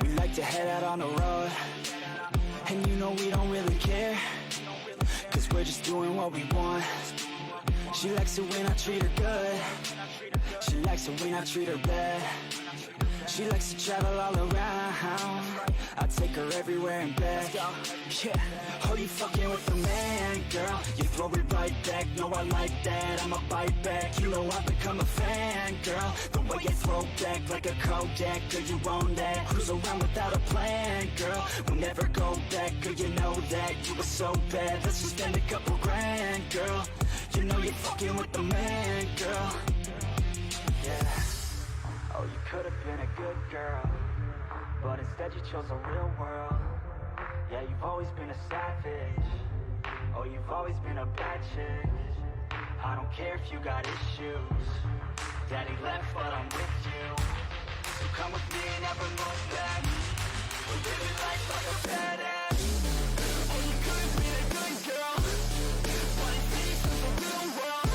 We like to head out on the road, and you know we don't really care, cause we're just doing what we want. She likes it when I treat her good, she likes it when I treat her bad. She likes to travel all around, I take her everywhere and back. Yeah, oh, you fucking with the man, girl. You throw it right back, no, I like that. I'ma bite back, you know I've become a fan, girl. The way you throw back like a Kodak, girl, you own that. Cruise around without a plan, girl. We'll never go back, girl, you know that. You were so bad, let's just spend a couple grand, girl. You know you're fucking with the man, girl. Yeah. Oh, you could have been a good girl, but instead you chose a real world. Yeah, you've always been a savage. Oh, you've always been a bad chick. I don't care if you got issues. Daddy left, but I'm with you. So come with me and never look back. We're living life like a badass. Oh, you could have been a good girl, but instead you chose a real world.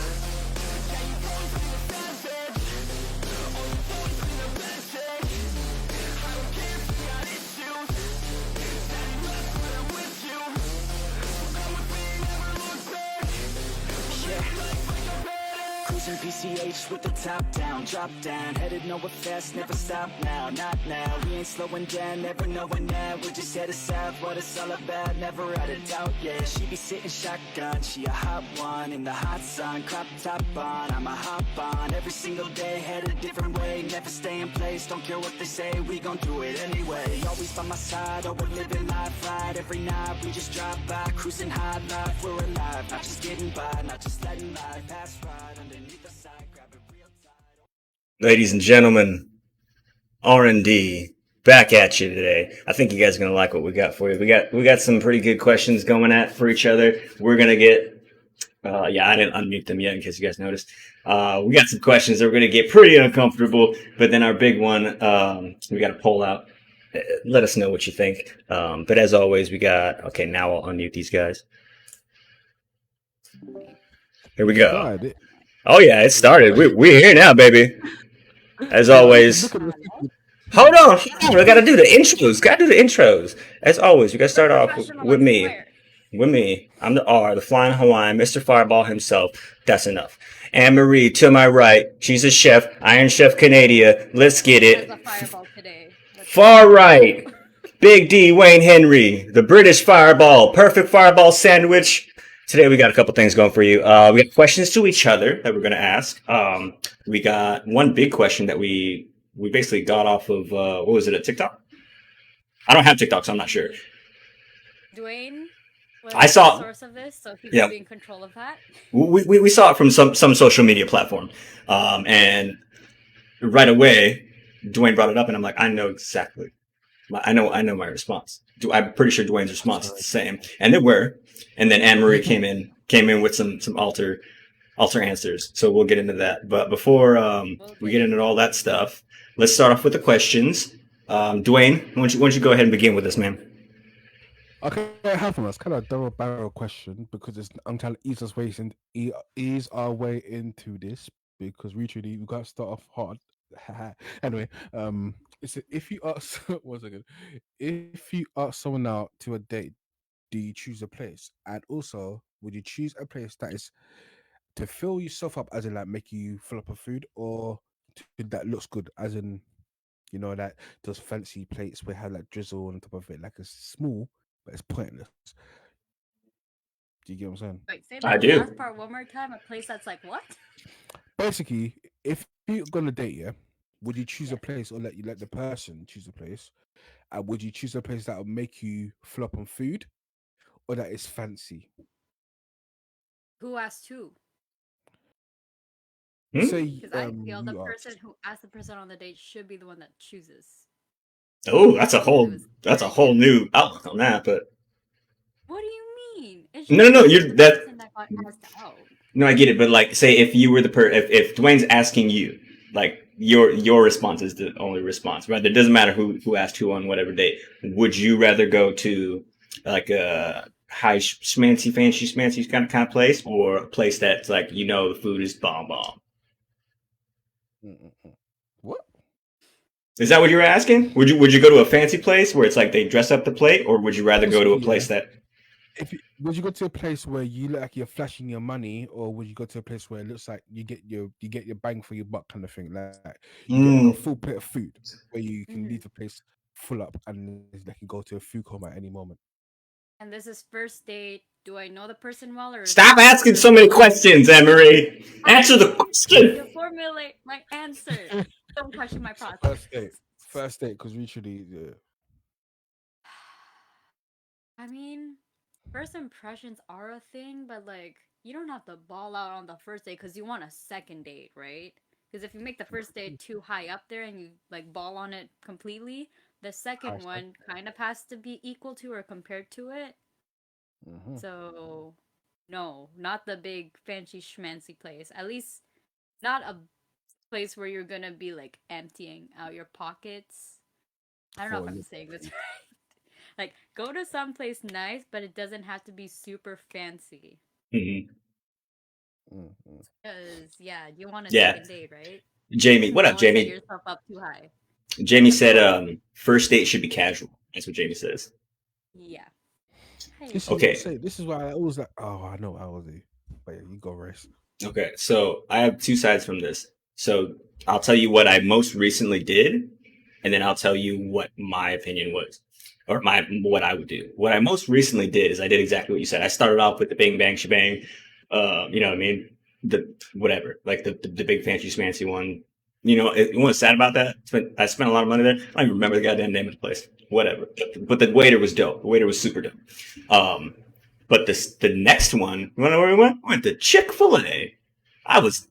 Yeah, you've always been a savage. Oh, you've always been a bad chick. I don't care if you got issues. Daddy left, but I'm with you. So come with me and never look back. Yeah. Cruising PCH with the top down, drop down, headed nowhere fast, never stop now, not now. We ain't slowing down, never knowing now. We're just headed south, what it's all about, never out of doubt. Yeah, she be sitting shotgun, she a hot one in the hot sun, crop top on. I'ma hop on every single day, head a different way, never stay in place. Don't care what they say, we gon' do it anyway. Always by my side, oh, we're living life right. Every night we just drive by, cruising high life, we're alive, not just getting by, not just letting life pass right underneath the side, grab it real tight. Ladies and gentlemen, R&D back at you today. I think you guys are gonna like what we got for you. We got some pretty good questions going at for each other. We're gonna get I didn't unmute them yet in case you guys noticed. We got some questions that we're gonna get pretty uncomfortable, but then our big one, we got a poll out. Let us know what you think. But as always, now I'll unmute these guys. Here we go. Oh yeah, it started. We're here now, baby. As always. Hold on. I gotta do the intros. As always, we gotta start off with me. With me. I'm the R, the Flying Hawaiian, Mr. Fireball himself. That's enough. Anne Marie to my right. She's a chef. Iron Chef Canada. Let's get it. Far right. Big D Wayne Henry, the British Fireball, perfect Fireball sandwich. Today we got a couple things going for you. We got questions to each other that we're going to ask. We got one big question that we basically got off of, what was it, a TikTok? I don't have TikTok, so I'm not sure. Dwayne, I saw the source of this, so he can be in control of that. We saw it from some social media platform, and right away, Dwayne brought it up, and I'm like, I know exactly. I know my response. I'm pretty sure Dwayne's response is the same, and they were. And then Anne Marie came in with some alter answers. So we'll get into that. But before we get into all that stuff, let's start off with the questions. Dwayne, why don't you go ahead and begin with this, man? Okay, I have from us kind of a double barrel question because I'm trying to ease our way into this because we got to start off hard. Anyway, if you ask if you ask someone out to a date, do you choose a place? And also, would you choose a place that is to fill yourself up, as in like make you fill up with food, or that looks good, as in, you know, that those fancy plates where have like drizzle on top of it, like it's small but it's pointless. Do you get what I'm saying? Wait, say I the do. last part one more time. A place that's like what? Basically, if you're gonna date, yeah, would you choose a place or let the person choose a place? And would you choose a place that will make you fill up on food, or that is fancy? Who asked who? Say, Because I feel the you person asked. who asked the person on the date should be the one that chooses. Oh, that's a whole new outlook on that. But What do you mean? It's no, just you're the that. person that got asked out. No, I get it. But like, say if you were the if Dwayne's asking you, like your response is the only response, right? It doesn't matter who asked who on whatever date. Would you rather go to like a high fancy kind of place, or a place that's like, you know, the food is bomb? What? Is that what you were asking? Would you go to a fancy place where it's like they dress up the plate, or would you rather go to a Possibly, place yeah. that? Would you go to a place where you look like you're flashing your money, or would you go to a place where it looks like you get your bang for your buck kind of thing? Like you get a Mm, full plate of food where you can Mhm. leave the place full up and they can go to a food coma at any moment. And this is first date. Do I know the person well, or is stop this asking so first many date? questions, Emery. I'm Answer the waiting for you to question. formulate my answer. Don't question my process. First date, first date, because literally, I mean, first impressions are a thing, but like you don't have to ball out on the first date because you want a second date, right? Because if you make the first date too high up there and you like ball on it completely, the high second step. one kind of has to be equal to or compared to it. Mm-hmm. So, no, not the big fancy schmancy place. At least not a place where you're gonna be like emptying out your pockets. I don't know if For I'm you. saying this right. Like, go to someplace nice, but it doesn't have to be super fancy. Mhm. Mm-hmm. Because, yeah, you want a Yeah, second date, right? Jamie. What up, Don't set Jamie? yourself up too high. Jamie What's said, up? first date should be casual. That's what Jamie says. Yeah, I This is agree. Okay. this is why I always like. Oh, I know I was there. But yeah, you go race. Okay. So I have two sides from this. So I'll tell you what I most recently did, and then I'll tell you what my opinion was, or what I would do. What I most recently did is I did exactly what you said. I started off with the bing bang shebang. You know what I mean? The whatever, like the big fancy schmancy one. You know, what's sad about that? I spent a lot of money there. I don't even remember the goddamn name of the place. Whatever. But the waiter was dope. The waiter was super dope. Um, but the next one, you wanna know where we went? We went to Chick-fil-A. I was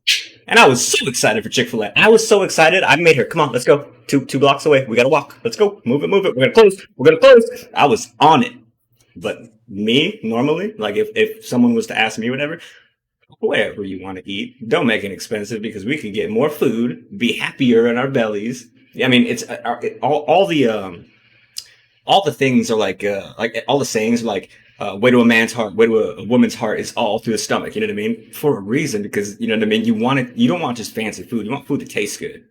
I was so excited for Chick-fil-A. I was so excited. I made her, come on, let's go. Two blocks away. We gotta walk. Let's go. Move it, move it. We're gonna close. We're gonna close. I was on it. But me, normally, like if someone was to ask me whatever, wherever you want to eat, don't make it expensive because we can get more food, be happier in our bellies. I mean, it's all the things are like all the sayings are like way to a man's heart, way to a woman's heart is all through the stomach. You know what I mean? For a reason, because you know what I mean. You want it. You don't want just fancy food. You want food that tastes good.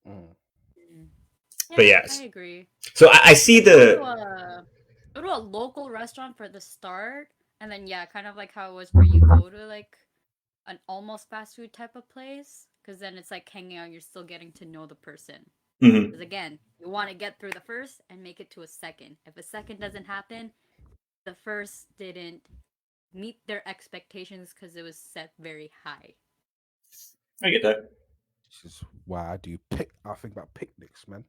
Mm. Mm. But Yeah, I yes, agree. so I see Like, the. go to a local restaurant for the start, and then, yeah, kind of like how it was for you, go to like an almost fast food type of place, because then it's like hanging out, you're still getting to know the person. Mhm. Because again, you want to get through the first and make it to a second. If a second doesn't happen, the first didn't meet their expectations because it was set very high. I get that. This is why I do pick. I think about picnics, man.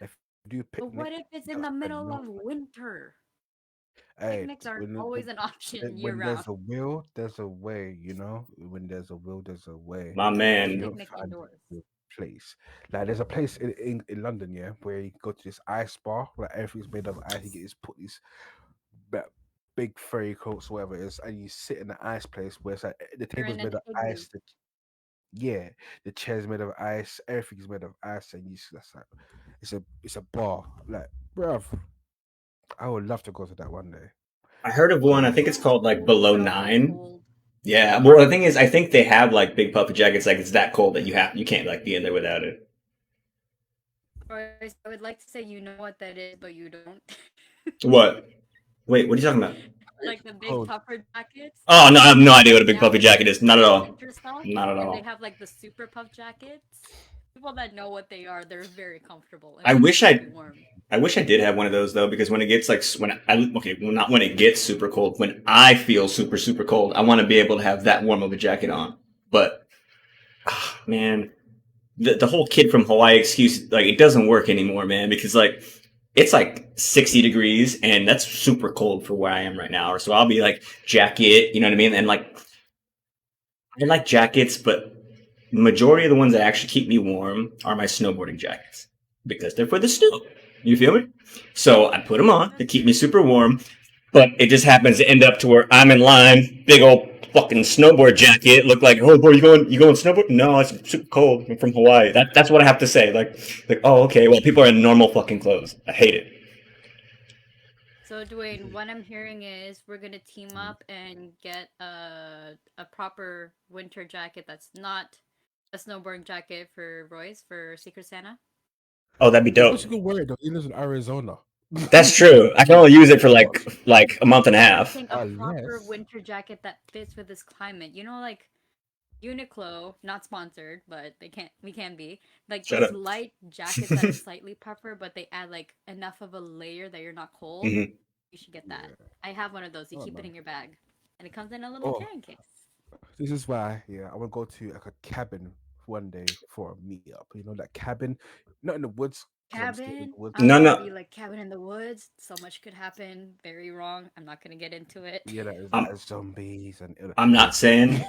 If you do a But picnic, what if it's you in gotta the spend middle no. of winter? Hey, Picnics aren't always an option year when round. there's a will, there's a way. You know, when there's a will, there's a way. My Or If you man. don't picnic find indoors. the place, like there's a place in London, yeah, where you go to this ice bar, like everything's made of ice. You get this put these ba- big furry coats, whatever it is, and you sit in the ice place where it's like the You're table's in made an of igloo. ice. Yeah, the chair's made of ice. Everything's made of ice, and that's like it's a bar. Like, bruv, I would love to go to that one day. I heard of one. I think it's Sounds called like cool, Below but also Nine. cold. Yeah. Well, the thing is, I think they have like big puffy jackets. Like it's that cold that you can't like be in there without it. Or I would like to say you know what that is, but you don't. What? Wait, what are you talking about? Like the big Cold. puffer jackets. Oh no, I have no idea what a Like big puffy jacket is. nowadays Not for at the all. winter stuff, Not at and they all. have like the super puff jackets. People that know what they are, they're very comfortable and I they wish keep I you warm. I wish I did have one of those though, because when it gets like when I okay, well not when it gets super cold, when I feel super cold, I want to be able to have that warm of a jacket on. But man, the whole kid from Hawaii excuse like it doesn't work anymore, man, because like it's like 60 degrees and that's super cold for where I am right now. So I'll be like jacket, you know what I mean? And like I like jackets, but the majority of the ones that actually keep me warm are my snowboarding jackets because they're for the snow. You feel me? So I put them on to That's keep me true. super warm, but it just happens to end up to where I'm in line, big old fucking snowboard jacket, look like, oh boy, you going snowboard? No, it's super cold. I'm from Hawaii. That's what I have to say. Like, oh okay, well people are in normal fucking clothes. I hate it. So Dwayne, what I'm hearing is we're gonna team up and get a proper winter jacket that's not a snowboarding jacket for Royce for Secret Santa. Oh, that'd be dope. What's you can wear it though? He lives in Arizona. That's true. I can only use it for like a month and a half. think a proper Unless- winter jacket that fits with this climate. You know, like Uniqlo, not sponsored, but we can be. Like Shut those up. light jackets that are slightly puffer, but they add like enough of a layer that you're not cold. Mhm. You should get that. I have one of those. You Oh, keep it nice. in your bag. And it comes in a little Oh. carrying case. This is why, I want to go to like a cabin one day for a meetup. You know, that cabin, not in the woods. 'cause I'm scared of Cabin. the woods. I'm No, gonna no. be like cabin in the woods. So much could happen. Very wrong. I'm not gonna get into it. Yeah, that I'm- is zombies and. I'm not saying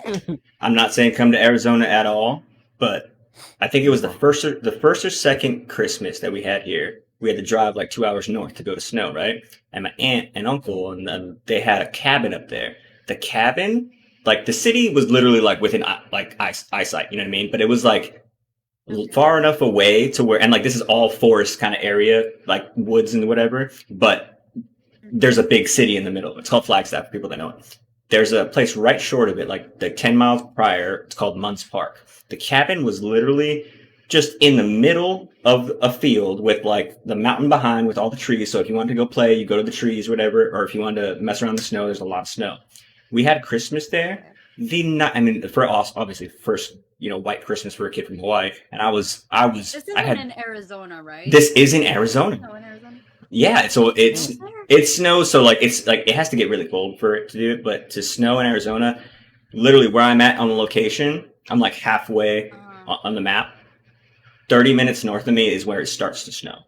come to Arizona at all, but I think it was the first or second Christmas that we had here. We had to drive like 2 hours north to go to snow, right? And my aunt and uncle and then they had a cabin up there. The cabin, like the city was literally like within like eyesight, you know what I mean? But it was like far enough away to where, and like this is all forest kind of area, like woods and whatever. But there's a big city in the middle. It's called Flagstaff for people that know it. There's a place right short of it, like 10 miles prior. It's called Muntz Park. The cabin was literally just in the middle of a field with like the mountain behind with all the trees. So if you wanted to go play, you go to the trees, whatever. Or if you wanted to mess around in the snow, there's a lot of snow. We had Christmas there. For us, obviously, first, white Christmas for a kid from Hawaii. And This isn't in Arizona, right? This is in Arizona. No, in Arizona. Yeah, so it snows, so like it's like it has to get really cold for it to do it, but to snow in Arizona, literally where I'm at on the location, I'm like halfway on the map. 30 minutes north of me is where it starts to snow.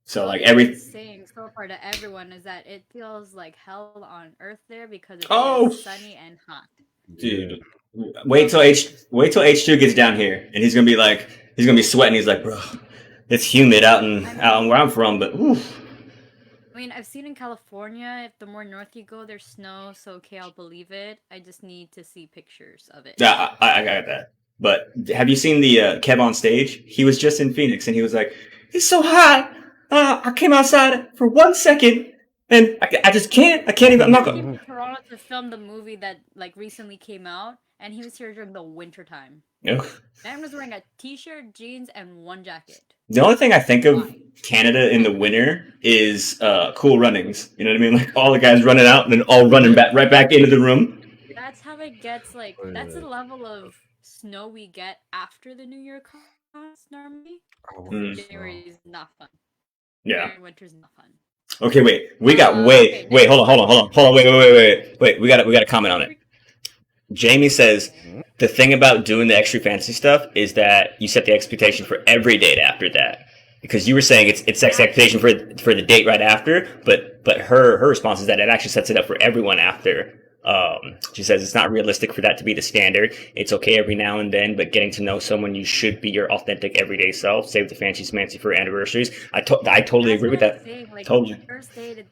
So like saying so far to everyone is that it feels like hell on earth there because it's sunny and hot. Dude, wait till H2 gets down here and he's gonna be sweating. He's like, bro, it's humid out where I'm from, but oof. I mean, I've seen in California, if the more north you go, there's snow, so okay, I'll believe it. I just need to see pictures of it. Yeah, I got that. But have you seen the Kev on stage? He was just in Phoenix and he was like, it's so hot. I came outside for 1 second and I just can't. I can't even. I'm not I came going. to Toronto to film the movie that like recently came out, and he was here during the winter time. No. Man was wearing a t-shirt, jeans, and one jacket. The only thing I think of Canada in the winter is Cool Runnings. You know what I mean? Like all the guys running out and then all running right back into the room. That's how it gets. Like that's the level of snow we get after the New Year comes normally. January is not fun. Yeah. Winter's not fun. Okay, wait. We got wait. Hold on. Wait. We got to comment on it. Jamie says the thing about doing the extra fancy stuff is that you set the expectation for every date after that. Because you were saying it's expectation for the date right after, but her response is that it actually sets it up for everyone after. She says it's not realistic for that to be the standard. It's okay every now and then, but getting to know someone, you should be your authentic everyday self. Save the fancy smancy for anniversaries. I totally agree with that. Like, totally. First date,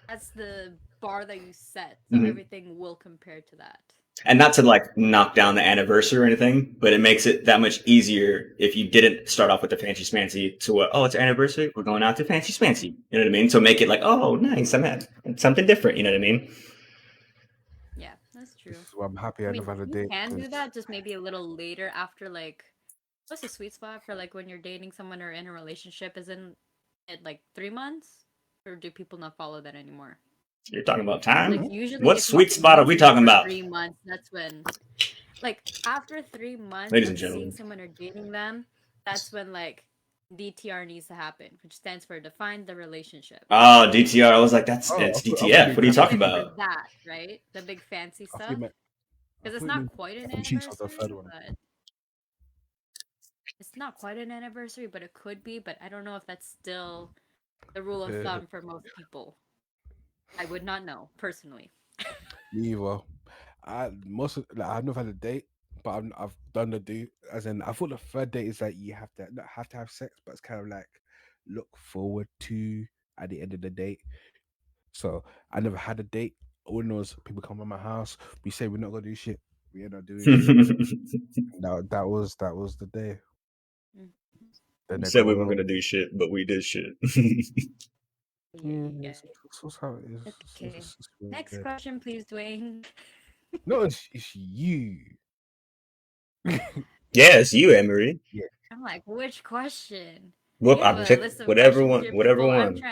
that's the bar that you set, so everything will compare to that. And not to like knock down the anniversary or anything, but it makes it that much easier if you didn't start off with the fancy smancy to it's our anniversary, we're going out to fancy smancy. You know what I mean? So make it like, oh, nice, I'm at something different. You know what I mean? Yeah, that's true. So I'm happy I never had a date. You can do that, just maybe a little later after like, what's the sweet spot for like when you're dating someone or in a relationship? Isn't it like 3 months, or do people not follow that anymore? You're talking about time? Like, usually what sweet spot are we talking about? 3 months. That's when, like, after 3 months Ladies and of gentlemen, seeing someone or dating them, that's when like DTR needs to happen, which stands for define the relationship. Oh, DTR. I was like, it's DTF. What are you talking about? That, right? The big fancy stuff. Because it's not quite an anniversary, but it's not quite an anniversary, but it could be. But I don't know if that's still the rule of thumb for most people. I would not know personally. Neither. I've never had a date, but I've done the date. As in, I thought the third date is that you have to not have to have sex, but it's kind of like look forward to at the end of the date. So I never had a date. All I know is people come to my house. We say we're not gonna do shit. We end up doing shit. that was the day. We said we weren't gonna do shit, but we did shit. Yeah. That's how it is. Okay. Next question, please, Dwayne. No, it's you. Yeah, it's you, Emery. Yeah, I'm like, which question? Whoop, You have I'll a pick list of whatever questions one. here, Whatever people. one.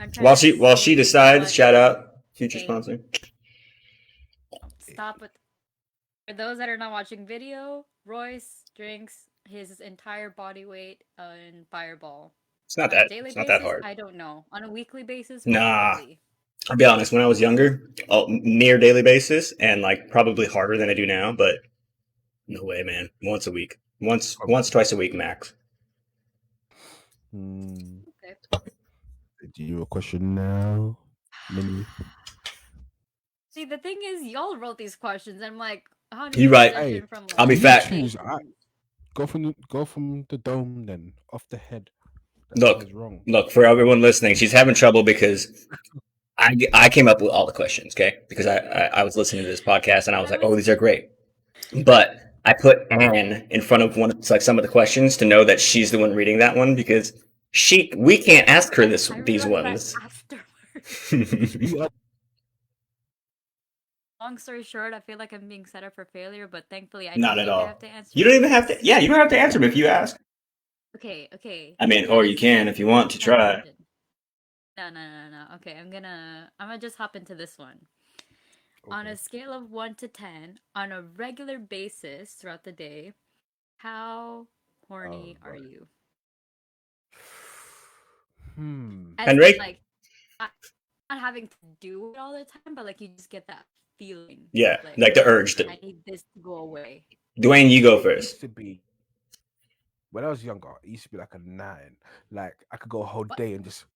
I'm trying While to she see decides, what shout out future they sponsor. stop with. For those that are not watching video, Royce drinks his entire body weight in Fireball. It's not On a that. daily It's not that basis, hard. I don't know. On a weekly basis, Nah. probably. I'll be honest. When I was younger, near daily basis, and like probably harder than I do now. But no way, man. Once a week. Once, twice a week max. Okay. Do you have a question now, Minnie? See, the thing is, y'all wrote these questions, and I'm like, how do You you right. transition from like? I'll be You fat. choose. Go from the dome then, off the head. That Look, sounds wrong. look for everyone listening. She's having trouble because I came up with all the questions, okay? Because I was listening to this podcast and I was like, oh, these are great. But I put Anne in front of like some of the questions to know that she's the one reading that one because we can't ask her these ones. Afterwards. Long story short, I feel like I'm being set up for failure, but thankfully I Not don't at think I all. have to answer. You don't even have to. Yeah, you don't have to answer them if you ask. Okay. I mean, or you can if you want to try. No. Okay, I'm gonna just hop into this one. Okay. On a scale of 1 to 10, on a regular basis throughout the day, how horny are you? Henry? Like, not having to do it all the time, but like you just get that feeling. Yeah, like the urge I need this to go away. Dwayne, you go first. It used to be, when I was younger, it used to be like a 9. Like I could go a whole day and just.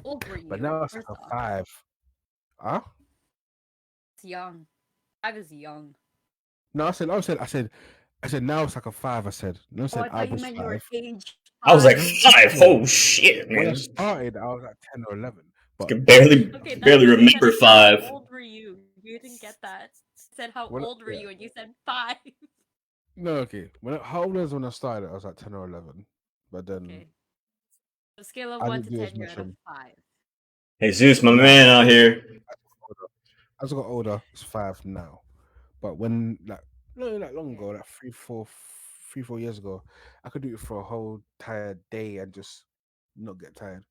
Old were you? But now it's like a 5. Huh? It's young. 5 is young. No, I said now it's like a 5. I said no. I said I was 5. I was like 5. Oh shit, man! When I started, I was like 10 or 11. But I can barely remember 5. How old were you? You didn't get that. I said how old were you, and you said 5. No, okay. How old was when I started? I was like 10 or 11. But then, okay. So scale of 1 to 10, you're at a 5. Hey Zeus, my man out here. As I got older, it's 5 now. But when not long ago, like 3-4 years ago, I could do it for a whole entire day and just not get tired.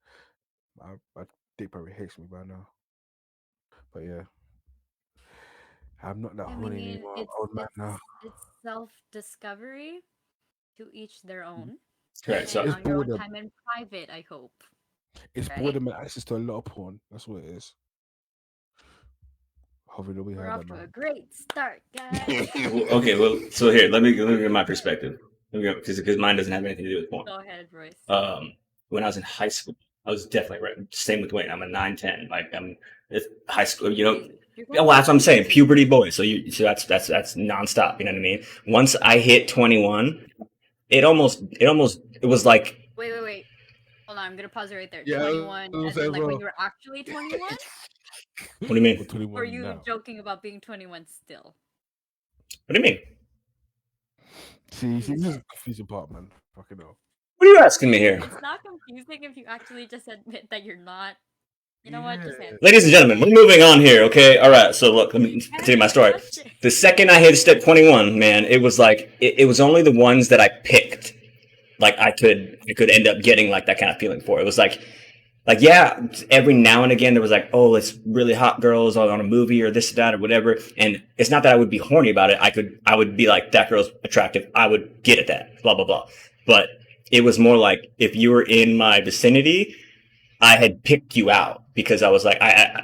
My dick probably hates me by now. But yeah, I'm not that horny anymore. I'm old man now. It's self-discovery. To each their own. Right. So on your own time in private, I hope. It's boredom and access to a lot of porn. That's what it is. Hopefully we We're have off that to now. a great start, guys. Okay, well, so here, let me get my perspective. Because mine doesn't have anything to do with porn. Go ahead, Royce. When I was in high school, I was definitely right. Same with Wayne. I'm a 9-10. Like it's high school, you know. Well, that's what I'm saying. Puberty boy. So that's nonstop. You know what I mean? Once I hit 21, it was like. Wait. Hold on, I'm gonna pause it right there. Yeah, 21, as in, like when you were actually 21. What do you mean? Or are you joking about being 21 still? What do you mean? See, this is the confusing part, man. Fucking hell. What are you asking me here? It's not confusing if you actually just admit that you're not. You know what? Just answer. Ladies and gentlemen, we're moving on here, okay? All right, so look, let me continue my story. The second I hit step 21, man, it was like, it was only the ones that I picked. Like, I could end up getting, like, that kind of feeling for. It was like, yeah, every now and again, there was like, oh, it's really hot girls on a movie or this, that, or whatever. And it's not that I would be horny about it. I would be like, that girl's attractive. I would get at that, blah, blah, blah. But it was more like, if you were in my vicinity, I had picked you out because I was like, I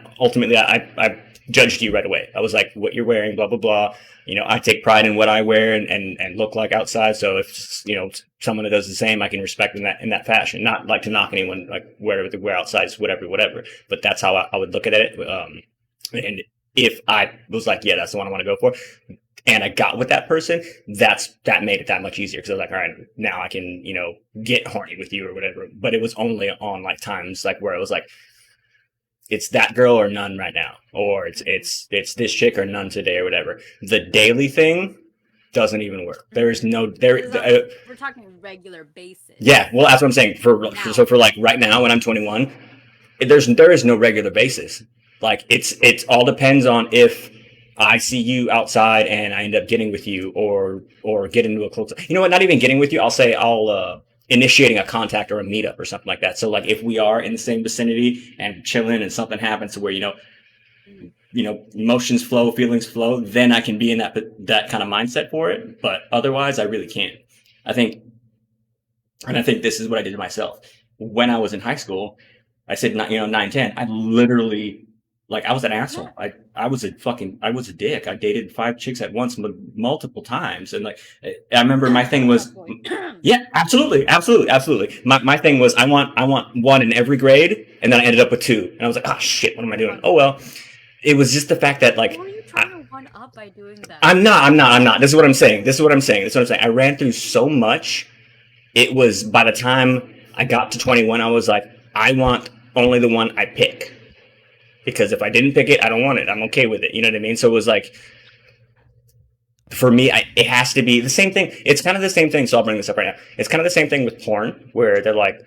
judged you right away. I was like, what you're wearing, blah, blah, blah. You know, I take pride in what I wear and look like outside. So if, you know, someone that does the same, I can respect in that fashion. Not like to knock anyone, like wherever they wear outside, whatever. But that's how I would look at it. And if I was like, yeah, that's the one I want to go for, and I got with that person, that made it that much easier. Cause I was like, all right, now I can, you know, get horny with you or whatever. But it was only on like times like where it was like, it's that girl or none right now, or it's this chick or none today or whatever. The daily thing doesn't even work. There is no we're talking regular basis. Yeah, well, that's what I'm saying. For like right now when I'm 21, there is no regular basis. Like it all depends on if I see you outside and I end up getting with you or get into a close, you know what, not even getting with you. I'll initiating a contact or a meetup or something like that. So like if we are in the same vicinity and chilling and something happens to where, emotions flow, feelings flow, then I can be in that kind of mindset for it. But otherwise I really can't. I think this is what I did to myself. When I was in high school, I said, 9, 10, I literally, like, I was an asshole. I was a dick. I dated 5 chicks at once, multiple times. And like, I remember my thing was, yeah, absolutely. My thing was, I want 1 in every grade. And then I ended up with 2. And I was like, oh shit, what am I doing? Oh, well, it was just the fact that like, who are you trying to one up by doing that? I'm not. This is what I'm saying. I ran through so much. It was by the time I got to 21, I was like, I want only the one I pick. Because if I didn't pick it, I don't want it. I'm okay with it. You know what I mean? So it was like, for me, it has to be the same thing. It's kind of the same thing. So I'll bring this up right now. It's kind of the same thing with porn, where they're like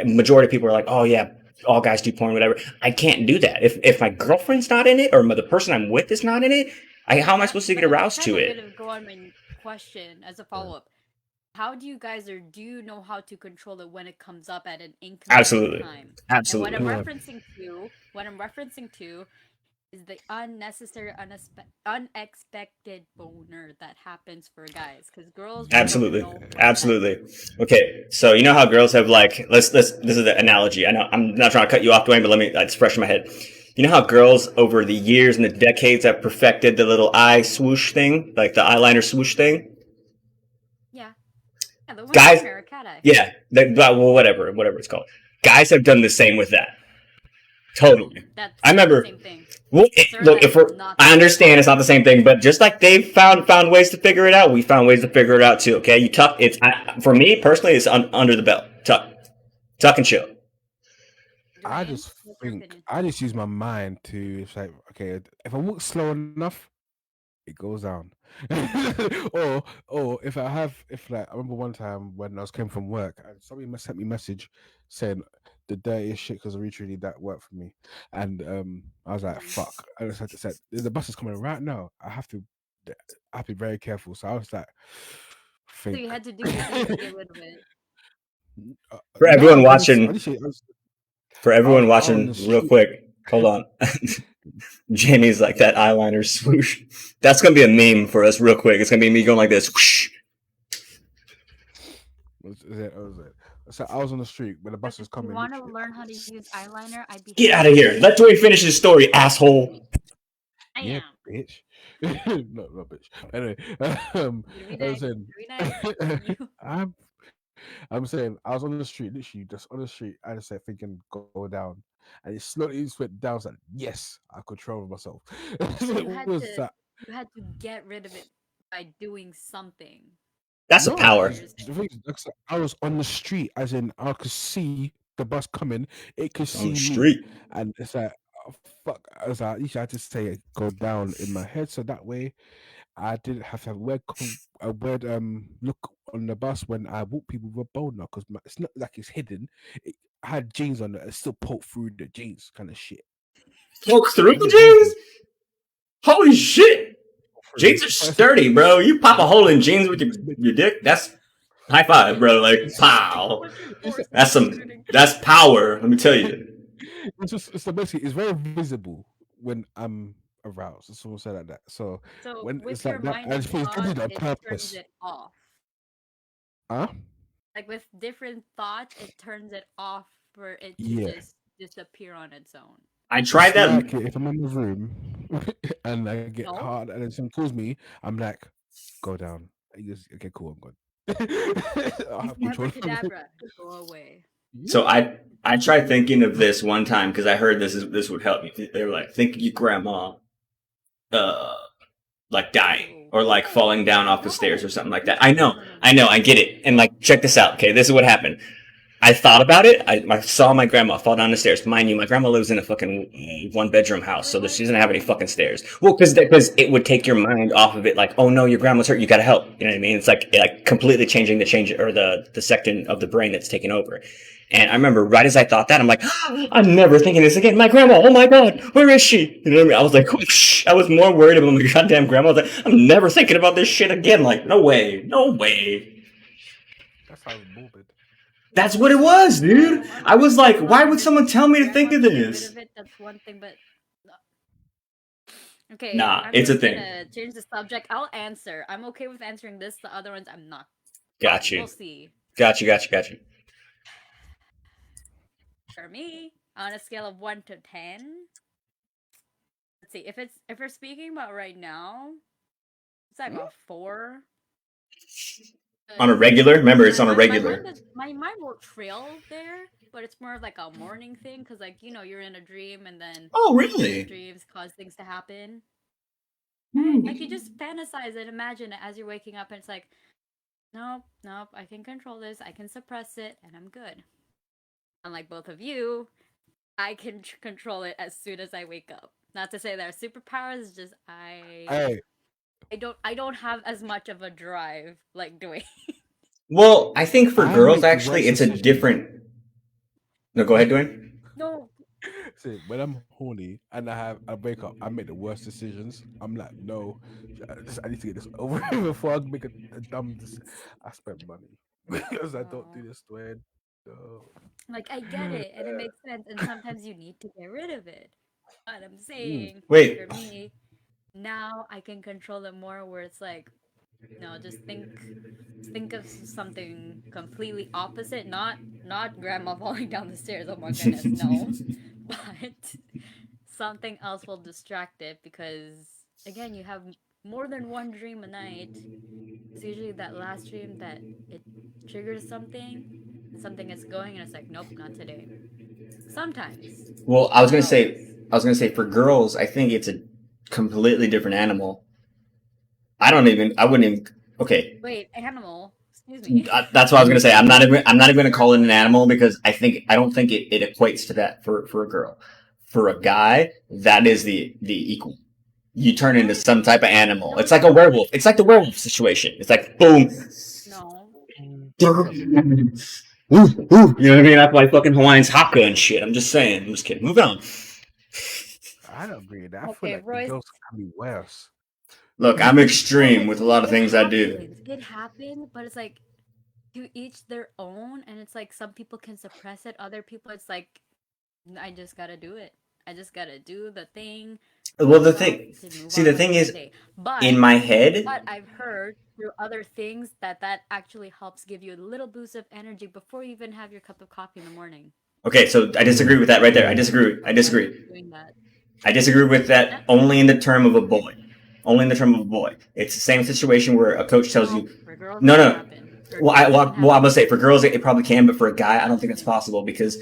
majority of people are like, oh yeah, all guys do porn, whatever. I can't do that. If my girlfriend's not in it or the person I'm with is not in it, how am I supposed to get aroused to it? Go on my question as a follow-up. How do you guys, or do you know how to control it when it comes up at an inconvenient time? Absolutely. And what I'm referencing to is the unnecessary, unexpected boner that happens for guys, because girls absolutely. Okay, so you know how girls have like, this is the analogy. I know I'm not trying to cut you off, Dwayne, but it's fresh in my head. You know how girls over the years and the decades have perfected the little eye swoosh thing, like the eyeliner swoosh thing? Guys, yeah, well, whatever it's called. Guys have done the same with that. Totally. I remember. Well, look, I understand it's not the same thing, but just like they've found ways to figure it out, we found ways to figure it out too. Okay, you tuck. For me personally, it's under the belt. Tuck and chill. I just use my mind to. It's like, okay, if I walk slow enough, it goes down. or if I remember one time when I was coming from work, somebody sent me a message saying the dirtiest shit because literally that worked for me, and I was like, fuck. I just had to say, the bus is coming right now. I have to be very careful. So I was like, so you had to do it to get rid of it. For everyone watching, real quick, hold on. Jamie's like that eyeliner swoosh. That's gonna be a meme for us real quick. It's gonna be me going like this. Whoosh. So I was on the street when the bus was coming. If you want to learn how to use eyeliner, get out of here. Let Dwayne finish his story, asshole. Yeah, bitch. no, bitch. Anyway, I'm saying I was on the street, literally just on the street. I just said, thinking, go down, and it slowly just went down. I was like, yes, I control myself. You had to get rid of it by doing something. That's a power. I was on the street, as in I could see the bus coming. It could see me, and it's like, oh, fuck. I was like, I had to say go down in my head, so that way I didn't have to have a weird look on the bus when I walk people with a boner, because it's not like it's hidden. I had jeans on it, it still poked through the jeans, kind of shit. Poke through the jeans? Holy shit! Jeans are sturdy, bro. You pop a hole in jeans with your dick. That's high five, bro. Like, pow. That's power. Let me tell you. It's very visible when I'm aroused. Someone said like that. So when it's like that, I just think it's on purpose. Turns it off. Huh? Like with different thoughts, it turns it off for it to just disappear on its own. I tried that. Like if I'm in the room and I get hard and then someone calls me, I'm like, go down. Okay, cool, I'm good. Go away. So I tried thinking of this one time because I heard this would help me. They were like, think of your grandma, like dying or like falling down off the stairs or something like that. I know, I get it. And like, check this out. Okay, this is what happened. I thought about it. I saw my grandma fall down the stairs. Mind you, my grandma lives in a fucking 1-bedroom house, so she doesn't have any fucking stairs. Well, because it would take your mind off of it. Like, oh no, your grandma's hurt. You gotta help. You know what I mean? It's like completely changing the section of the brain that's taken over. And I remember right as I thought that, I'm like, I'm never thinking this again. My grandma, oh my god, where is she? You know what I mean? I was like, whoosh. I was more worried about my goddamn grandma. I was like, I'm never thinking about this shit again. Like, no way, no way. That's how morbid. That's what it was, dude. I was like, why would someone tell me to think of this? That's one thing, but okay. Nah, I'm it's a just thing. gonna change the subject. I'll answer. I'm okay with answering this. The other ones, I'm not. Got you. We'll see. Got you. For me, on a scale of 1 to 10, let's see. If we're speaking about right now, it's like a 4. On a regular? Remember, it's on a regular. My mind will trail there, but it's more of like a morning thing, because like, you know, you're in a dream and then Oh, really? dreams cause things to happen. Like, you just fantasize and imagine it as you're waking up, and it's like, nope, I can control this, I can suppress it, and I'm good. Unlike both of you, I can control it as soon as I wake up. Not to say that superpowers, just I don't have as much of a drive like Dwayne. Well, I think for I girls, make the actually, worst it's a decisions. different. No, go ahead, Dwayne. No, See, when I'm horny and I wake up, I make the worst decisions. I'm like, no, I need to get this over before I make a dumb decision. I spend money because I don't do this, Dwayne. No. like, I get it, and it makes sense, and sometimes you need to get rid of it. But I'm saying, Wait. for me, now I can control it more, where it's like, no, just think of something completely opposite. Not grandma falling down the stairs. Oh my goodness, no. But something else will distract it, because again, you have more than one dream a night. It's usually that last dream that it triggers something is going, and it's like, nope, not today. Sometimes. Well, I was gonna Not say, always. for girls, I think it's a completely different animal. I wouldn't even. Okay, Wait, animal. Excuse me. that's what I was gonna say. I'm not even gonna call it an animal because I don't think it equates to that for a girl. For a guy, that is the equal. You turn into some type of animal. It's like a werewolf. It's like the werewolf situation. It's like boom. No. Ooh, you know what I mean? That's why fucking Hawaiian's haka and shit. I'm just saying. I'm just kidding. Move on. I don't agree with that. I Okay, feel like the Royce. girls can be worse. Look, I'm extreme with a lot of things I do. It happens, but it's like, to each their own, and it's like some people can suppress it, other people it's like, I just gotta do it. I just gotta do the thing. Well, the to thing, move see, on the with thing the is, day. But in my head, I've heard through other things that actually helps give you a little boost of energy before you even have your cup of coffee in the morning. okay, so I disagree with that right there. I disagree. Doing that. I disagree with that only in the term of a boy. Only in the term of a boy. It's the same situation where a coach tells you, For girls, no, it no. can happen. For Well, girls, it can I'm gonna happen. say for girls it probably can, but for a guy, I don't think that's possible because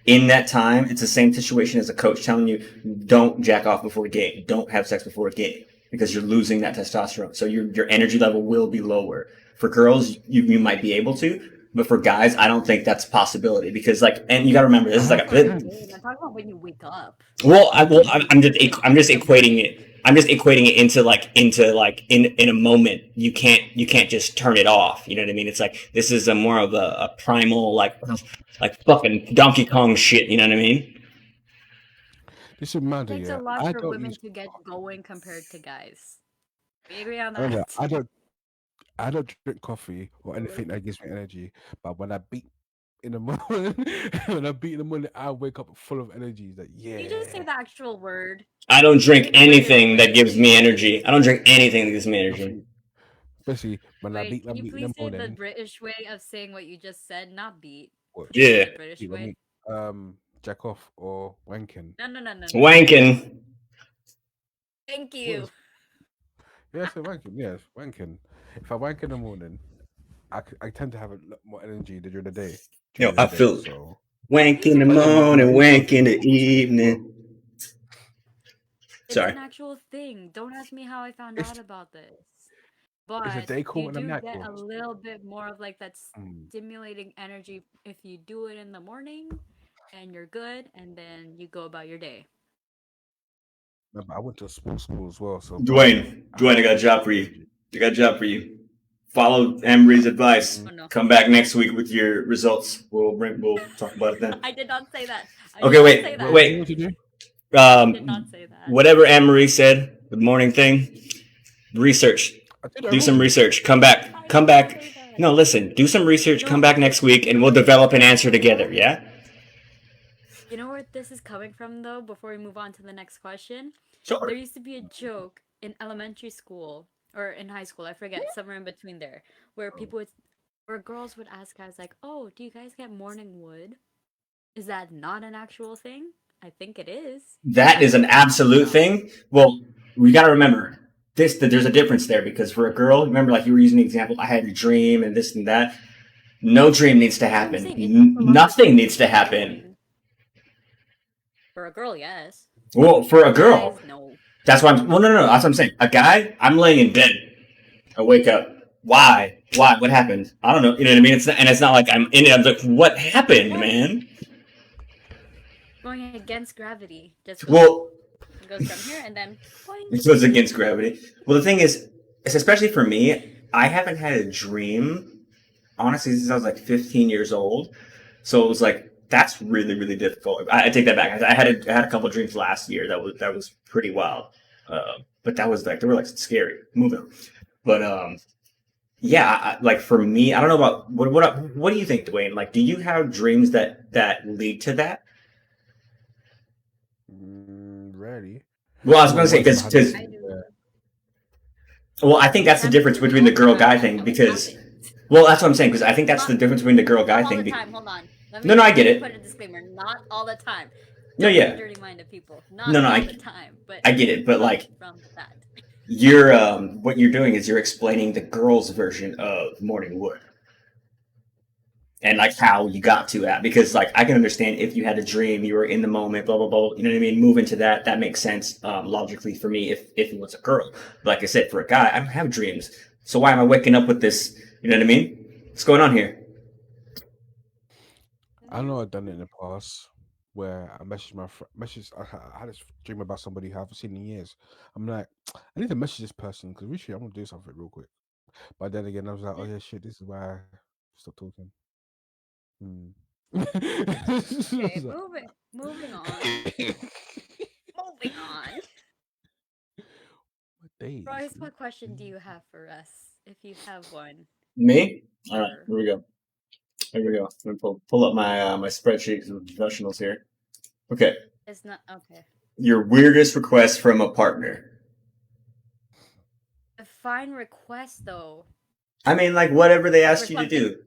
in that time, it's the same situation as a coach telling you, don't jack off before a game, don't have sex before a game, because you're losing that testosterone. So your energy level will be lower. For girls, you might be able to, but for guys, I don't think that's a possibility because and you got to remember, this is like I'm talking about when you wake up. I'm just equating it. I'm just equating it into in a moment. You can't just turn it off. You know what I mean? It's like this is a more of a primal like fucking Donkey Kong shit. You know what I mean? This is mad. It takes Yeah, a lot I for don't women use. to get going compared to guys. We agree on Remember, that. I don't drink coffee or anything that gives me energy. But when I beat in the morning, I wake up full of energy. Like, yeah. You just say the actual word. I don't drink anything that gives me energy. I don't drink anything that gives me energy. Especially when I Wait, beat can you in the please say the morning. British way of saying what you just said? Not beat. What? Yeah. The British way. Jack off or wanking. No. Wanking. Thank you. Yeah, so wanking. Yes, wanking. If I wank in the morning, I tend to have a lot more energy during the day. Yo, I feel so. Wank in the morning, wank in the evening. It's Sorry. an actual thing. Don't ask me how I found out about this. But day you cool and a do night get a cool? little bit more of like that Mm. stimulating energy if you do it in the morning and you're good and then you go about your day. No, but I went to a small school as well, so Dwayne, I got a job for you. I got a job for you. Follow Emery's advice. Oh no. Come back next week with your results. We'll talk about it then. I did not say that. I Okay, did not wait, say that. wait. What did you do? I did not say that. Whatever Emery said, the morning thing, research. I did Do some already. research. Come back. Come back. No, listen. Do some research. Come back next week, and we'll develop an answer together. Yeah. You know where this is coming from, though. Before we move on to the next question, Sure. there used to be a joke in elementary school or in high school. I forget, somewhere in between there, where where girls would ask guys like, "Oh, do you guys get morning wood? Is that not an actual thing?" I think it is. That is an absolute thing. Well, we got to remember this. That there's a difference there because for a girl, remember, like you were using the example, I had a dream and this and that. No dream needs to happen. Nothing needs to happen. For a girl, yes. Well, for a girl, Guys, no. that's why I'm. Well, no. That's what I'm saying. A guy, I'm laying in bed. I wake up. Why? What happened? I don't know. You know what I mean? It's not like I'm in it. I'm like, what happened, man? Going against gravity. Just it goes from here and then it goes against gravity. Well, the thing is, it's especially for me, I haven't had a dream, honestly, since I was like 15 years old. So it was like, that's really, really difficult. I take that back. I had a couple of dreams last year that was pretty wild. But that was like, they were like scary. Moving. But yeah, like for me, I don't know about what do you think, Dwayne? Like, do you have dreams that lead to that? Rarely. Well, I was going to say because well, I think that's the difference between the girl guy thing because well, that's what I'm saying because I think that's the difference between the girl guy thing. All the time. Hold on. No, I get it. Put a disclaimer. Not all the time. No, yeah. Dirty-minded people. No, all the time. But I get it. But like, from that. You're what you're doing is you're explaining the girl's version of morning wood. And like how you got to that, because like I can understand if you had a dream, you were in the moment, blah blah blah. You know what I mean? Move into that. That makes sense logically for me if it was a girl. But like I said, for a guy, I don't have dreams. So why am I waking up with this? You know what I mean? What's going on here? I know I've done it in the past where I messaged my I had this dream about somebody who I haven't seen in years. I'm like, I need to message this person because really I'm gonna do something real quick. But then again, I was like, oh yeah, shit, this is why I stopped talking. Okay, moving on. Moving on. What days? Royce, what question do you have for us, if you have one? Me? All right, here we go. Here we go. Let me pull up my my spreadsheet of professionals here. Okay. It's not okay. Your weirdest request from a partner. A fine request, though. I mean, like whatever they ask you to do.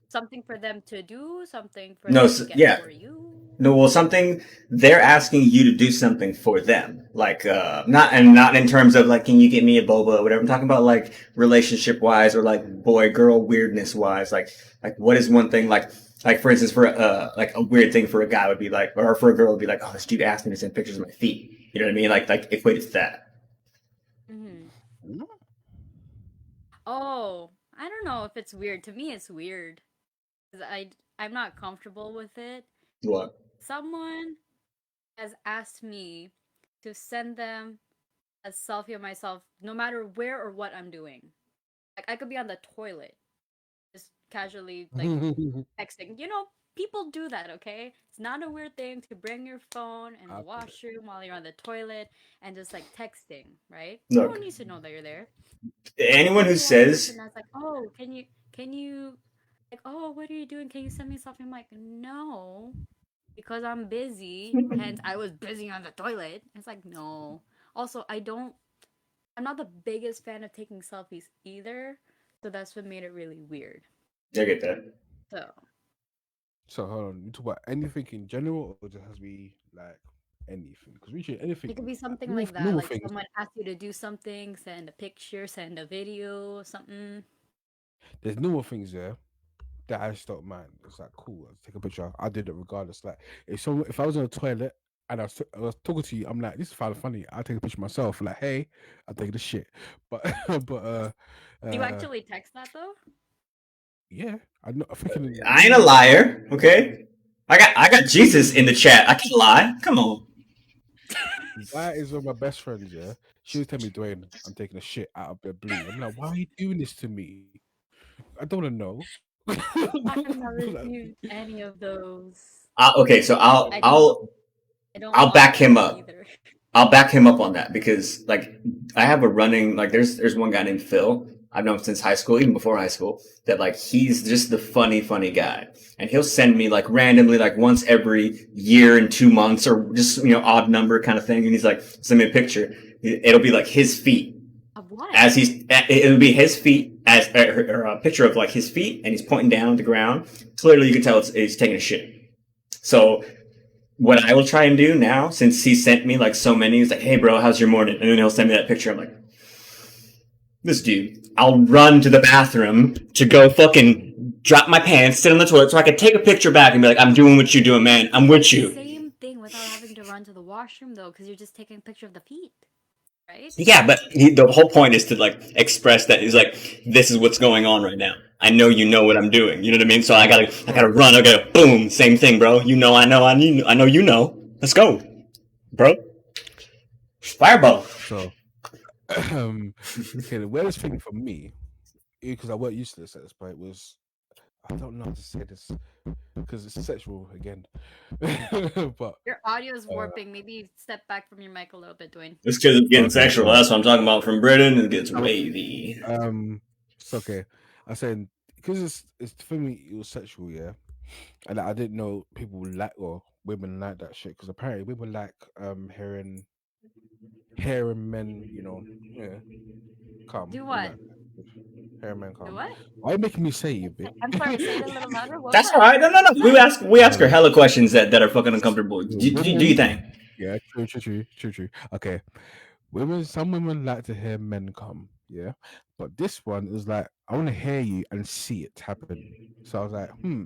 Something for them to do, something for them to get for you. No, well, something they're asking you to do something for them, like not in terms of like, can you get me a boba or whatever. I'm talking about like relationship wise or like boy girl weirdness wise. Like what is one thing like for instance for like a weird thing for a guy would be like, or for a girl would be like, oh, this dude asked me to send pictures of my feet. You know what I mean? Like equate to that. Mm-hmm. Oh, I don't know if it's weird. To me, it's weird. I'm not comfortable with it. What? Someone has asked me to send them a selfie of myself, no matter where or what I'm doing. Like I could be on the toilet, just casually like texting. You know, people do that. Okay, it's not a weird thing to bring your phone in the washroom while you're on the toilet and just like texting, right? No one needs to know that you're there. Anyone who says, like, oh, can you like, oh, what are you doing? Can you send me something? I'm like, no, because I'm busy. Hence, I was busy on the toilet. It's like, no. Also, I'm not the biggest fan of taking selfies either. So that's what made it really weird. I get that. So hold on, you talk about anything in general, or just has to be like anything? Because we should anything. It could be something like that. Like things. Someone asks you to do something, send a picture, send a video, something. There's normal things there that I just don't mind. It's like cool. I'll take a picture. I did it regardless. Like if I was in a toilet and I was talking to you. I'm like, this is kind of funny. I take a picture myself. Like, hey, I take the shit. But but Do you actually text that though? yeah, I know. I think I ain't a liar, okay? I got Jesus in the chat. I can't lie. Come on. that is one of my best friends. Yeah, she was telling me, Dwayne, I'm taking a shit out of the blue. I'm like, why are you doing this to me? I don't want to know. I've never received any of those. Okay, so I don't I'll want back him them up. either. I'll back him up on that because like I have a running like there's one guy named Phil I've known since high school, even before high school, that like he's just the funny guy, and he'll send me like randomly like once every year and 2 months or just odd number kind of thing, and he's like send me a picture. It'll be like his feet Of what? as it'll be his feet as or a picture of like his feet, and he's pointing down the ground. Clearly, you can tell he's taking a shit. So what I will try and do now, since he sent me like so many, he's like, "Hey, bro, how's your morning?" And then he'll send me that picture. I'm like, this dude. I'll run to the bathroom to go fucking drop my pants, sit on the toilet, so I can take a picture back and be like, "I'm doing what you're doing, man. I'm with you." Same thing without having to run to the washroom though, because you're just taking a picture of the feet, right? Yeah, but the whole point is to like express that he's like, "This is what's going on right now. I know you know what I'm doing." You know what I mean? So I gotta run. I gotta boom. Same thing, bro. I know you know. Let's go, bro. Fireball. So, okay, the weirdest thing for me, because I weren't used to this at this point, was I don't know how to say this because it's sexual again. But Your audio is warping. Maybe step back from your mic a little bit, Dwayne. It's because it's getting sexual. That's what I'm talking about. From Britain, it gets wavy. it's okay. I said because it's for me it was sexual, yeah, and I didn't know people like or women like that shit because apparently women like hearing men, yeah, come. Do what? Like, hearing men Do come. what? Why are you making me say you, bitch? I'm sorry. Say it a little louder. What That's was all that? right. No. We ask her hella questions that are fucking uncomfortable. Do you think? Yeah, true. Okay. Some women like to hear men come, yeah. But this one is like, I want to hear you and see it happen. So I was like, I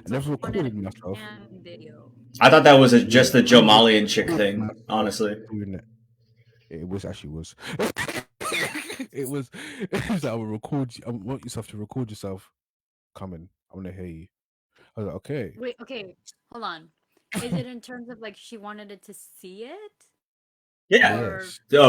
never recorded myself Video. I thought that was just a Joe Molly and chick thing, honestly. doing it. It was. it was like, I will record you. I want yourself to record yourself coming. I want to hear you. I was like, okay. Wait. Okay. Hold on. Is it in terms of like she wanted it to see it? Yeah, Or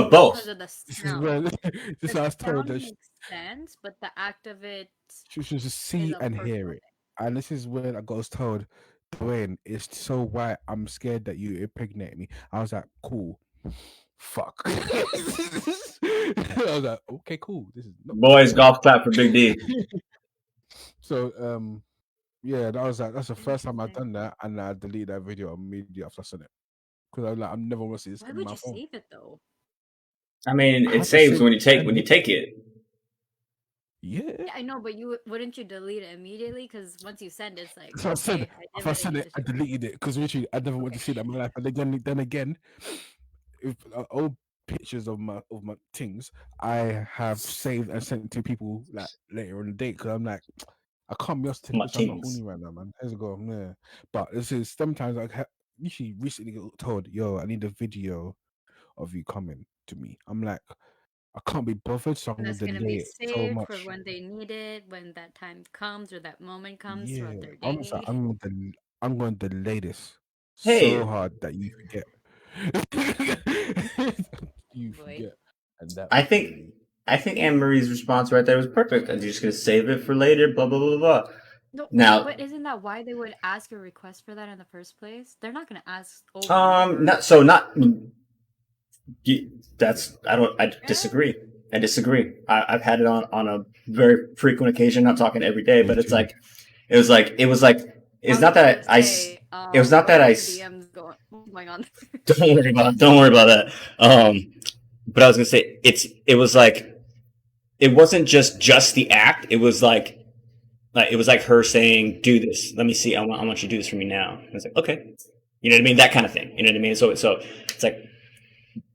both. because of the This is sound? where this I was The told sound that makes sense, but the act of it she should just see is a and hear personal it. And this is when I was told, Dwayne, it's so white. I'm scared that you impregnate me. I was like, cool. Fuck. I was like, okay, cool. This is not Boys golf clap for Big D. So yeah, that's the first time I've done that, and I deleted that video immediately after I sent it because I'm like, I never want to see this Why in would my you phone. save it though? I mean, I it had to saves save when you it. take it. Yeah. Yeah, I know, but wouldn't you delete it immediately? Because once you send it, it's like So I said, okay, if I sent it, I deleted it because literally I never want to see that in my life. And then again, if old pictures of my things, I have saved and sent to people like later on the date because I'm like, I can't be honest, My I'm not things. horny right now, man. Let's go, yeah. But this is sometimes usually recently get told, yo, I need a video of you coming to me. I'm like, I can't be bothered, so I'm And gonna that's gonna delay be it so saved for much. when they need it, when that time comes or that moment comes Yeah, throughout their honestly, day. I'm going to delay this Hey. so hard that you forget. You Boy. forget, and that I will think kill you. I think Anne Marie's response right there was perfect. I'm just gonna save it for later. Blah blah blah blah. No, Now, but isn't that why they would ask a request for that in the first place? They're not gonna ask over and over. I disagree. I disagree. I've had it on a very frequent occasion. Not talking every day, but it's like it was like it's not that it was not that I DMs going. Oh my god. don't worry about that. But I was gonna say it was like it wasn't just the act. It was like it was like her saying, "Do this. Let me see. I want you to do this for me now." I was like, "Okay," you know what I mean? That kind of thing. You know what I mean? So it's like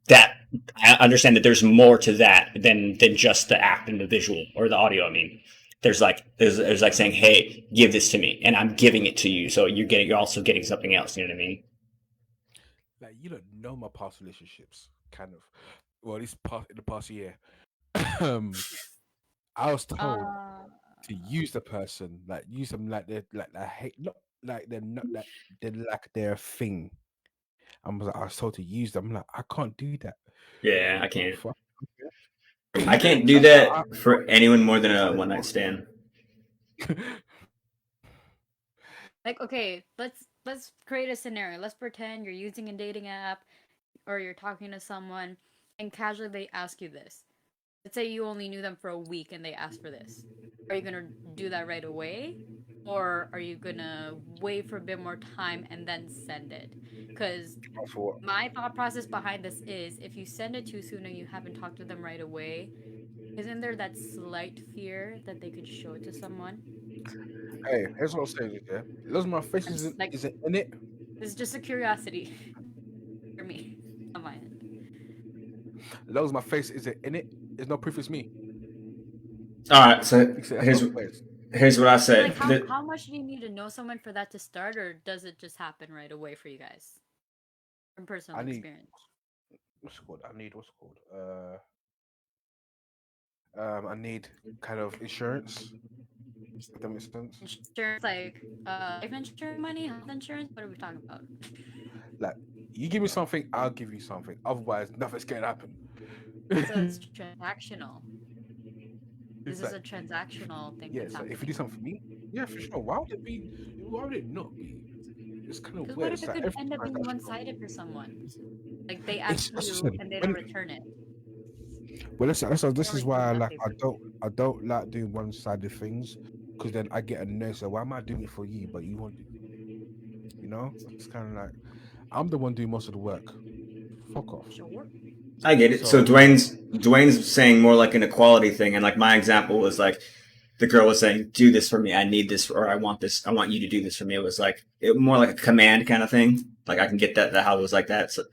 that. I understand that there's more to that than just the act and the visual or the audio. I mean, there's like saying, "Hey, give this to me," and I'm giving it to you. So you're also getting something else. You know what I mean? like you don't know my past relationships, kind of. Well, at least past in the past year. I was told Uh, to use the person, like use them like they hate, not like they're not that they're like they're a thing. I was told to use them. I'm like, I can't do that. Yeah, I can't. Fuck. I can't do that for anyone more than a one night stand. like, okay, let's create a scenario. Let's pretend you're using a dating app or you're talking to someone and casually they ask you this. Let's say you only knew them for a week and they ask for this. Are you gonna do that right away? Or are you gonna wait for a bit more time and then send it? Because my thought process behind this is if you send it too soon and you haven't talked to them right away, isn't there that slight fear that they could show it to someone? Hey, here's what I'm saying. Yeah, as my face I'm just, like, isn't in it. it's just a curiosity for me on my end. As long as my face isn't in it, there's no proof it's me. All right, so Fix it. here's what I said. Like, how much do you need to know someone for that to start, or does it just happen right away for you guys? From personal experience. What's it called? I need what's it called? I need kind of insurance. If that makes sense. Insurance, like life insurance money, health insurance. What are we talking about? Like, you give me something, I'll give you something. Otherwise, nothing's gonna happen. So it's transactional. This is a transactional thing. Yeah. So if you do something for me, yeah, for sure. Why would it be? Why would it not be? It's kind of weird. What if it could end up being one-sided for someone? Like they ask you and they don't return it. Well, this is why I don't like doing one-sided things, because then I get annoyed. So why am I doing it for you, but you want it? You know, it's kind of like I'm the one doing most of the work. Fuck off. Sure. I get it. So Dwayne's saying more like an equality thing, and like my example was like the girl was saying, "Do this for me. I need this, or I want this. I want you to do this for me." It was like more like a command kind of thing. Like I can get that how it was like that. So,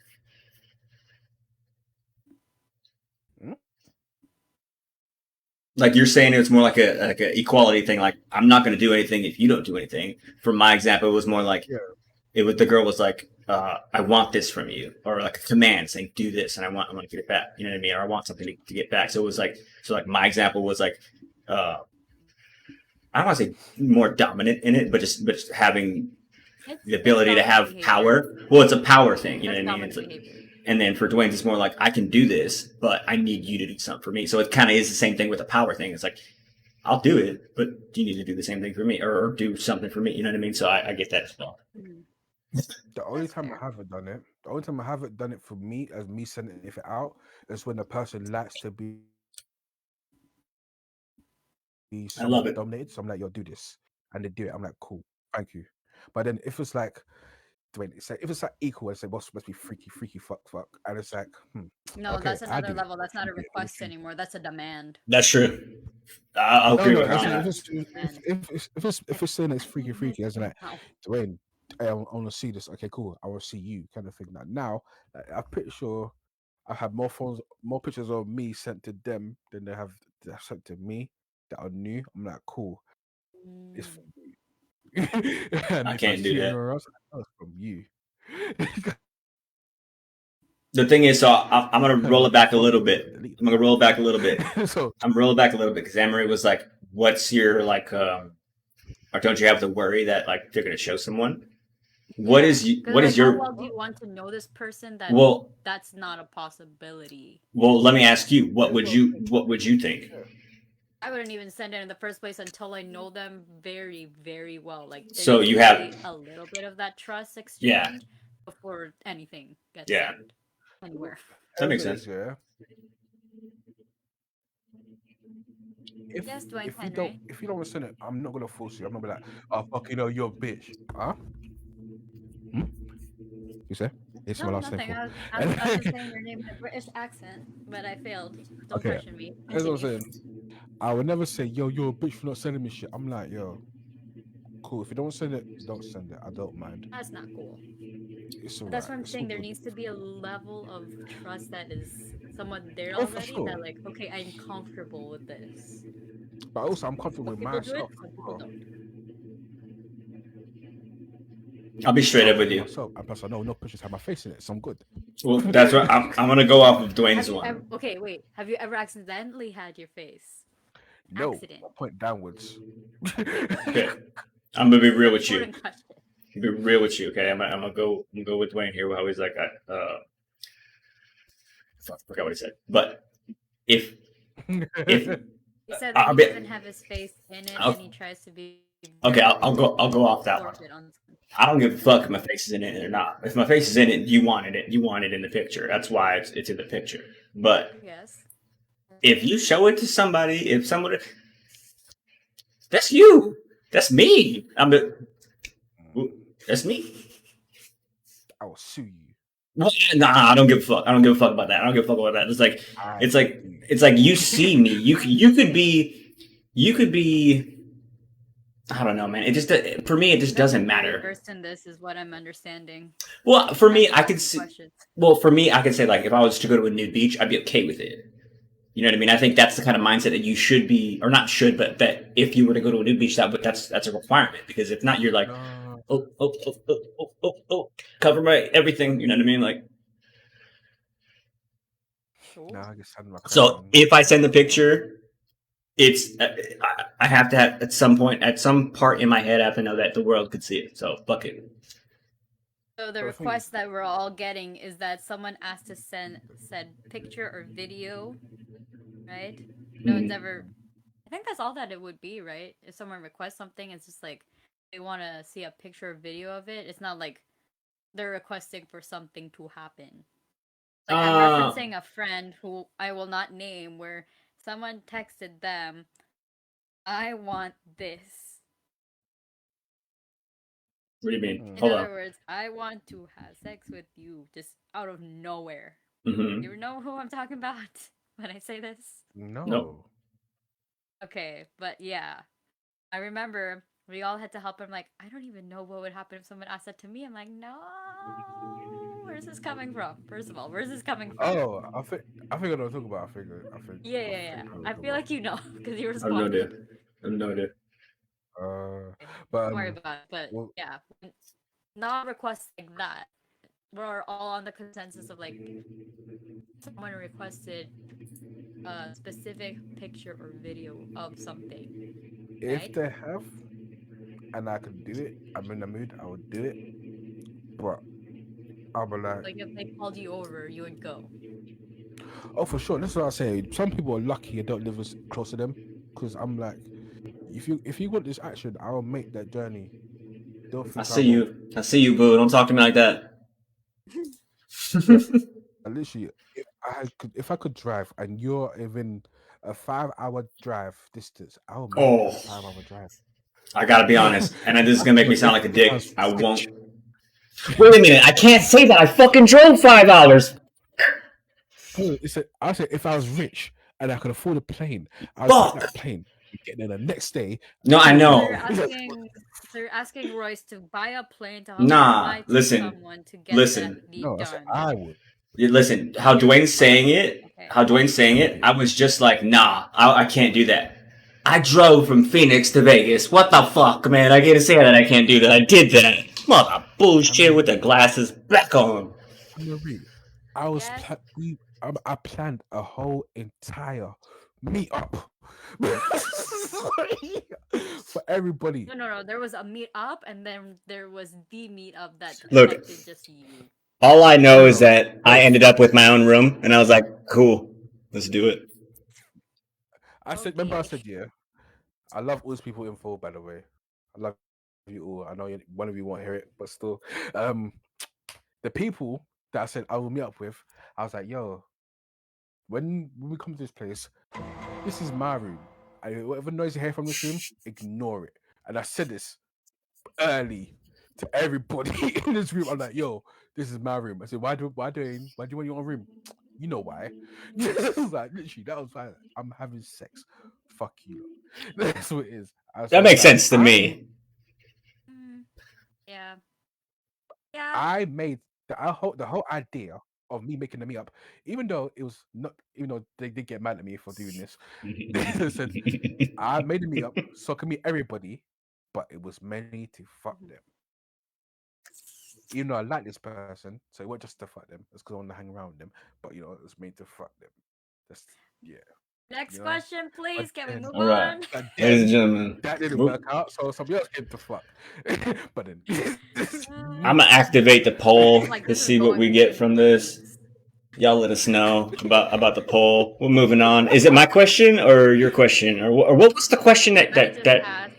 like you're saying, it's more like a equality thing. Like I'm not going to do anything if you don't do anything. For my example, it was more like it was the girl was like, I want this from you, or like a command saying do this, and I want to get it back. You know what I mean? Or I want something to get back. So it was like my example was like, I don't want to say more dominant in it, but just having the ability to have power. Well, it's a power thing. You know what I mean? It's like, and then for Dwayne's, it's more like I can do this, but I need you to do something for me. So it kind of is the same thing with the power thing. It's like I'll do it, but you need to do the same thing for me, or do something for me. You know what I mean? So I get that as well. The only time I haven't done it for me, as me sending it out, is when the person likes to be somewhat dominated. So I'm like, yo, do this, and they do it. I'm like, cool, thank you. But then if it's like, if it's like equal, and say, what's supposed to be freaky, fuck, and it's like, no, okay, that's another level. That's not a request anymore. That's a demand. That's true. I'll agree with that. If it's saying it's freaky, as in like, Dwayne, I want to see this. Okay, cool. I want to see you, kind of thing. Now, I'm pretty sure I have more pictures of me sent to them than they have sent to me that are new. I'm like, cool. It's from you. I can't do that. Else, it's from you. The thing is, so I'm gonna roll it back a little bit. I'm rolling back a little bit because Amory was like, "What's your like? Or don't you have to worry that like they're gonna show someone? What is your? How well do you want to know this person? That's not a possibility. Well, let me ask you. What would you think? I wouldn't even send it in the first place until I know them very, very well. Like, so you have a little bit of that trust exchange before anything gets sent anywhere. That makes sense. Yeah. If you don't want to send it, I'm not gonna force you. I'm not gonna be like, oh fuck, you're a bitch. Huh? You say? It's my last nothing. I was just saying your name in a British accent, but I failed. Don't question me. That's what I'm saying. I would never say, yo, you're a bitch for not sending me shit. I'm like, yo, cool. If you don't send it, don't send it. I don't mind. That's not cool. It's all That's what I'm saying. There needs to be a level of trust that is somewhat there already. Sure. That like, okay, I'm comfortable with this. But also, I'm comfortable with myself. I'll be straight up with you. Myself, and plus, I know no pictures have my face in it, so I'm good. Well, that's what I'm gonna go off of Dwayne's one. Okay, wait. Have you ever accidentally had your face? No, Accident. point downwards. Okay, I'm gonna be real with you. Important question. Be real with you, okay? I'm gonna go with Dwayne here. How he's like, fuck, I forgot what he said. But if He said that he doesn't have his face in it, and he tries to be. Okay, I'll go off that one. I don't give a fuck if my face is in it or not. If my face is in it, you wanted it. You want it in the picture. That's why it's in the picture. But yes, if you show it to somebody, if somebody, that's you. That's me. That's me. I will sue you. Well, nah, I don't give a fuck. I don't give a fuck about that. I don't give a fuck about that. It's like you see me. You could be. I don't know, man. It just for me, it just doesn't matter. Versed in this is what I'm understanding. Well, for me, I could see. Well, for me, I could say like if I was to go to a nude beach, I'd be okay with it. You know what I mean? I think that's the kind of mindset that you should be, or not should, but that if you were to go to a nude beach, that's a requirement. Because if not, you're like, cover my everything. You know what I mean? Like. So if I send the picture. It's I have to have at some part in my head I have to know that the world could see it. So fuck it. So the request that we're all getting is that someone asked to send said picture or video, right? No one's ever. I think that's all that it would be, right? If someone requests something, it's just like they want to see a picture or video of it. It's not like they're requesting for something to happen. Like I'm referencing a friend who I will not name where. Someone texted them, I want this. What do you mean? In other words, I want to have sex with you just out of nowhere. Mm-hmm. You know who I'm talking about when I say this? No. Okay, but yeah. I remember we all had to help him. Like, I don't even know what would happen if someone asked that to me. I'm like, no. Where's this coming from? First of all, where's this coming from? Oh, I think I don't talk about. I think. Yeah. I feel like you know because you responded. I have no idea. But don't worry about it. But yeah, not requests like that. We're all on the consensus of like someone requested a specific picture or video of something. If right? they have, and I could do it, I'm in the mood. I would do it, but I'll be like if they called you over, you would go. Oh, for sure. That's what I say. Some people are lucky I don't live as close to them, because I'm like, if you want this action, I'll make that journey. I see you, boo. Don't talk to me like that. Literally, if I could drive, and you're within a 5-hour drive distance, I'll make a 5-hour drive. I gotta be honest, and this is gonna make me sound like a dick. I won't. Wait a minute! I can't say that. I fucking drove 5 hours. I said if I was rich and I could afford a plane, I'd take that plane. Get there the next day. No, I know. They're asking Royce to buy a plane to help someone to get that done. I would. Listen, how Dwayne's saying it, I was just like, nah, I can't do that. I drove from Phoenix to Vegas. What the fuck, man? I can't say that I can't do that. I did that. Mother bullshit with the glasses back on. I planned a whole entire meetup for everybody. No. There was a meetup, and then there was the meetup that affected just you. All I know is that I ended up with my own room, and I was like, cool, let's do it. I said, yeah, I love all these people info, by the way. I love you all. I know one of you won't hear it, but still. The people that I said I will meet up with, I was like, yo, when we come to this place, this is my room. Whatever noise you hear from this room, ignore it. And I said this early to everybody in this room. I'm like, yo, this is my room. I said, why do you want your own room? You know why? Like, literally, that was fine. I'm having sex. Fuck you. That's what it is. That makes sense to me. Yeah. I made the whole idea of me making the meetup, even though they did get mad at me for doing this. They said I made the meetup so I can meet everybody, but it was mainly to fuck them. even though I like this person, so it wasn't just to fuck them. It's because I want to hang around with them. But you know, it was made to fuck them. That's yeah. Next You know? question, please. Can we then- move All right, on? But ladies and then gentlemen, that didn't work out, so somebody else came to fuck. But then I'm gonna activate the poll Like, to this is see what going we get from this. ways. Y'all let us know about the poll. We're moving on. Is it my question or your question, or what was the question I just that asked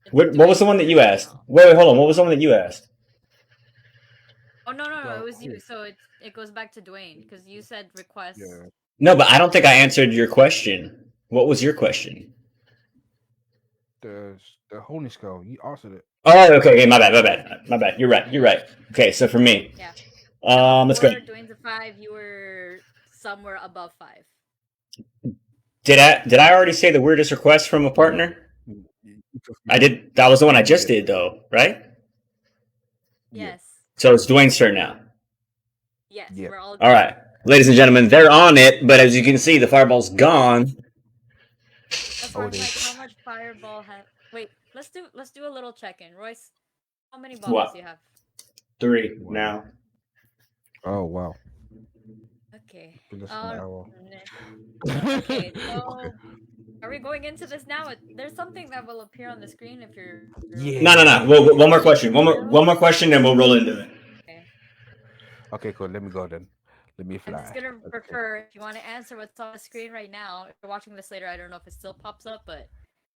if what Dwayne was the one that was you here asked? now. Wait, hold on. What was the one that you asked? Oh no, it Well, was you. cool. So it goes back to Dwayne because you said request. Yeah. No, but I don't think I answered your question. What was your question? The horny scale, you answered it. Oh, okay. My bad. You're right. Okay, so for me, Yeah. let's go. Dwayne's a 5. You were somewhere above 5. Did I already say the weirdest request from a partner? I did. That was the one I just did, though, right? Yes. So it's Dwayne's turn now. Yes. Yeah. We're all. All right, ladies and gentlemen, they're on it, but as you can see, the fireball's gone. That's Oh, why it I'm like, is. how much fireball have? Wait, let's do a little check-in, Royce. How many What? balls do you have? 3 now. Oh wow. Okay. Been less than an hour. Okay. So, are we going into this now? There's something that will appear on the screen if you're. Yeah. No. Well, one more question. One more question, then we'll roll into it. Okay. Okay, cool. Let me go then. Let me I'm fly. just gonna prefer if you want to answer what's on the screen right now. If you're watching this later, I don't know if it still pops up, but if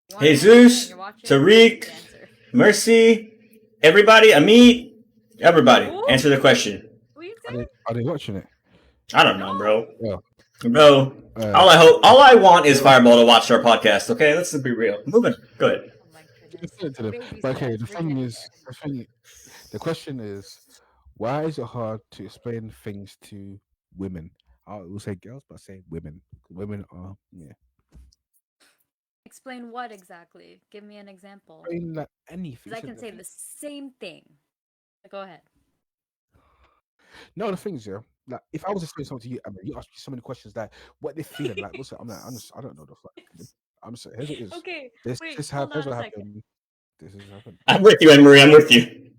you wanna answer it and Jesus, you're watching, Tariq, you can answer. Mercy, everybody, Amit, everybody, Who? answer the question. What you Are say? they watching it? I don't know, bro. Yeah. Bro, all I want is Fireball to watch our podcast. Okay, let's be real. Moving. Go ahead. Oh my goodness. Send it to them. Baby But okay, steps, the we're thing getting is, the question is, why is it hard to explain things to women? I will say girls, but I say women. Women are Explain what exactly? Give me an example. explain like anything. 'Cause I So can the say thing- the same thing. Go ahead. No, the things, yeah. Like if I was explaining something to you, I mean, you ask me so many questions like, what they feeling like? What's it? I'm like, I don't know the fuck. I'm saying, here's what it is. Okay. This Wait, this hold here's on what a second. happened. This has happened. I'm with you, Anne Marie. I'm with you.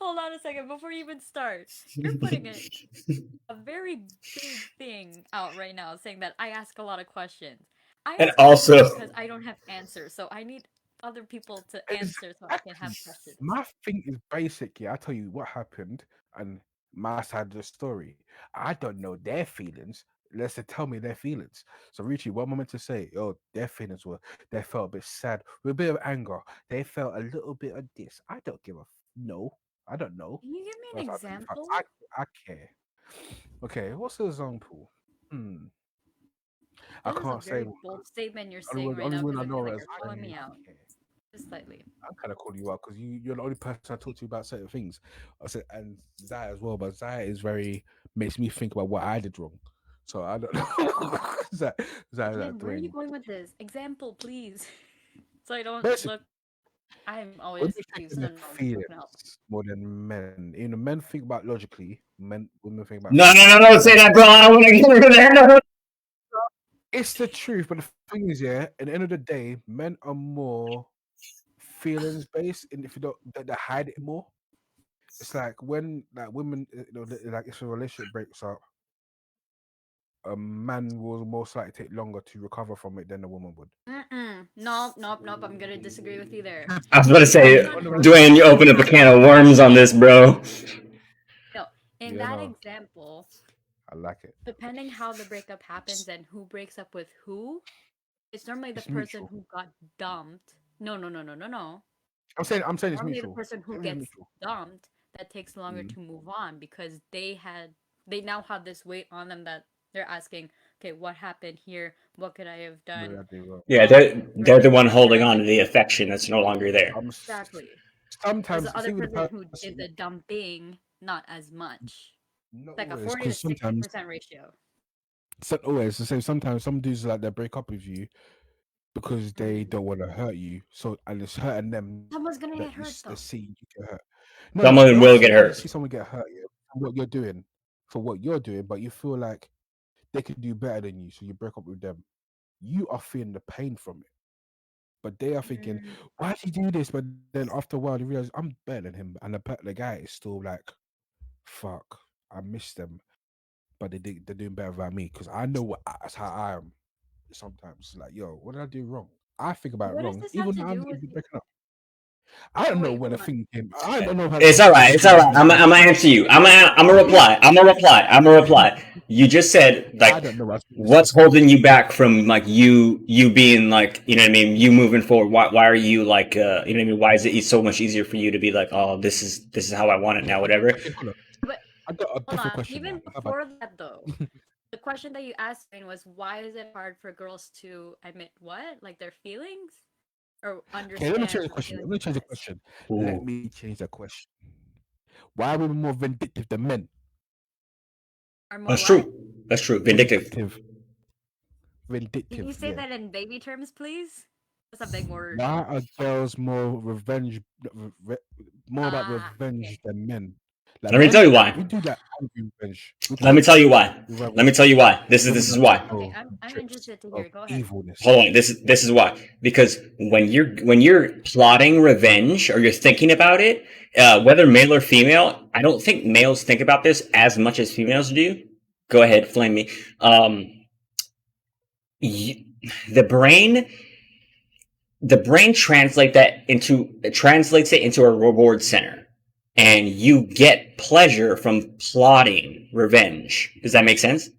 Hold on a second before you even start. You're putting a very big thing out right now saying that I ask a lot of questions. I And ask questions also- because I don't have answers, so I need other people to answer so I can have questions. My thing is basically, I tell you what happened and my side of the story. I don't know their feelings. Let's say tell me their feelings. So Richie, what am I meant to say? Oh, their feelings were they felt a bit sad, with a bit of anger. They felt a little bit of this. I don't give a no. I don't know. Can you give me an That's how I feel. example? I care. Okay, what's the example? I This is a can't say. very bold statement you're saying right Only now one because I I feel know like is you're calling me I out. care. Just slightly. I'm kind of calling you out because you're the only person I talk to about certain things. I said, and Zaya as well, but Zaya is very makes me think about what I did wrong. So I don't know. Zaya, Again, where are you Dwayne. going with this? Example, please. So I don't Basically, look. I'm women always think confused. in No, their no, feelings more than men. You know, men think about logically. Women think about. No, don't say that, bro. I don't want to get rid of that. No. It's the truth, but the thing is, yeah, at the end of the day, men are more feelings based, and if you don't, they hide it more. It's like when like women, like if a relationship breaks up, a man will most likely take longer to recover from it than a woman would. Nope. I'm gonna disagree with you there. I was about to say, No. Dwayne, you opened up a can of worms on this, bro. No, in Yeah, that no. example, I like it. depending how the breakup happens and who breaks up with who, it's normally the It's person mutual. who got dumped. No. I'm saying it's Normally the mutual. person who Everything's gets mutual. dumped that takes longer to move on because they now have this weight on them that they're asking, okay, what happened here? What could I have What did I done? do wrong? Yeah, they're the one holding on to the affection that's no longer there. Exactly. There's Sometimes the other see with person the who did the dumping, not as much. not It's like a always, 40 to 'cause sometimes 60% ratio. always the same. Sometimes some dudes like they break up with you because they don't want to hurt you. So and it's hurting them. Someone's gonna that get hurt they though. see you get hurt. Someone will get sometimes hurt. You see someone get hurt for what you're doing, but you feel like they could do better than you, so you break up with them. You are feeling the pain from it. But they are thinking, Mm, why did he do this? But then after a while, they realize I'm better than him, and the guy is still like, fuck, I miss them, but they're doing better than me because I know that's how I am. Sometimes like, yo, what did I do wrong? I think about it what does wrong, this have even to though I'm do with? breaking up. I Oh don't know wait, when the hold on. thing came. I don't know how It's the all right. thing It's all came. right. I'm gonna answer you. I'm gonna reply. I'm gonna reply. I'm gonna reply. You just said I like, don't know what to say. what's holding you back from like you being like, you know what I mean, you moving forward. Why are you like, you know what I mean? Why is it so much easier for you to be like, oh, this is how I want it now, whatever. Okay, hold on. But I got a hold different on. question now. Even How about before that, though, the question that you asked me was, why is it hard for girls to admit what, like their feelings, or okay? Let me change understand the the question. feelings Let me of change the guys? question. Let Ooh. me change the question. Why are women more vindictive than men? Or more That's what? true. That's true. Vindictive. Vindictive. Can you Vindictive. say Yeah. that in baby terms, please? That's a big word. Why are girls more more about Ah, revenge okay. than men? Like Let me tell men, you why. we do that angry revenge. We Let call me it tell you why. Let me tell you why. women This is are like, why. Okay, oh, I'm trips interested to of hear. Go ahead. evilness. Hold on. This is why. Because when you're plotting revenge or you're thinking about it, whether male or female, I don't think males think about this as much as females do. Go ahead, flame me. Um, you, the brain the brain translates it into a reward center, and you get pleasure from plotting revenge. Does that make sense?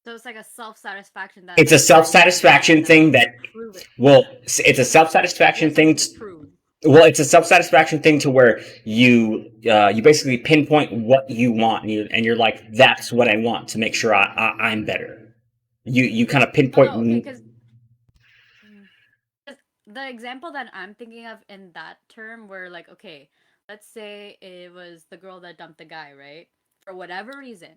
So it's like a self satisfaction that It's a like self I did it satisfaction and I thing want that, to prove it. well, it's a self You satisfaction have thing. something to prove. Well, it's a self satisfaction thing to where you basically pinpoint what you want, and you're like, that's what I want to make sure I'm better. You kind of Oh no, okay, pinpoint. because the example that I'm thinking of in that term, where like, okay, let's say it was the girl that dumped the guy, right? For whatever reason,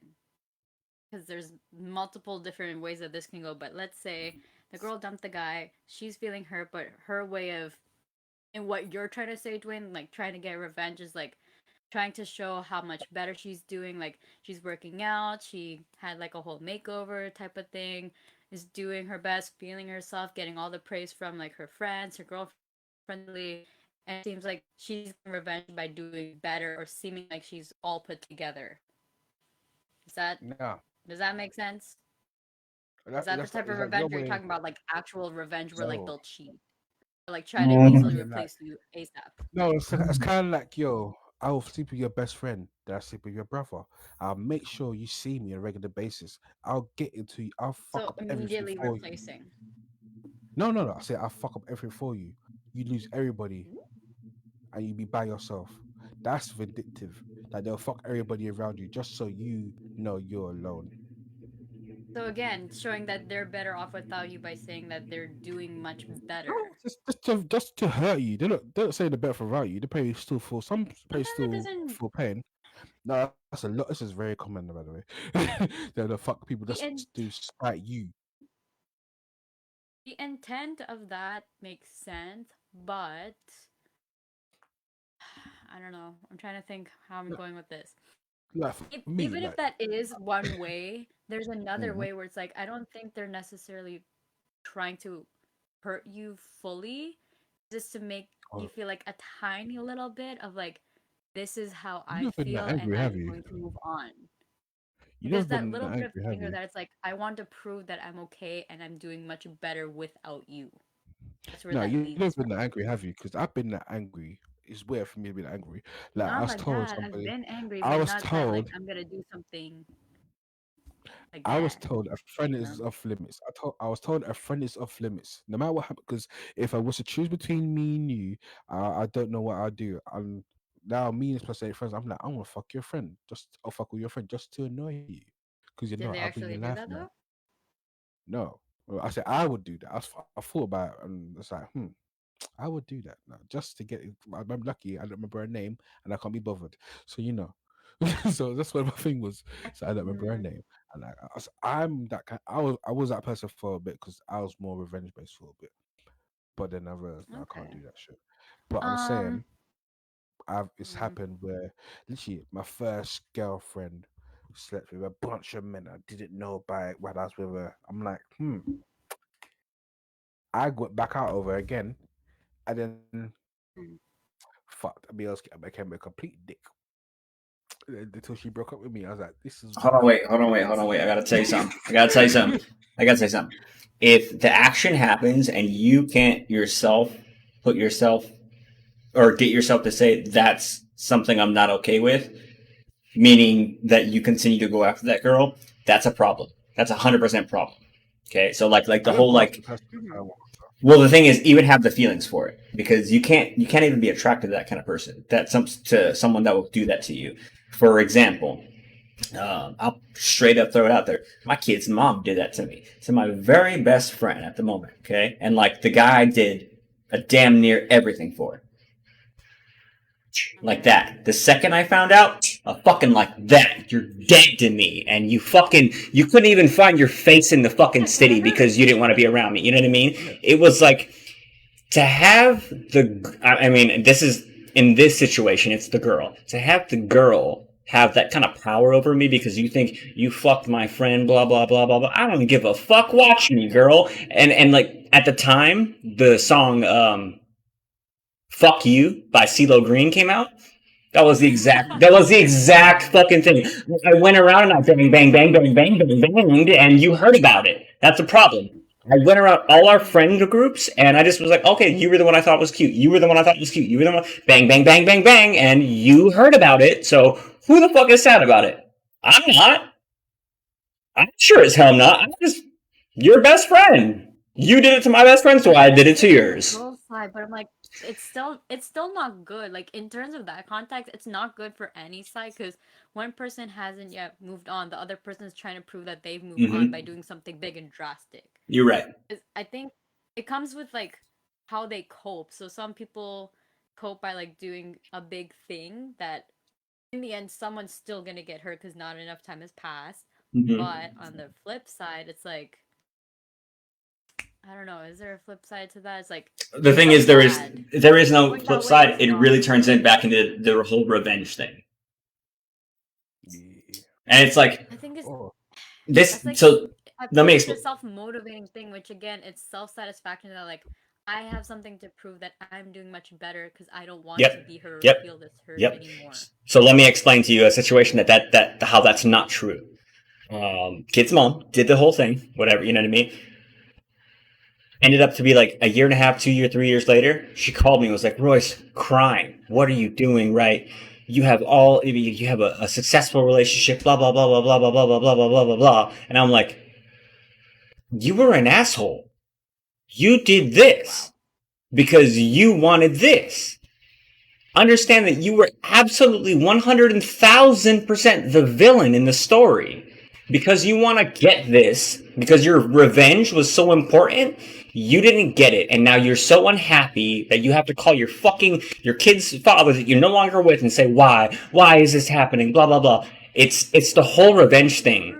because there's multiple different ways that this can go. But let's say the girl dumped the guy, she's feeling hurt, but her way of, and what you're trying to say, Dwayne, like trying to get revenge is like trying to show how much better she's doing. Like she's working out, she had like a whole makeover type of thing, is doing her best, feeling herself, getting all the praise from like her friends, her girlfriend, and it seems like she's getting revenge by doing better or seeming like she's all put together. Is that Yeah, does that make sense? Is that the that's type of is that your revenge, or are you way? talking about like actual revenge where like No, they'll cheat? Or like try to Mm, easily yeah, like replace you ASAP? no, it's kind of like yo. I'll sleep with your best friend. Then I sleep with your brother. I'll make sure you see me on a regular basis. I'll get into you. I'll fuck So up everything immediately for you. replacing. No, no, no. I say I'll fuck up everything for you. You lose everybody, and you be by yourself. That's vindictive. Like they'll fuck everybody around you just so you know you're alone. So again, showing that they're better off without you by saying that they're doing much No, better. just to hurt you. They don't say the better for hurt you. They probably still feel some But probably then that still doesn't feel pain. No, that's a lot. This is very common, by the way. The fuck people the just in, do spite you. the intent of that makes sense, but I don't know. I'm trying to think how I'm Like, going with this. like for me, Even like, if that is one way, there's another mhm. way where it's like I don't think they're necessarily trying to hurt you fully, just to make you Oh, feel like a tiny little bit of like this is how you've I never been that feel and angry, have I'm you? going to move on. You've There's never that been little that bit of angry, have anger you? that it's like I want to prove that I'm okay and I'm doing much better without you. That's where No, that you've leads never been from. that angry, have you? Because I've been that angry. It's weird for me to be that angry. Like I Not was like told that. I've somebody. been angry, I but was not that like told I'm gonna do something like I was that. told a friend You is know? off limits. I was told a friend is off limits. No matter what happens, because if I was to choose between me and you, I don't know what I'd do. I'm now me and plus 8 friends. I'm like, I'm gonna fuck your friend. I'll fuck with your friend just to annoy you, because you know Did they I'll be in your actually do life that now. though? No, well, I said I would do that. I thought about it, and it's like, I would do that now just to get. I'm lucky. I don't remember her name, and I can't be bothered. So you know, so that's what my thing was. So I don't remember her Mm, name, and I'm that kind. I was that person for a bit because I was more revenge based for a bit. But then I realized no, I can't okay. do that shit. But I'm Um. saying, it's mm, happened where literally my first girlfriend slept with a bunch of men I didn't know about it while I was with her. I'm like, I went back out over again, and then Mm. fucked. I mean, I became a complete dick until she broke up with me. I was like, "This is Hold on, wait. I gotta tell you something. If the action happens and you can't yourself put yourself or get yourself to say that's something I'm not okay with, meaning that you continue to go after that girl, that's a problem. That's 100% problem. Okay, so like the whole like, well, the thing is, even have the feelings for it because you can't even be attracted to that kind of person. To someone that will do that to you. For example, I'll straight up throw it out there. My kid's mom did that to me, to my very best friend at the moment. Okay, and like the guy did a damn near everything for it. Like that. The second I found out, fucking like that, you're dead to me, and you couldn't even find your face in the fucking city because you didn't want to be around me. You know what I mean? It was like to have I mean, this is in this situation, it's the girl. To have the girl have that kind of power over me because you think you fucked my friend, blah blah blah blah blah. I don't give a fuck. Watch me, girl. And like at the time, the song "Fuck You" by CeeLo Green came out. That was the exact fucking thing. I went around and I bang, bang, bang, bang, bang, bang, bang, and you heard about it. That's a problem. I went around all our friend groups and I just was like, okay, you were the one I thought was cute. You were the one I thought was cute. You were the one, bang, bang, bang, bang, bang, and you heard about it. So who the fuck is sad about it? I'm not. I'm sure as hell not. I'm just your best friend. You did it to my best friend, so I did it to yours. Girl side, but I'm like, it's still not good. Like in terms of that context, it's not good for any side because one person hasn't yet moved on, the other person is trying to prove that they've moved on by doing something big and drastic. You're right. I think it comes with like how they cope. So some people cope by like doing a big thing that in the end someone's still gonna get hurt because not enough time has passed. But on the flip side, it's like I don't know. Is there a flip side to that? It's like the thing is there is no flip side. It really turns it back into the whole revenge thing, and it's like I think it's this. like, So let me explain. It's a self-motivating thing, which again, it's self-satisfaction that like I have something to prove that I'm doing much better because I don't want to be her or feel this hurt anymore. So let me explain to you a situation that how that's not true. Kid's mom did the whole thing, whatever, you know what I mean? Ended up to be like a year and a half, 2 years, 3 years later, she called me and was like, Royce, crying. What are you doing, right? You have a successful relationship, blah, blah, blah, blah, blah, blah, blah, blah, blah, blah, blah, blah, blah. And I'm like, you were an asshole. You did this because you wanted this. Understand that you were absolutely 100,000% the villain in the story. Because you want to get this, because your revenge was so important, you didn't get it, and now you're so unhappy that you have to call your kid's father that you're no longer with and say, why is this happening, blah, blah, blah. It's the whole revenge thing.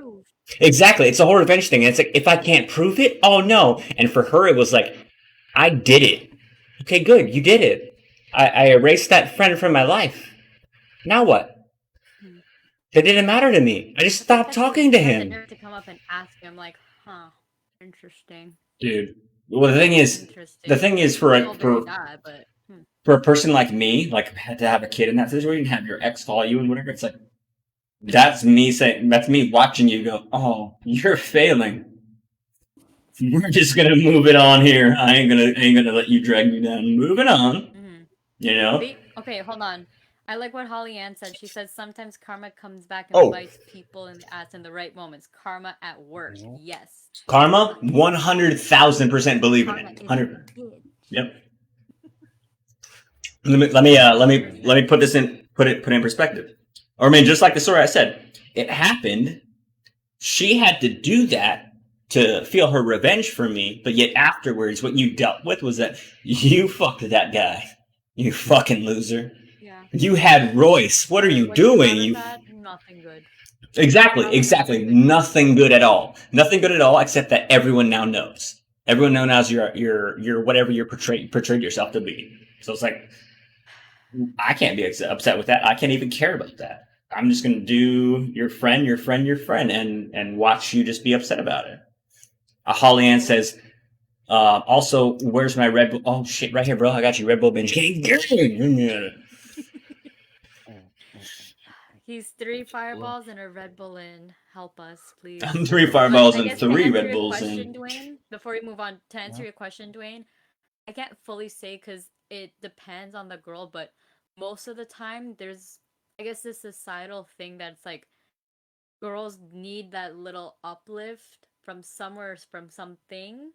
Exactly, it's the whole revenge thing, and it's like, if I can't prove it, oh no. And for her, it was like, I did it. Okay, good, you did it. I erased that friend from my life. Now what? It didn't matter to me. I just stopped talking to him. To come up and ask him, like, huh, interesting, dude. Well, the thing is, for a person like me, like to have a kid in that situation, have your ex call you and whatever, it's like that's me watching you go, oh, you're failing. We're just gonna move it on here. I ain't gonna let you drag me down. Moving on. You know. Okay, hold on. I like what Holly Ann said. She said sometimes karma comes back and bites people in the ass in the right moments. Karma at work. Yes. Karma, 100,000% believe in it. 100. Yep. Let me put it in perspective. Or I mean, just like the story I said, it happened. She had to do that to feel her revenge for me, but yet afterwards, what you dealt with was that you fucked that guy. You fucking loser. You had Royce. What are you doing? Nothing good. Exactly. Nothing good at all. Nothing good at all, except that everyone now knows. Everyone now knows you're whatever you're portrayed yourself to be. So it's like, I can't be upset with that. I can't even care about that. I'm just gonna do your friend, and watch you just be upset about it. Holly Ann says, Also, where's my Red Bull? Oh shit, right here, bro. I got you, Red Bull binge. He's 3 fireballs and a Red Bull in. Help us, please. I'm 3 But fireballs I and guess to 3 answer Red your Bulls question, in. Dwayne, before we move on, to answer Yeah. your question, Dwayne, I can't fully say because it depends on the girl, but most of the time there's, I guess, this societal thing that's like girls need that little uplift from somewhere, from something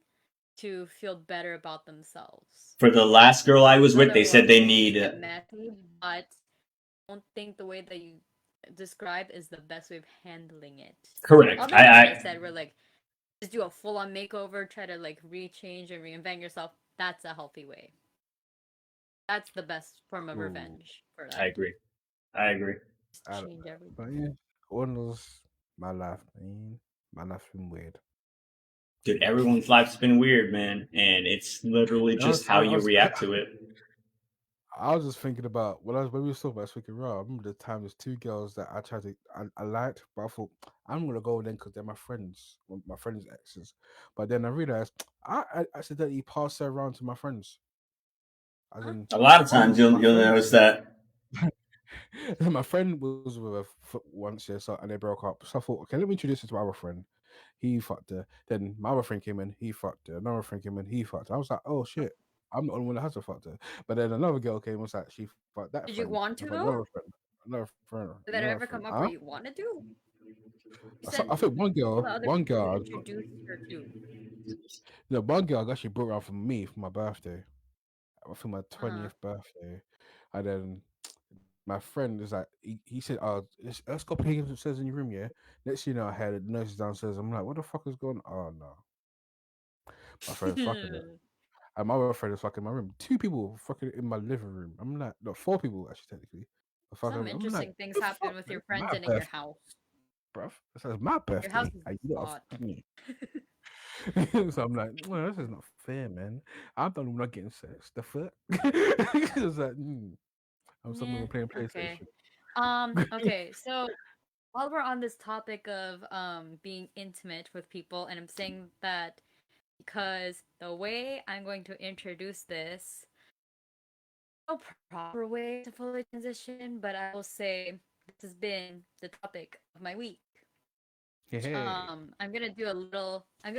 to feel better about themselves. For the last girl I was with, they said Otherwise, they things need. get messy, but I don't think the way that you describe is the best way of handling it. Correct. Other ones I I said were like, just do a full-on makeover, try to like rechange and reinvent yourself. That's a healthy way. That's the best form of Cool. revenge for that. I agree. I agree. Just I don't change know. everything. But yeah, one was my life, man. My life's been weird. Dude, everyone's life's been weird, man, and it's literally just how you react to it. I was just thinking about when we were talking about Speaking Raw. I remember the time there's 2 girls that I liked, but I thought I'm gonna go with them because they're my friends, my friends' exes. But then I realized I accidentally passed her around to my friends. As in, A lot of times my you'll friend- notice that. my friend was with her once, yeah, so and they broke up. So I thought, okay, let me introduce her to my other friend. He fucked her. Then my other friend came in, he fucked her. Another friend came in, he fucked her. I was like, oh shit, I'm the only one that hasn't fucked her. But then another girl came and was like, she fucked that Did you friend. want to I fucked though? another friend. Did that Another ever friend. come up Huh? where you wanted to? You said I think one all girl, the other one people girl, you I got, introduced her to. one girl actually brought around for me for my birthday. For my Uh-huh. 20th birthday. And then my friend is like, he said, "Oh, let's go play games upstairs in your room." Yeah. Next, I had nurses downstairs. I'm like, "What the fuck is going on?" Oh no, my friend's fucking it. And my other friend is fucking my room. 2 people fucking in my living room. I'm like, no, 4 people actually technically. Some I'm like, interesting things the happen fuck, with man? your It's friends my and in your birthday, house. bruv. This is my Your house birthday. is And the you got spot. so I'm like, well, this is not fair, man. I'm the one not getting sex. The fuck? It's like, I'm someone playing Okay. PlayStation. Okay, so while we're on this topic of being intimate with people, and I'm saying that because the way I'm going to introduce this, no proper way to fully transition, but I will say this has been the topic of my week. Hey. I'm gonna do a little I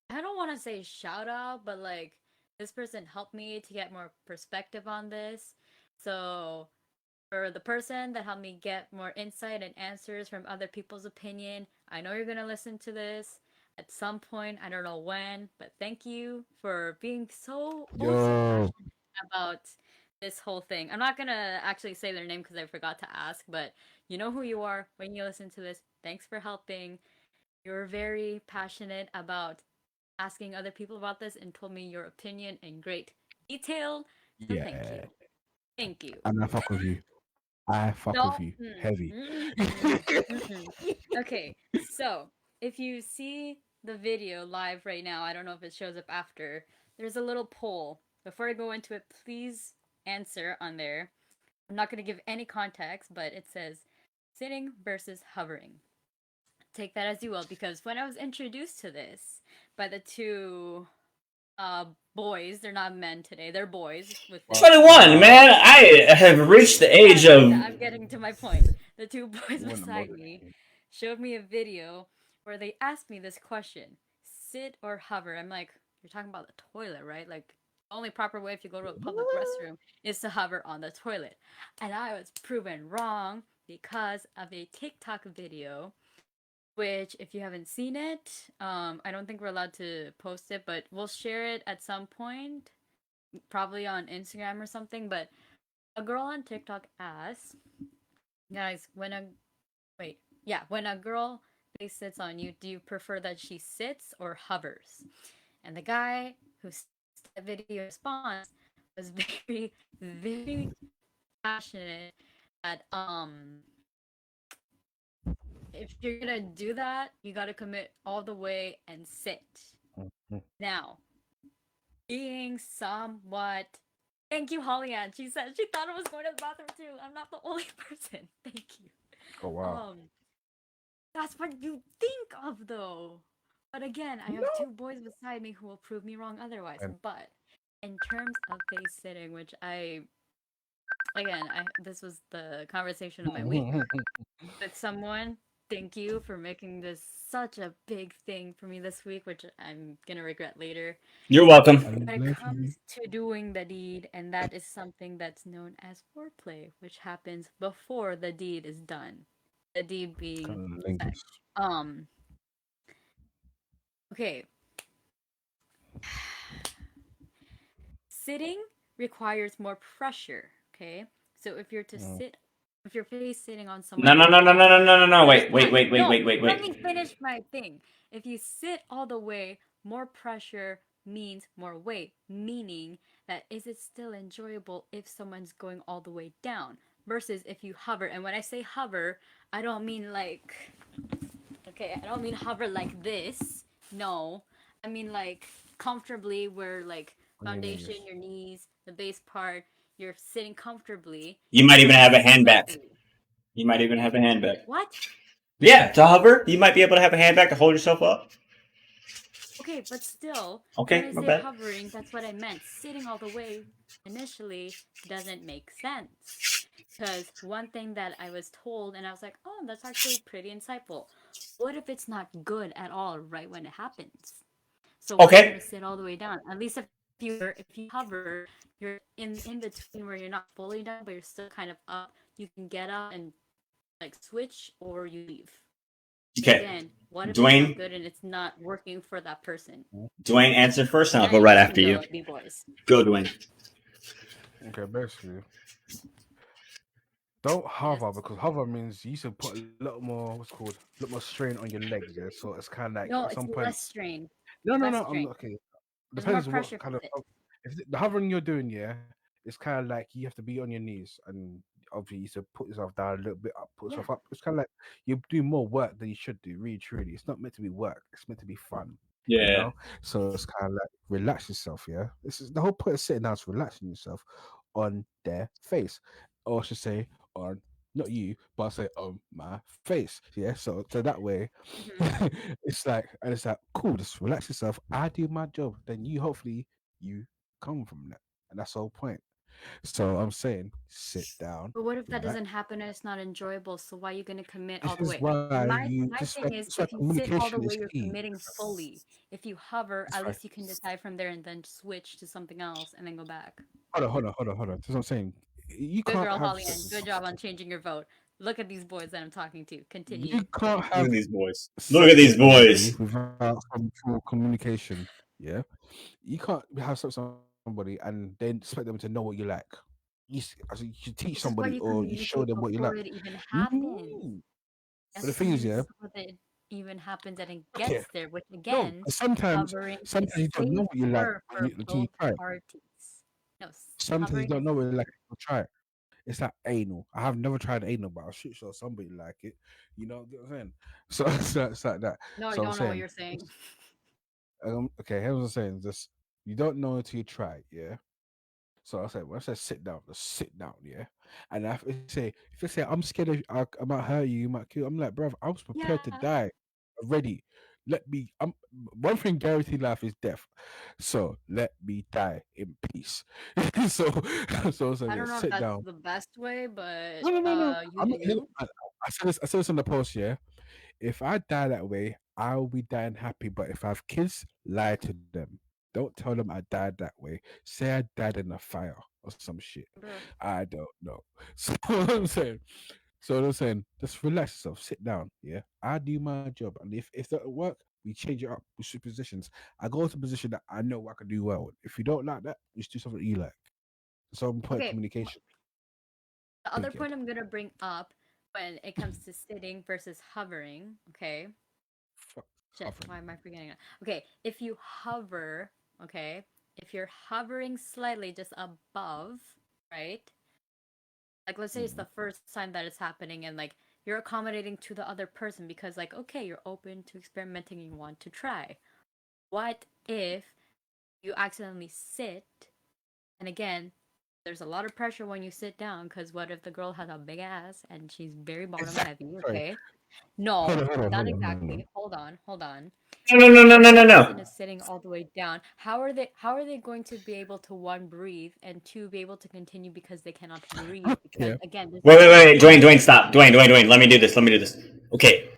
don't want to say shout out, but like this person helped me to get more perspective on this. So for the person that helped me get more insight and answers from other people's opinion, I know you're gonna listen to this at some point. I don't know when, but thank you for being so Yo. passionate about this whole thing. I'm not gonna actually say their name because I forgot to ask, but you know who you are when you listen to this. Thanks for helping. You're very passionate about asking other people about this and told me your opinion in great detail. So thank Yeah. you. Thank you. And I fuck with you. I fuck with you. Heavy. Okay, so if you see the video live right now, I don't know if it shows up after, there's a little poll. Before I go into it, please answer on there. I'm not going to give any context, but it says sitting versus hovering. Take that as you will, because when I was introduced to this by the 2 boys, they're not men today, they're boys with 21, man. I have reached the age of. I'm getting to my point. The 2 boys beside me showed me a video where they asked me this question: sit or hover? I'm like, you're talking about the toilet, right? Like, the only proper way if you go to a public restroom is to hover on the toilet. And I was proven wrong because of a TikTok video, which if you haven't seen it, I don't think we're allowed to post it, but we'll share it at some point, probably on Instagram or something. But a girl on TikTok asked, guys, when a girl face sits on you, do you prefer that she sits or hovers? And the guy who the video response was very, very passionate that if you're gonna do that, you gotta commit all the way and sit. Now, being somewhat. Thank you, Holly Ann. She said she thought I was going to the bathroom too. I'm not the only person. Thank you. Oh wow. That's what you think of though. But again, I have two boys beside me who will prove me wrong otherwise. And- But in terms of face sitting, which this was the conversation of my week with someone. Thank you for making this such a big thing for me this week, which I'm gonna regret later. You're welcome. When it comes to doing the deed, and that is something that's known as foreplay, which happens before the deed is done. The deed being sex. Okay. Sitting requires more pressure, okay? So if you're to sit, if you're face sitting on someone... No. Wait. Let me finish my thing. If you sit all the way, more pressure means more weight, meaning that is it still enjoyable if someone's going all the way down versus if you hover. And when I say hover, I don't mean like... Okay, I don't mean hover like this. No. I mean like comfortably where like foundation, your knees, the base part, you're sitting comfortably. You might even have a hand back. What? Yeah, to hover, you might be able to have a hand back to hold yourself up. Okay, but still, Okay, when my I say bad. hovering, that's what I meant. Sitting all the way initially doesn't make sense. Because one thing that I was told, and I was like, oh, that's actually pretty insightful. What if it's not good at all right when it happens? So why are you Okay. gonna sit all the way down? At least if you hover, you're in between where you're not fully down, but you're still kind of up. You can get up and like switch, or you leave. Okay. Again, what if Dwayne? it's not good and it's not working for that person? Dwayne, answer first, and I'll go Now right can after you. go, B-boys. Go, Dwayne. Okay, basically, don't hover because hover means you should put a lot more a lot more strain on your legs. Yeah, so it's kind of like No, at it's some point. less strain. No, Less I'm strain. not okay. There's more Depends pressure what kind of fit. if the hovering you're doing, yeah, it's kind of like you have to be on your knees and obviously you should put yourself down a little bit up, put yourself up. It's kind of like you do more work than you should do. Really, truly, it's not meant to be work. It's meant to be fun. Yeah. You know, so it's kind of like relax yourself. Yeah, this is the whole point of sitting down is relaxing yourself on their face, or I should say on not you, but I say on my face. Yeah, so that way, it's like cool. Just relax yourself. I do my job. Then you hopefully you come from that, and that's the whole point. So I'm saying sit down. But what if that relax. doesn't happen and it's not enjoyable? So why are you gonna commit This all the is way? why My you thing is, this is why if you sit all the communication way, is you're key. committing fully. If you hover, That's at why. least you can decide from there and then switch to something else and then go back. Hold on. That's what I'm saying. You Good can't girl, have. Holly Ann. Good job on changing your vote. Look at these boys that I'm talking to. Continue. You can't Look have at these boys. sex Look at these with somebody boys. without some form of communication. Yeah, you can't have sex with somebody and then expect them to know what you like. You should teach Which is why somebody you or you show communicate them what you before like. it even happens. Mm. As But the thing is, soon yeah, as it even happens and it okay, gets there, which no, again, sometimes hovering is you don't know what you like safer when for until you both try it. parties. No, Sometimes you hovering don't is know what you like until you try it. It's like anal. I have never tried anal, but I'm sure somebody like it. You know what I'm saying? So it's like that. no, I So I'm don't know what saying, you're saying. okay, here's what I'm saying. Just you don't know until you try it, yeah. So I said, when I said sit down, just sit down, yeah. And if you say I'm scared I might hurt you, you might kill. I'm like, bro, I was prepared to Yeah. die already. Let me. One thing guaranteed life is death. So let me die in peace. so I don't yeah, know if sit that's down. the best way, but No. you do you. I said this on the post, yeah. If I die that way, I will be dying happy. But if I have kids, lie to them. Don't tell them I died that way. Say I died in a fire or some shit. Bro. I don't know. So what I'm saying. So I'm saying, just relax yourself, sit down. Yeah, I do my job, and if that don't work, we change it up. We switch positions. I go to a position that I know I can do well. If you don't like that, just do something you like. Some point Okay, communication. the other Thinking. point I'm gonna bring up when it comes to sitting versus hovering, okay? Fuck, Shit, hovering. why am I forgetting it? Okay, if you hover, okay, if you're hovering slightly just above, right? Like, let's say it's the first time that it's happening and, like, you're accommodating to the other person because, like, okay, you're open to experimenting and you want to try. What if you accidentally sit, and again, there's a lot of pressure when you sit down because what if the girl has a big ass and she's very bottom heavy, Sorry. okay? No, Hold on, hold on, not hold on, hold on. exactly. Hold on. No. Person is sitting all the way down. How are they going to be able to, one, breathe, and two, be able to continue because they cannot breathe? Because Yeah. again, this Wait. Dwayne, stop. Dwayne, let me do this. Okay.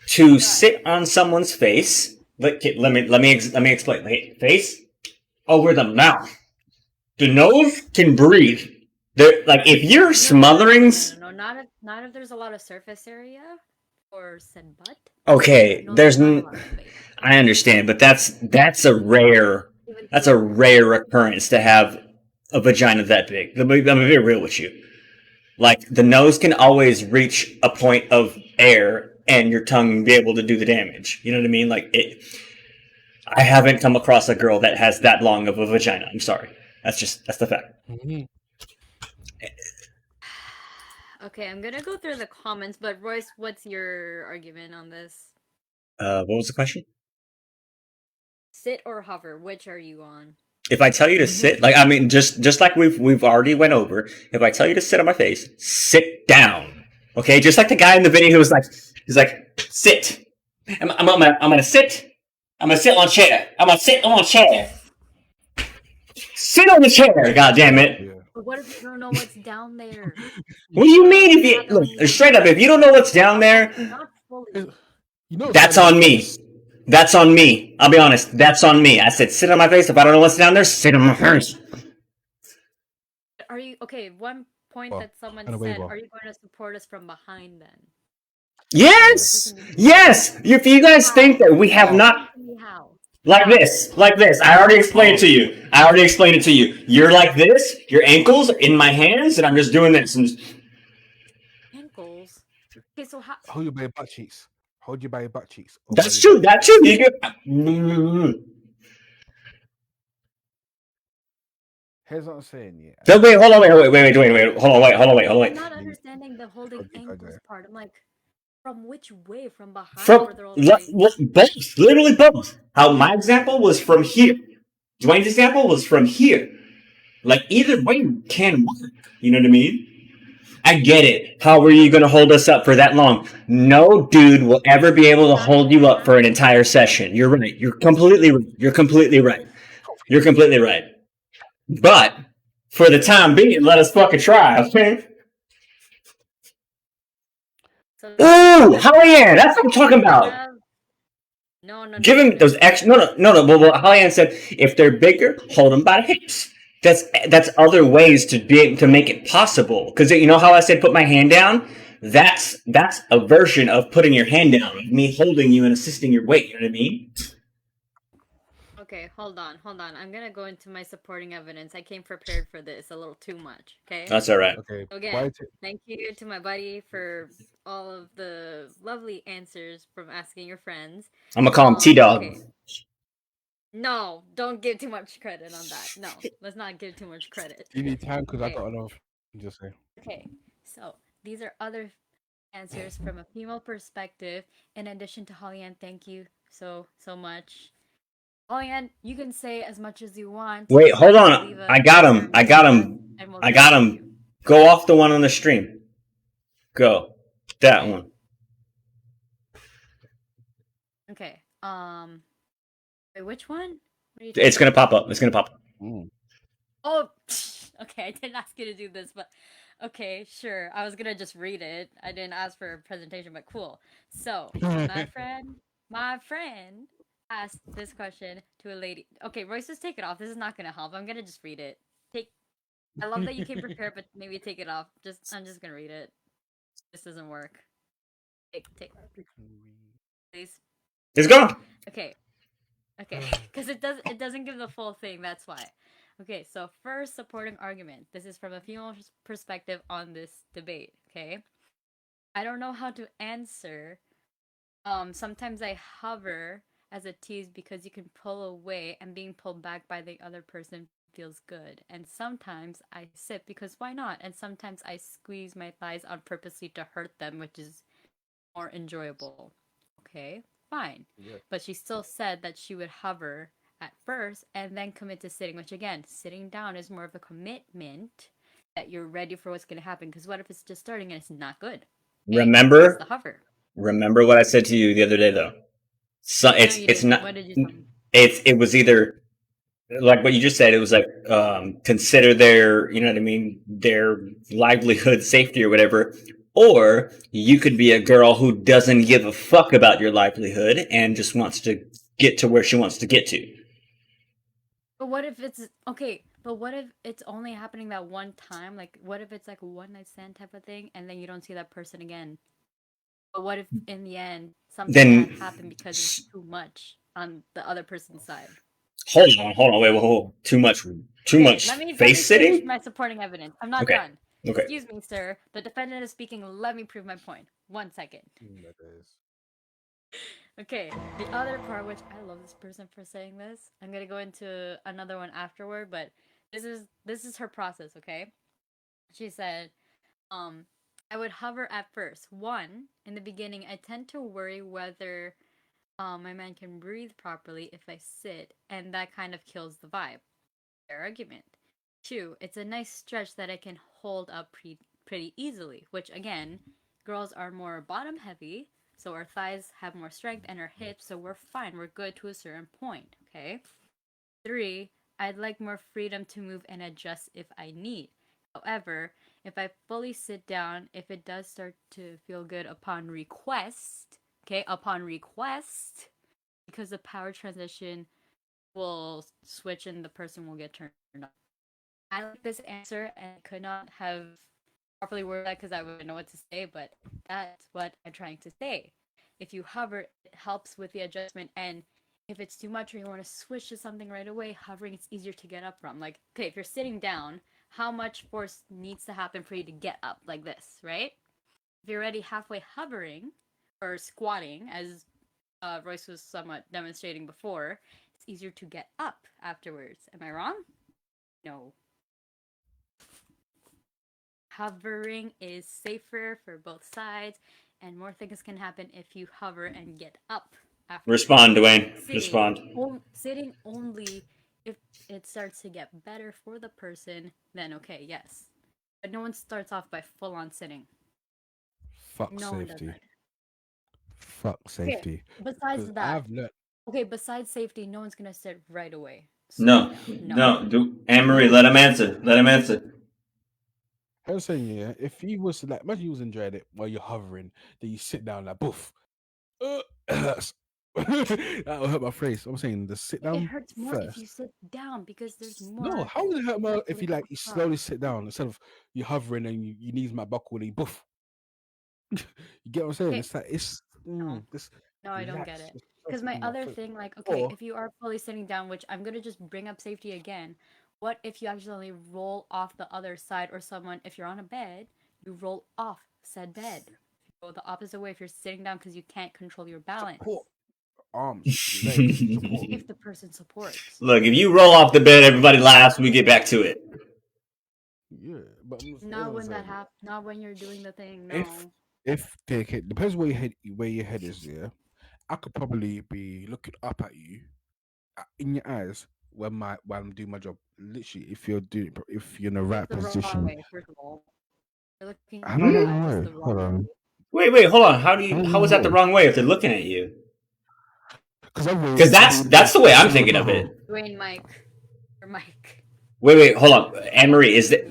To sit on someone's face, let me explain. Face over the mouth. The nose can breathe. Like if you're smothering. No, not if there's a lot of surface area or said butt. Okay, No, there's not a lot of space. I understand, but that's a rare occurrence to have a vagina that big. I'm gonna be real with you. Like the nose can always reach a point of air, and your tongue be able to do the damage. You know what I mean? Like it. I haven't come across a girl that has that long of a vagina. I'm sorry. That's the fact. Mhm. Okay, I'm gonna go through the comments, but Royce, what's your argument on this? What was the question? Sit or hover? Which are you on? If I tell you to sit, like I mean, just like we've already went over. If I tell you to sit on my face, sit down. Okay, just like the guy in the video who was like, he's like, sit. I'm gonna sit. I'm gonna sit on a chair. I'm gonna sit on a chair. Sit on the chair. God damn it. Yeah. But what if you don't know what's down there? What do you mean if you look straight up? If you don't know what's down there, Not fully. You know, that's on me. That's on me. I'll be honest. That's on me. I said sit on my face. If I don't know what's down there, sit on my face. Are you okay? One point that someone and a said, waiver. are you going to support us from behind then? Yes. If you guys think that we have not. How? Like this. I already explained it to you. You're like this. Your ankles are in my hands, and I'm just doing this. And just... Ankles. Okay, so how? Hold you by your butt cheeks. Hold you by your butt cheeks. That's true. That too. You can... Here's what I'm saying. Yeah. So wait. Hold on. Wait. Hold on. I'm not understanding the holding ankles part. I'm like, from which way? From behind? From or they're all like... both. Literally both. How my example was from here. Dwayne's example was from here. Like either way can work. You know what I mean? I get it. How were you going to hold us up for that long? No dude will ever be able to hold you up for an entire session. You're right. You're completely right. But for the time being, let us fucking try, okay? So, ooh, Holly-Ann, that's what I'm talking about. No. Give him those extra. No. Well, Holly-Ann said if they're bigger, hold them by the hips. That's other ways to be able to make it possible. Because you know how I said put my hand down? That's a version of putting your hand down, me holding you and assisting your weight. You know what I mean? Okay, hold on. I'm gonna go into my supporting evidence. I came prepared for this a little too much. Okay. That's all right. Okay. Again, thank you to my buddy for all of the lovely answers from asking your friends. I'm gonna call him T-Dog. Okay. No, don't give too much credit on that. No, let's not give too much credit. You need time because I got enough. Just say. Okay, so these are other answers from a female perspective. In addition to Holly-Ann, thank you so much. Holly-Ann, you can say as much as you want. Wait, hold on. I got him. Go off the one on the stream. Go. That one. Okay. Wait, which one? It's gonna pop up. Oh, okay. I didn't ask you to do this, but okay, sure. I was gonna just read it. I didn't ask for a presentation, but cool. So, my friend asked this question to a lady. Okay, Royce, just take it off. This is not gonna help. I'm gonna just read it. I love that you came prepared, but maybe take it off. I'm just gonna read it. This doesn't work. Take, please. It's gone. Okay, because it doesn't give the full thing. That's why. Okay, so first supporting argument. This is from a female perspective on this debate. Okay, I don't know how to answer. Sometimes I hover as a tease because you can pull away, and being pulled back by the other person feels good. And sometimes I sit because why not? And sometimes I squeeze my thighs on purposely to hurt them, which is more enjoyable. Okay, fine. Yeah. But she still said that she would hover at first and then commit to sitting, which again, sitting down is more of a commitment that you're ready for what's going to happen. Because what if it's just starting and it's not good? Okay? Remember the hover. Remember what I said to you the other day, though. So No, it's you it's didn't. not. What did you tell me? It was either like what you just said. It was like consider their, you know what I mean, their livelihood, safety, or whatever. Or you could be a girl who doesn't give a fuck about your livelihood and just wants to get to where she wants to get to. But what if it's okay? But what if it's only happening that one time? Like, what if it's like a one night stand type of thing, and then you don't see that person again? But what if in the end something Then can't happen because it's too much on the other person's side? hold on, wait, whoa. Too much Let me face finish sitting. my supporting evidence. I'm not Okay, done. okay. Excuse me, sir. The defendant is speaking. Let me prove my point. 1 second. Okay, the other part, which I love this person for saying this. I'm gonna go into another one afterward, but this is her process. Okay, she said, I would hover at first. One, in the beginning, I tend to worry whether my man can breathe properly if I sit, and that kind of kills the vibe. Fair argument. Two, it's a nice stretch that I can hold up pretty easily, which again, girls are more bottom heavy, so our thighs have more strength and our hips, so we're fine. We're good to a certain point, okay? Three, I'd like more freedom to move and adjust if I need. However, if I fully sit down, if it does start to feel good upon request, okay, upon request, because the power transition will switch and the person will get turned on. I like this answer and could not have properly worded that because I wouldn't know what to say, but that's what I'm trying to say. If you hover, it helps with the adjustment, and if it's too much or you want to switch to something right away, hovering it's easier to get up from. Like, okay, if you're sitting down, how much force needs to happen for you to get up like this, right? If you're already halfway hovering or squatting, as Royce was somewhat demonstrating before, it's easier to get up afterwards. Am I wrong? No. Hovering is safer for both sides, and more things can happen if you hover and get up afterwards. Respond, Dwayne. Respond. Sitting only if it starts to get better for the person, then okay, yes. But no one starts off by full on sitting. Fuck No one does safety. that. Fuck safety. Besides 'Cause that, I've learned. okay, besides safety, no one's gonna sit right away. No. Anne-Marie, let him answer. Let him answer. I was saying, yeah, if you was like, imagine you was enjoying it while you're hovering, then you sit down like, boof. It hurts. That'll hurt my face. I'm saying the sit down. It hurts more first. if you sit down because there's more. No, how would it hurt more if you muscle like you slowly sit down instead of you hovering and your knees might buckle and you boof. You get what I'm saying? Okay. It's like it's this. No, I don't get relax, it. just Because focus my on my other foot. thing, like, okay, Or- if you are fully sitting down, which I'm gonna just bring up safety again, what if you accidentally roll off the other side, or someone, if you're on a bed, you roll off said bed. If you go the opposite way if you're sitting down because you can't control your balance. Support. Arms, legs, support. If the person supports. Look, if you roll off the bed, everybody laughs. We get back to it. Yeah, but Not when that happens. Not when you're doing the thing. No. If take it depends where your head is. Yeah, I could probably be looking up at you in your eyes when I'm doing my job. Literally, if you're in the right the wrong position. way, first of all. You're looking I don't at know. the wrong way. Wait, hold on. How is that the wrong way if they're looking at you? Because that's the way I'm thinking of it. Dwayne, Mike. Or Mike. Wait, hold on. Anne-Marie, is that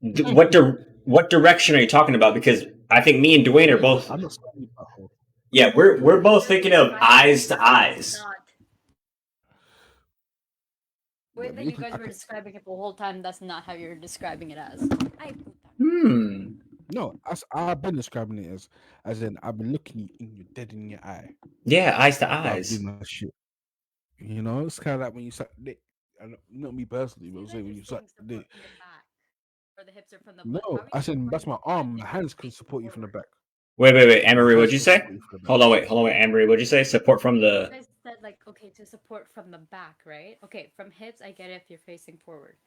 what direction are you talking about? Because I think me and Dwayne are both. I'm not saying butthole. Yeah, we're both thinking of eyes to eyes. The way that you guys were describing it the whole time, that's not how you're describing it as. No, I've been describing it as in I've been looking you dead in your eye. Yeah, eyes to eyes. Doing that shit. You know, it's kind of like when you suck dick. Not me personally, but when you suck dick. Or the hips are from the no, I said that's my arm. My hands can support you from the back. Wait, Anne-Marie, what'd you say? Hold on, wait, Anne-Marie, what'd you say? Support from the. I said like okay to support from the back, right? Okay, from hips, I get it if you're facing forward.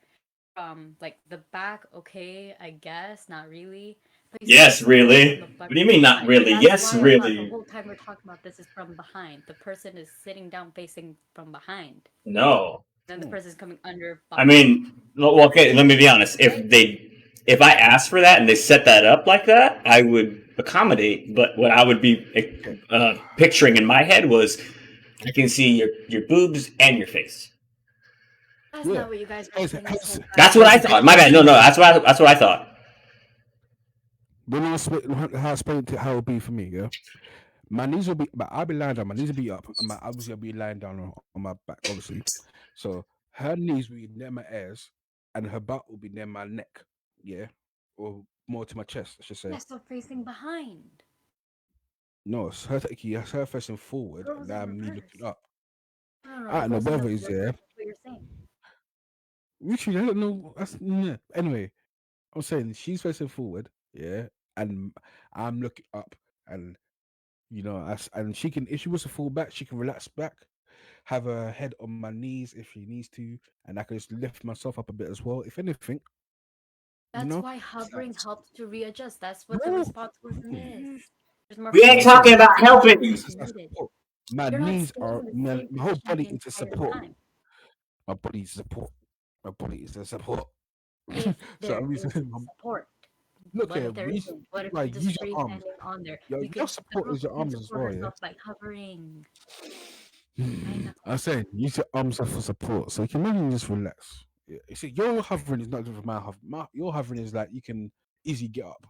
Like the back, okay, I guess, not really. Yes, really. What do you mean, not really? Yes, really. The whole time we're talking about this is from behind. The person is sitting down, facing from behind. No. Then the person's coming under. I mean, okay. Let me be honest. If I asked for that and they set that up like that, I would accommodate. But what I would be picturing in my head was, I can see your boobs and your face. That's Yeah. not what you guys were saying this whole time. That's what I thought. My bad. No, that's what I thought. When I explain to how it'll be for me, yeah. My knees will be, but I'll be lying down. My knees will be up, and obviously I'll be lying down on my back, obviously. So her knees will be near my ears, and her butt will be near my neck, yeah, or more to my chest, I should say. Yeah, so facing behind. No, it's her facing forward, Or was and it I'm me reversed? looking up. I I don't know it was in whether it's reverse, there. that's what you're saying. Richie, I don't know. Yeah. Anyway, I'm saying she's facing forward, yeah, and I'm looking up, and and she can, if she wants to fall back, she can relax back, have her head on my knees if she needs to, and I can just lift myself up a bit as well. If anything, That's why hovering helps to readjust. That's what the No. responsibility is. There's more We ain't talking about helping. needed. My You're not knees staying are in the my same whole position body the is a entire support. time. My body is support. My body is a support. If So there I'm is using support. look What here. if there isn't? What if Like, you're just use your free arms. standing on there? Your The support girl is your can arms as support well, yeah. herself by hovering. I'm saying use your arms for support, so you can maybe just relax. Yeah. You see, your hovering is not different from my hovering. Your hovering is like you can easily get up,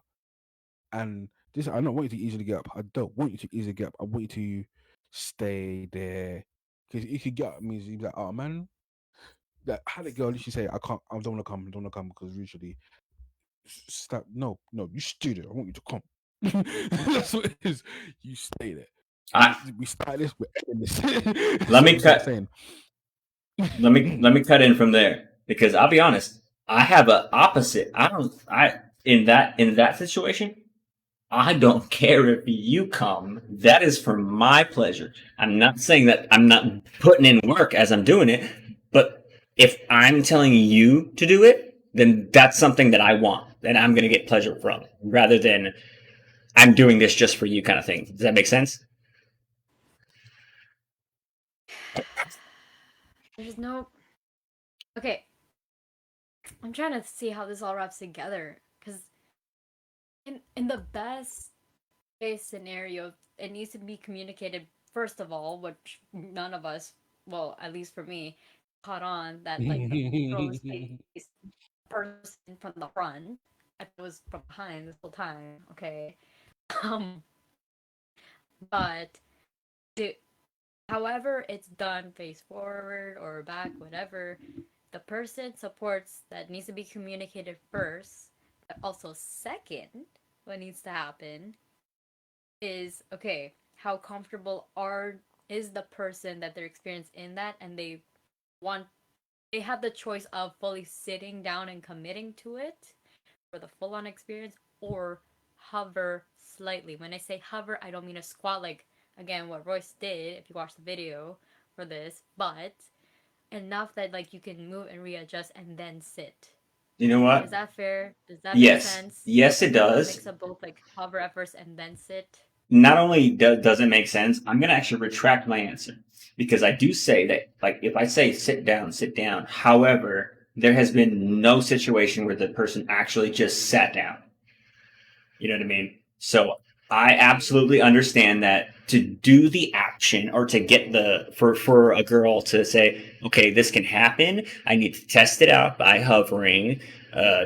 and this I don't want you to easily get up. I don't want you to easily get up. I want you to stay there, because if you get up, it means you're like, oh man, that how the girl literally say, I can't, I don't want to come, I don't want to come, because usually stop. No, you stay there. I want you to come. That's what it is. You stay there. We start this. We're ending this. Let me cut. Saying. Let me cut in from there, because I'll be honest. I have an opposite. In that situation, I don't care if you come. That is for my pleasure. I'm not saying that I'm not putting in work as I'm doing it, but if I'm telling you to do it, then that's something that I want, and I'm going to get pleasure from, rather than I'm doing this just for you kind of thing. Does that make sense? There's no. Okay. I'm trying to see how this all wraps together, because in the best case scenario, it needs to be communicated first of all, which none of us, well, at least for me, caught on that like the girl was facing person from the front. I was from behind this whole time. Okay, but however it's done, face forward or back, whatever, the person supports that needs to be communicated first. But also, second, what needs to happen is, okay, how comfortable is the person that they're experienced in that, and they have the choice of fully sitting down and committing to it for the full-on experience, or hover slightly. When I say hover, I don't mean a squat like, again, what Royce did, if you watch the video for this, but enough that like you can move and readjust and then sit. You know what? Is that fair? Does that Yes. make sense? Yes, it does. Mix up both, like hover at first and then sit. Not only does it make sense, I'm going to actually retract my answer, because I do say that, like, if I say sit down. However, there has been no situation where the person actually just sat down. You know what I mean? So I absolutely understand that to do the action, or to get for a girl to say, okay, this can happen, I need to test it out by hovering,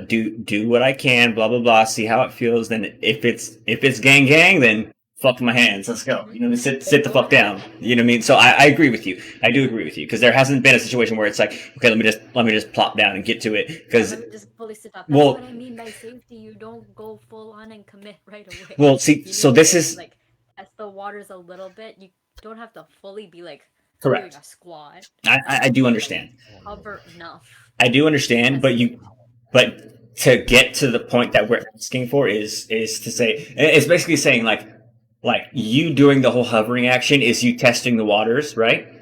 do what I can, blah blah blah, see how it feels. Then if it's gang, then fuck my hands, let's go. You know, sit the fuck down. You know what I mean? So I agree with you. I do agree with you, because there hasn't been a situation where it's like, okay, let me just plop down and get to it. Because let me just fully sit up. That's what I mean by safety. You don't go full on and commit right away. Well, see, so this is like, as the waters a little bit, you don't have to fully be like correct. Doing a squat. I do understand. Hover enough. I do understand, but to get to the point that we're asking for is to say, it's basically saying like you doing the whole hovering action is you testing the waters, right?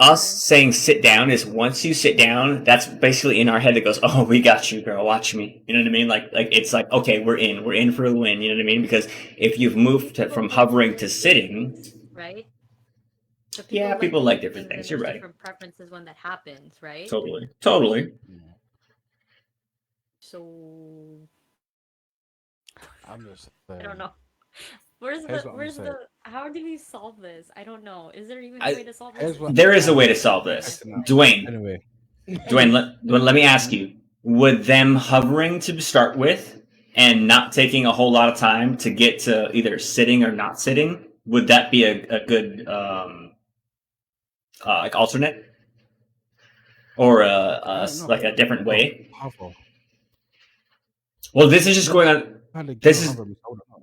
Us saying sit down is, once you sit down, that's basically in our head that goes, oh, we got you, girl, watch me. You know what I mean? Like it's like, okay, we're in for a win. You know what I mean? Because if you've moved from hovering to sitting, right? So people like different things. You're right. Different preferences when that happens, right? Totally. So I'm just I don't saying. know. Where's Here's the what I'm where's saying. the how do we solve this? I don't know. Is there even I- a way to solve Here's this? what There is a I'm way to solve this. testing out. Dwayne, Anyway. let me ask you: would them hovering to start with and not taking a whole lot of time to get to either sitting or not sitting, would that be a good like alternate or I don't know. like a different way? Hover. Well, this is just going on. This is Hover, hold on.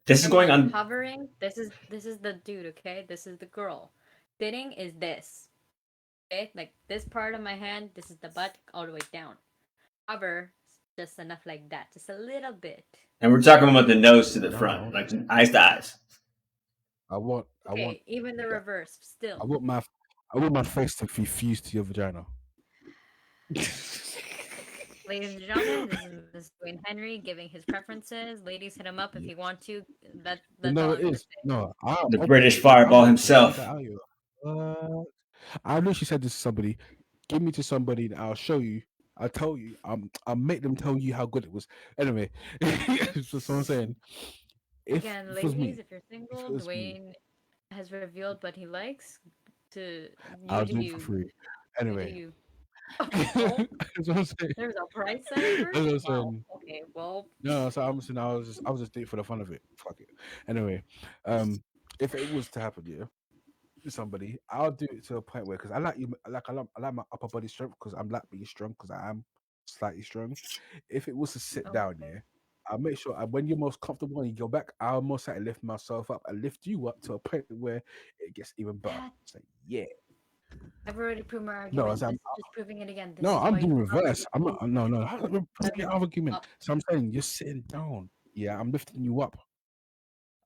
this is Come going on. hovering. This is the dude, okay? This is the girl. Sitting is this. Okay? Like this part of my hand, this is the butt all the way down. Hover just enough like that. Just a little bit. And we're talking about the nose to the front, like eyes to eyes. I want even the reverse still. I want my face to be fused to your vagina. Ladies and gentlemen, this is Dwayne Henry giving his preferences. Ladies, hit him up if you want to. That's No, all it I'm gonna is. say. No, The British Fireball himself. I literally said this to somebody. Give me to somebody and I'll show you. I'll tell you. I'll make them tell you how good it was. Anyway, that's what I'm saying. Again, it was ladies, me, if you're single, was me. Dwayne has revealed what he likes. I'll do it for free. Anyway, you. that's what I'm saying. There's a price tag. That's what I'm Wow. saying. Okay, well. No, so I'm saying I was just doing it for the fun of it. Fuck it. Anyway, if it was to happen, yeah, to somebody, I'll do it to a point where because I like you, I like my upper body strength because I'm like being strong because I am slightly strong. If it was to sit down, yeah, I'll make sure when you're most comfortable and you go back, I'll most likely lift myself up and lift you up to a point where it gets even better. It's like, yeah. I've already proved my argument. No, I'm just proving it again. No, I'm doing reverse. I'm not. No. That's the argument. So I'm saying you're sitting down. Yeah, I'm lifting you up,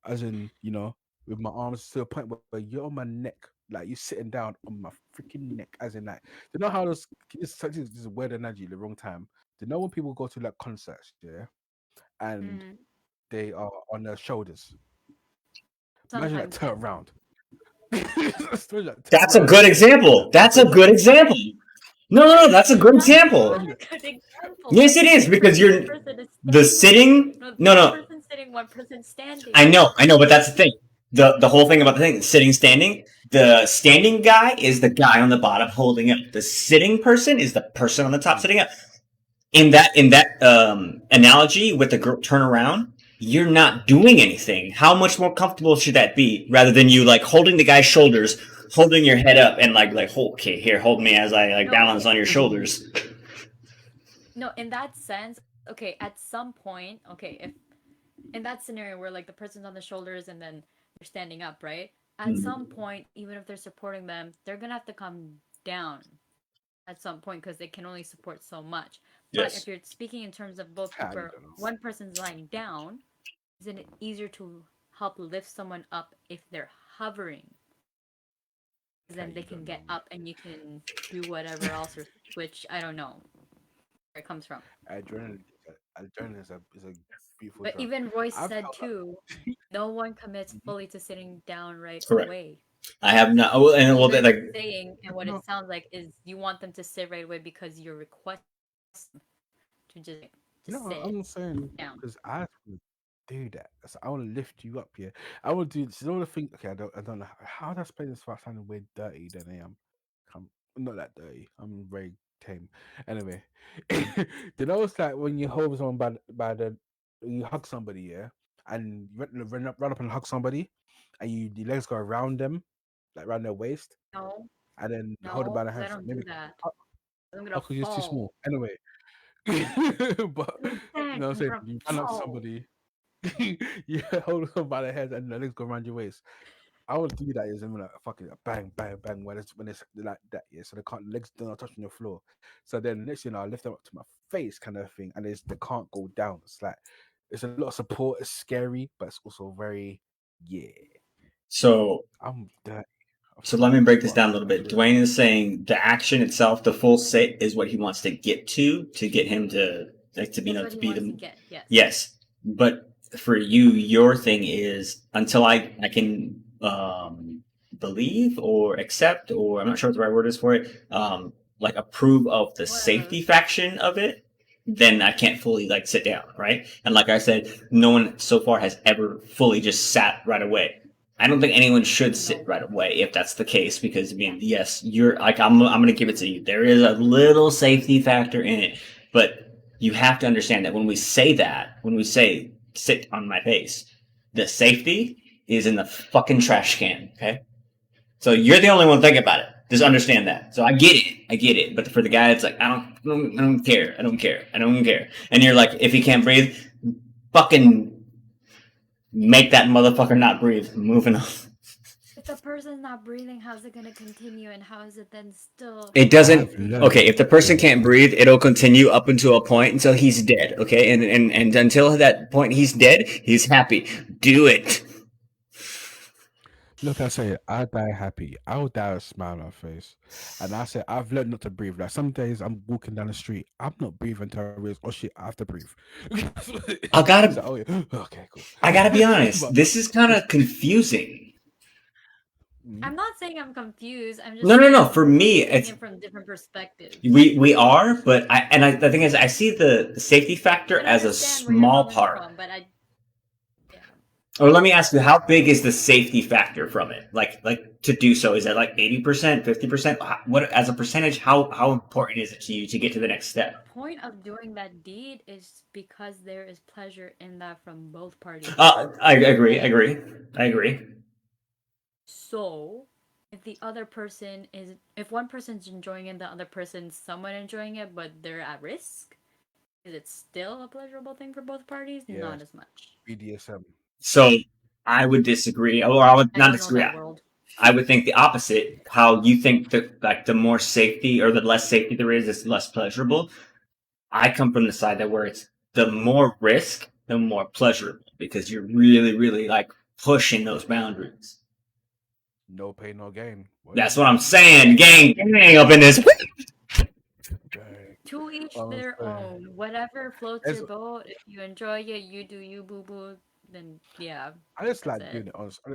as in with my arms to a point where you're on my neck, like you're sitting down on my freaking neck, as in like. Do you know how this is a weird analogy? The wrong time. Do you know when people go to like concerts, yeah, and they are on their shoulders? Imagine that turn around. That's a good example. That's a good example. No, that's a good example. Yes, it is because you're the sitting. No. One person sitting, one person standing. I know, but that's the thing. The whole thing about the thing, sitting, standing. The standing guy is the guy on the bottom holding up. The sitting person is the person on the top sitting up. In that analogy with the girl turn around, you're not doing anything. How much more comfortable should that be rather than you like holding the guy's shoulders, holding your head up and like okay, here, hold me as I balance on your shoulders. No, in that sense, okay, at some point, okay, if in that scenario where like the person's on the shoulders and then they're standing up, right? At some point, even if they're supporting them, they're gonna have to come down at some point because they can only support so much. But if you're speaking in terms of both people, one person's lying down, isn't it easier to help lift someone up if they're hovering? Then they can get up and you can do whatever else, or which I don't know where it comes from. Adrenaline is a beautiful. But drug. even Royce said too, no one commits fully to sitting down right away. I have not. Oh, and well, like saying, and what it sounds like is you want them to sit right away because you're requesting to just sit. I'm saying because I would do that. So I want to lift you up here. I will do. So all the thing. Okay, I don't know how do I explain this without sounding way dirty than I am. I'm not that dirty. I'm very tame. Anyway, it's like when you hold someone by the you hug somebody, yeah, and you run up and hug somebody, and your legs go around them, like around their waist. No. And then hold them by the hands. I don't do that. Because you're too small. Anyway, but you know what I'm saying? You run up somebody, you hold them by the head, and the legs go around your waist. I would do that is like fucking bang, bang, bang when it's like that, yeah. So the legs do not touch on the floor. So then next I lift them up to my face, kind of thing, and they can't go down. It's like it's a lot of support. It's scary, but it's also very So I'm dirty. So let me break this down a little bit. Dwayne is saying the action itself, the full sit, is what he wants to get him to be the yes. But for you, your thing is until I can believe or accept, or I'm not sure what the right word is for it, like approve of the safety faction of it. then I can't fully like sit down, right? And like I said, no one so far has ever fully just sat right away. I don't think anyone should sit right away if that's the case, because I mean, yes, you're like I'm going to give it to you. There is a little safety factor in it, but you have to understand that when we say sit on my face, the safety is in the fucking trash can. Okay, so you're the only one thinking about it. Just understand that. So I get it. But for the guy, it's like, I don't care. And you're like, if he can't breathe, fucking make that motherfucker not breathe. Moving on. If the person's not breathing, how's it gonna continue, and how is it then still? It doesn't. Okay, if the person can't breathe, it'll continue up until a point until he's dead. Okay, and until that point he's dead, he's happy. Do it. Look, I say, I die happy. I'll die with a smile on my face. And I say, I've learned not to breathe. Like some days I'm walking down the street, I'm not breathing until I realize, oh shit, I have to breathe. I gotta. So, oh, yeah. Okay, cool. I gotta be honest. This is kind of confusing. I'm not saying I'm confused. I'm just No. For me, it's it's from different perspectives. we are, but the thing is, I see the safety factor I as a understand where you're small coming part. from, but Or let me ask you, how big is the safety factor from it? Like to do so, is that like 80%, 50%? What as a percentage? How important is it to you to get to the next step? the point of doing that deed is because there is pleasure in that from both parties. I agree. So, if one person's enjoying it, the other person's somewhat enjoying it, but they're at risk, is it still a pleasurable thing for both parties? Yeah. Not as much. BDSM. So I would disagree, or I would I not don't know disagree. that world. I would think the opposite. How you think that like the more safety or the less safety there is, it's less pleasurable. I come from the side that where it's the more risk, the more pleasurable, because you're really, really like pushing those boundaries. No pain, no gain. That's what I'm saying. Gang up in this. To each their own. Whatever floats your boat. If you enjoy it, you do you, boo boo. Then yeah. I just like doing it.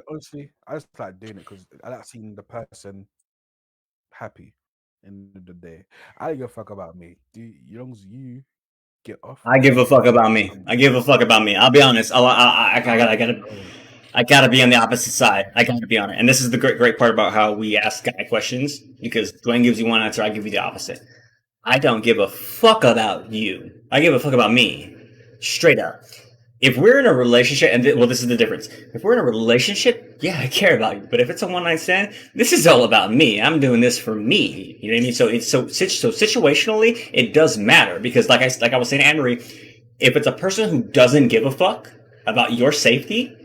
Honestly, I just like doing it because I like seeing the person happy. End of the day, I don't give a fuck about me. As long as you get off. I give a fuck about me. I'll be honest. I gotta be on the opposite side. I gotta be on it. And this is the great part about how we ask guy questions, because Dwayne gives you one answer, I give you the opposite. I don't give a fuck about you. I give a fuck about me. Straight up. If we're in a relationship, and this is the difference. If we're in a relationship, yeah, I care about you. But if it's a one-night stand, this is all about me. I'm doing this for me. You know what I mean? So it's so situationally, it does matter, because like I was saying to Anne-Marie, if it's a person who doesn't give a fuck about your safety,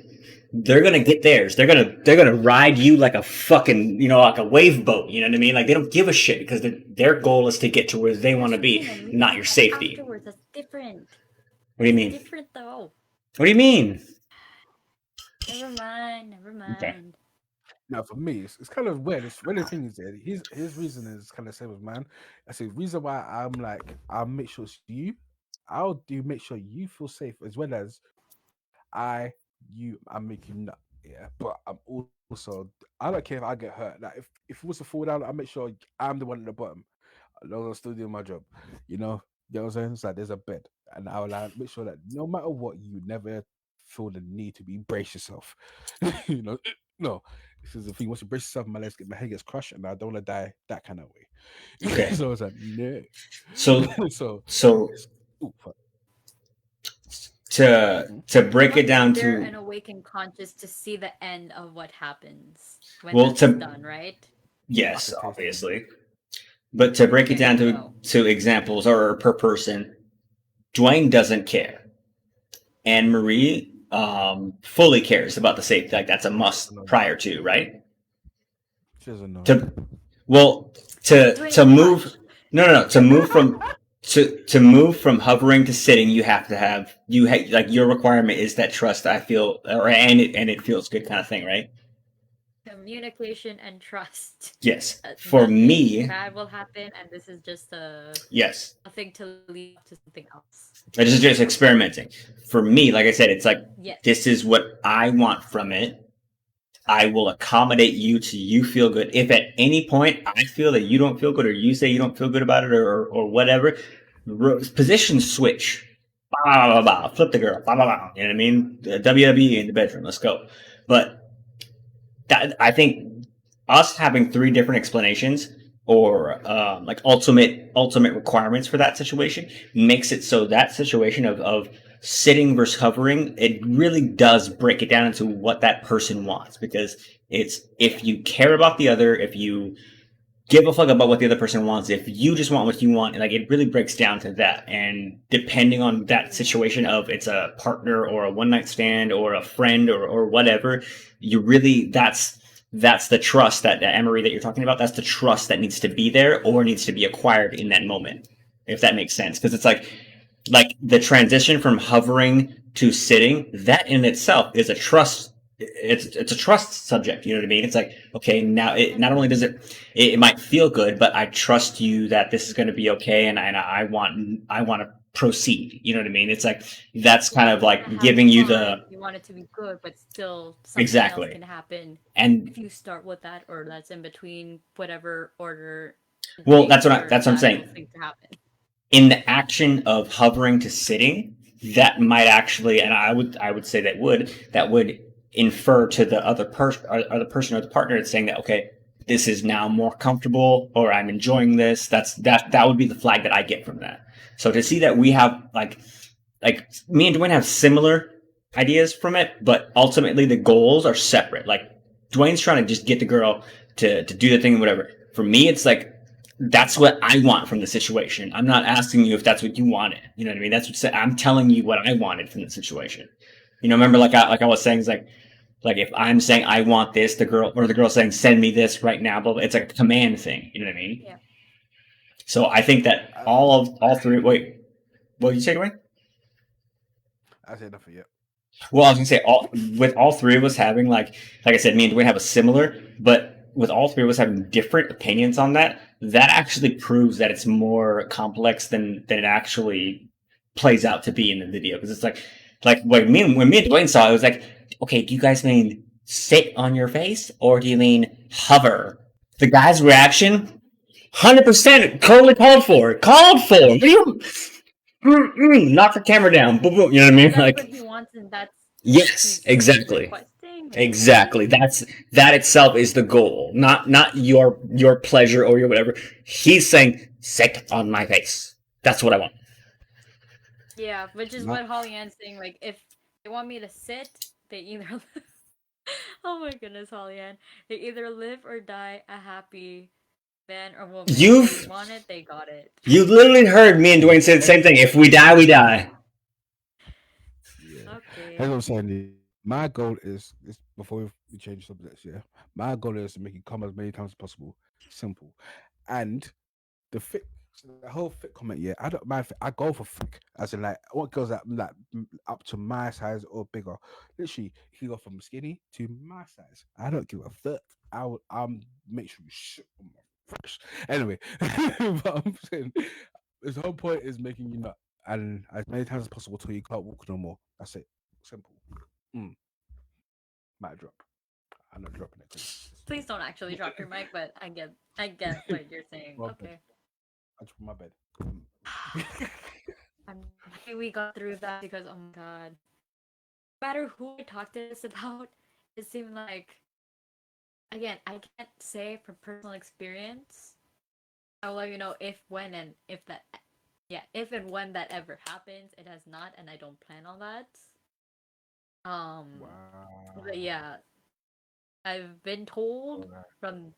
they're gonna get theirs. They're gonna ride you like a fucking, like a wave boat. You know what I mean? Like they don't give a shit, because their goal is to get to where they want to be, not your safety. Afterwards, that's different. What do you mean? Different though. What do you mean? Never mind. Okay. Now, for me, it's kind of weird. The thing is, his reason is kind of the same as mine. I say, reason why I'm like, I'll make sure it's you. I'll make sure you feel safe, as well as I make you nut. Yeah, but I'm also, I don't care if I get hurt. Like if it was to fall down, I make sure I'm the one at the bottom. As long as I'm still doing my job. You know what I'm saying? It's like there's a bed, and I'll make sure that no matter what, you never feel the need to brace yourself. No. This is the thing. Once you brace yourself, my head gets crushed, and I don't want to die that kind of way. Okay. So it's like, no. So to break it down to an awakened conscious to see the end of what happens when it's done, right? Yes, obviously. But to break it down to examples or per person, Dwayne doesn't care. Anne-Marie fully cares about the safety. Like that's a must prior to, right? She doesn't know. To move to move from to move from hovering to sitting, you have to have like your requirement is that trust, I feel, and it feels good kind of thing, right? Communication and trust. Yes. For me, bad will happen, and this is just a thing to lead to something else. This is just experimenting. For me, like I said, it's like this is what I want from it. I will accommodate you to you feel good. If at any point I feel that you don't feel good, or you say you don't feel good about it, or whatever, position switch. Blah, blah, blah, flip the girl. Blah, blah, blah. You know what I mean? The WWE in the bedroom. Let's go. But I think us having 3 different explanations or like ultimate requirements for that situation makes it so that situation of sitting versus hovering, it really does break it down into what that person wants, because it's if you care about the other, if you give a fuck about what the other person wants, if you just want what you want, like it really breaks down to that. And depending on that situation of it's a partner or a one night stand or a friend or whatever, you really that's the trust that Emery that you're talking about. That's the trust that needs to be there or needs to be acquired in that moment, if that makes sense. Because it's like the transition from hovering to sitting, that in itself is a trust. It's a trust subject. You know what I mean? It's like, okay, now it not only does it might feel good, but I trust you that this is going to be okay, and I want to proceed. You know what I mean? It's like that's kind of like giving you you want it to be good, but still something exactly else can happen. And if you start with that, or that's in between whatever order. Well, that's what I'm saying. In the action of hovering to sitting, that might actually, and I would say that would infer to the other person or the partner that's saying that, okay, this is now more comfortable, or I'm enjoying this. That would be the flag that I get from that. So to see that we have like me and Dwayne have similar ideas from it, but ultimately the goals are separate. Like Dwayne's trying to just get the girl to do the thing and whatever. For me, it's like, that's what I want from the situation. I'm not asking you if that's what you wanted. You know what I mean? That's what I'm telling you what I wanted from the situation. You know, remember, like I was saying, it's like if I'm saying I want this, the girl saying send me this right now, but it's like a command thing. You know what I mean? Yeah. So I think that all 3. Wait, what did you say, Dwayne? I said nothing yet. Well, I was gonna say with all 3 of us having like I said, me and Dwayne have a similar, but with all 3 of us having different opinions on that actually proves that it's more complex than it actually plays out to be in the video. Because it's like when me and Dwayne saw it, it was like, okay, do you guys mean sit on your face or do you mean hover? The guy's reaction, 100% totally called for. What do you? Knock the camera down. Boom, boom. You know what I mean? That's like what he wants, and that's yes, exactly. Exactly. That itself is the goal, not your pleasure or your whatever. He's saying, sit on my face. That's what I want. Yeah, which is what Holly Ann's saying. Like, if they want me to sit, they either oh my goodness, Holly Ann, they either live or die a happy man or woman. If they want it, they got it. You literally heard me and Dwayne say the same thing. If we die, we die. Yeah. Okay. That's what I'm saying. My goal is before we change subjects, yeah. My goal is to make it come as many times as possible. Simple. And the whole fit comment, yeah, I don't mind. I go for thick, as in like what girls that like up to my size or bigger. Literally, you go from skinny to my size. I don't give a fuck. I'll make sure you shit on my fresh. Anyway, but I'm saying the whole point is making you nut and as many times as possible till you can't walk no more. That's it. Simple. Might drop. I'm not dropping it. Please don't actually drop your mic, but I get what you're saying. Okay. I dropped my bed. I'm happy we got through that because, oh my god, no matter who I talked to this about, it seemed like, again, I can't say from personal experience. I will let you know if and when that ever happens. It has not, and I don't plan on that. Wow. But yeah, I've been told from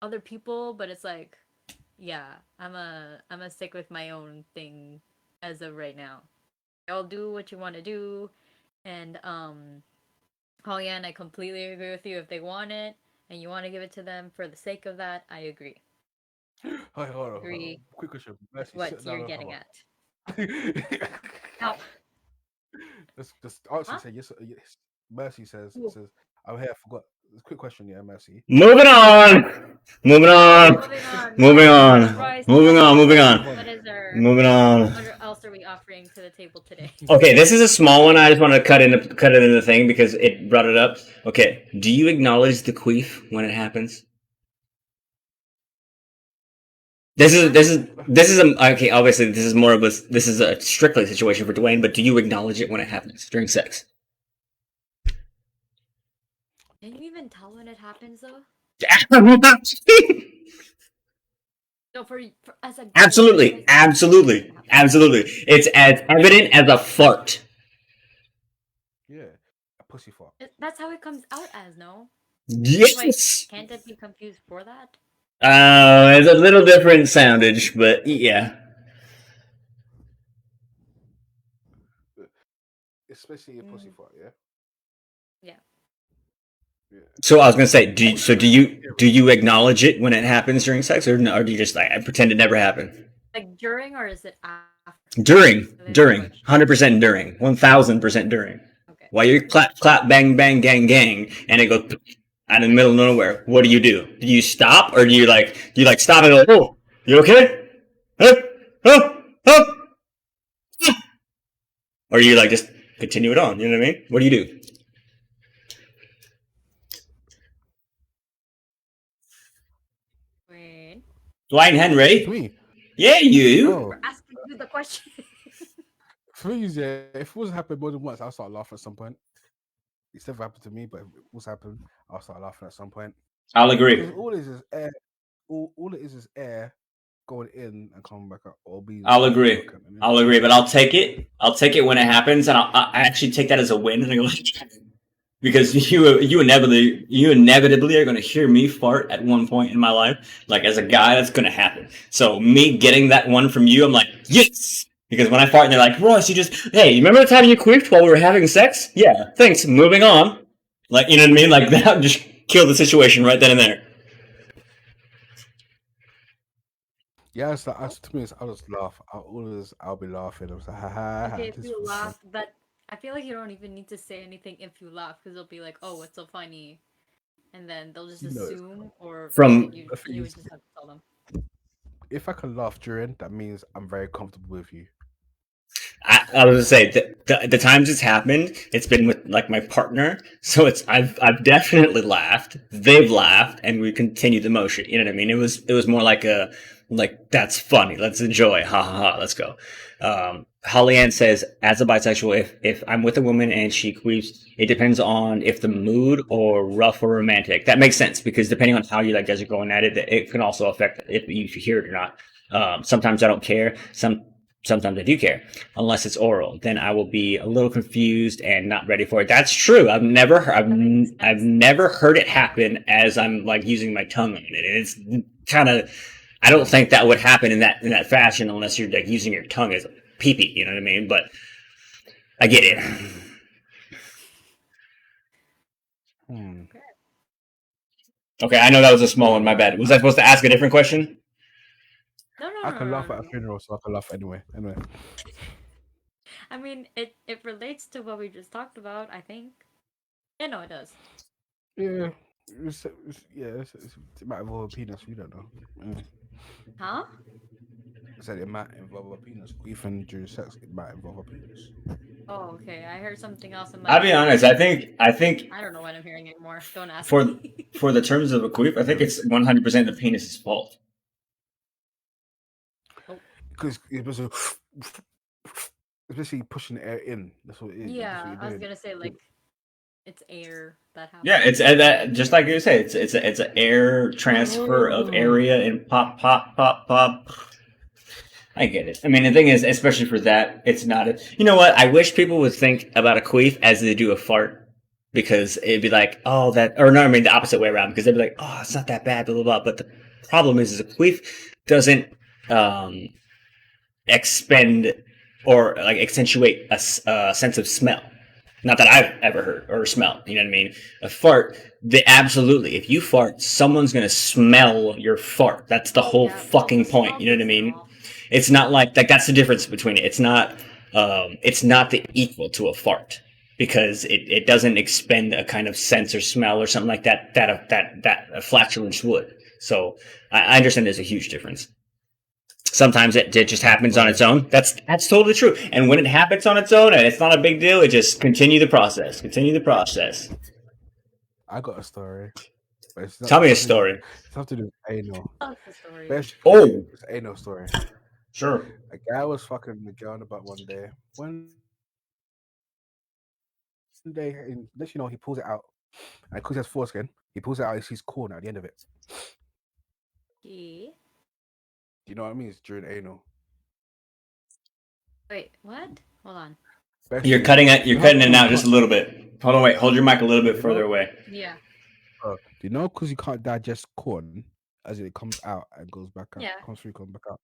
other people, but it's like, yeah, I'm a stick with my own thing as of right now. Y'all do what you want to do, and Holly Ann, I completely agree with you. If they want it and you want to give it to them for the sake of that, I agree. Hold on. Quick question. Mercy, what you're getting at? Now, just answer. Say yes. Mercy says, "I'm here. I forgot." Quick question, yeah, Mercy. Moving on. Moving on. What else are we offering to the table today? Okay, this is a small one. I just want to cut it in the thing because it brought it up. Okay, do you acknowledge the queef when it happens? This is okay. Obviously, this is a strictly situation for Dwayne. But do you acknowledge it when it happens during sex? Can you even tell when it happens though? No, for as a guy, Absolutely. It's as evident as a fart. Yeah, a pussy fart. That's how it comes out as, no? Yes. Wait, can't it be confused for that? It's a little different soundage, but yeah. Especially a pussy fart, yeah. Yeah. Yeah. So I was gonna say, do you acknowledge it when it happens during sex, or no, or do you just like pretend it never happened? Like during, or is it after? During, 100% during, 1000% during. Okay. While you're clap, bang, bang, gang, gang, and it goes out in the middle of nowhere, what do? Do you stop, or do you stop and go, oh, you okay? Huh? Or you just continue it on? You know what I mean? What do you do? Wait. Dwayne Henry? Me? Yeah, you. Oh. We're asking you the question. Please, yeah. If it was happened more than once, I'll start laughing at some point. It's never happened to me, but if it was happened, I'll start laughing at some point. I'll agree. Because all it is air. All it is air going in and coming back up. I'll agree. But I'll take it. I'll take it when it happens, and I actually take that as a win. And I go, because you inevitably are going to hear me fart at one point in my life. Like, as a guy, that's going to happen. So me getting that one from you, I'm like, yes. Because when I fart, and they're like, Royce, hey, you remember the time you queefed while we were having sex? Yeah, thanks. Moving on. Like, you know what I mean? Like, that would just kill the situation right then and there. Yeah, to me, I'll just laugh. I'll be laughing. I was like, ha ha. Okay, if you laugh, but I feel like you don't even need to say anything if you laugh, because they'll be like, "Oh, what's so funny," and then they'll just assume, or you would just have to tell them. If I can laugh during, that means I'm very comfortable with you. I was gonna say the times it's happened, it's been with like my partner, so I've definitely laughed. They've laughed, and we continue the motion. You know what I mean? It was more like that's funny. Let's enjoy. Ha ha ha. Let's go. Holly Ann says, as a bisexual, if I'm with a woman and she queefs, it depends on if the mood or rough or romantic. That makes sense, because depending on how you guys are going at it, it can also affect if you hear it or not. Sometimes I don't care. Sometimes I do care, unless it's oral. Then I will be a little confused and not ready for it. That's true. I've never heard it happen as I'm using my tongue on it. It's kind of, I don't think that would happen in that fashion unless you're using your tongue as a pee-pee. You know what I mean? But I get it. Okay, I know that was a small one. My bad. Was I supposed to ask a different question? No. I can laugh at a funeral, so I can laugh anyway. I mean, it relates to what we just talked about, I think. Yeah, no, it does. Yeah. It might involve a penis. You don't know. Huh? I said it might involve a penis. Even during sex, it might involve a penis. Oh, okay. I heard something else. I'll be honest. I think. I don't know what I'm hearing anymore. Don't ask me. For the terms of a queef, I think it's 100% the penis's fault. Because especially pushing the air in. That's what it is. Yeah, I was gonna say it's air that happens. Yeah, it's just like you say. It's an air transfer of area and pop. I get it. I mean, the thing is, especially for that, it's not. You know what? I wish people would think about a queef as they do a fart, because it'd be like, oh, that, or no, I mean the opposite way around, because they'd be like, oh, it's not that bad, blah blah blah. But the problem is a queef doesn't expend or accentuate a sense of smell. Not that I've ever heard or smelled. You know what I mean? A fart, absolutely. If you fart, someone's gonna smell your fart. That's the whole fucking point. You know what I mean? It's not like that's the difference between it. It's not the equal to a fart, because it doesn't expend a kind of sense or smell or something like that a flatulence would. So I understand there's a huge difference. Sometimes it just happens on its own. That's totally true. And when it happens on its own and it's not a big deal, it just continue the process. I got a story. But it's not, Tell me a it's nothing to do- story. It's nothing to do with anal. Tell us the story. Best, Oh, it's an anal story. sure. A guy was fucking the girl in the butt one day. One day, and let you know, he pulls it out. And because he has foreskin, he pulls it out. He sees corn at the end of it. Gee. Do you know what I mean? It's during anal. Wait, what? Hold on. Best You're thing- cutting it. You're you know cutting it how out you just a little bit. Hold on, wait. Hold your mic a little bit You further know- away. Yeah. Do you know because you can't digest corn as it comes out and goes back out, Yeah. comes through, comes back out.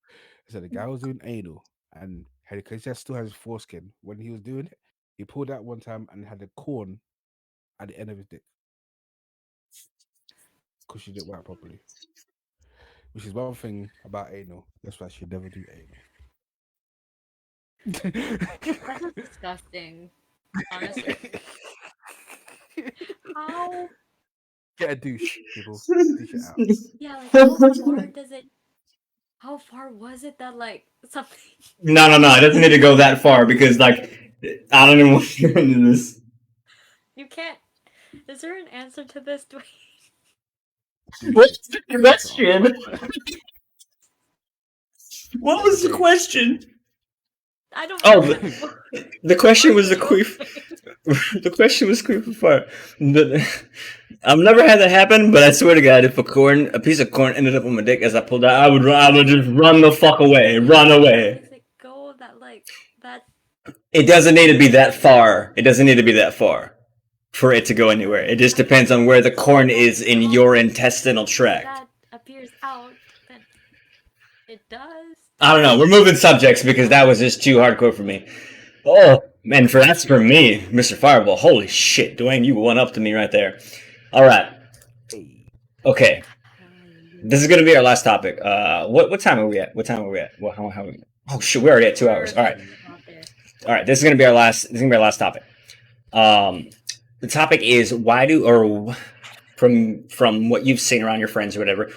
So the guy was doing anal, and because he still has his foreskin, when he was doing it, he pulled out one time and had the corn at the end of his dick because she didn't wipe properly. Which is one thing about anal. That's why she never do anal. That's just disgusting. Honestly. How? Get a douche, people. Douche it out. Yeah, like how far does it? How far was it that like something? No, no, no. It doesn't need to go that far because, like, I don't even want to get into this. You can't. Is there an answer to this? Dwayne? What's the question? What was the question? I don't. Oh, know. The question was the Where queef. are you going? The question was creepy far. I've never had that happen, but I swear to God, if a piece of corn ended up on my dick as I pulled out, I would just run the fuck away, run Where away. does it go? That like that. It doesn't need to be that far. It doesn't need to be that far for it to go anywhere. It just depends on where the corn is in your intestinal tract. That appears out. Then it does. I don't know. We're moving subjects because that was just too hardcore for me. Oh, man, that's for me, Mr. Fireball. Holy shit, Dwayne, you went up to me right there. All right. Okay. This is gonna be our last topic. What time are we at? What time are we at? How we? Oh shit, we're already at 2 hours. All right. All right. This is gonna be our last. This is gonna be our last topic. The topic is from what you've seen around your friends or whatever,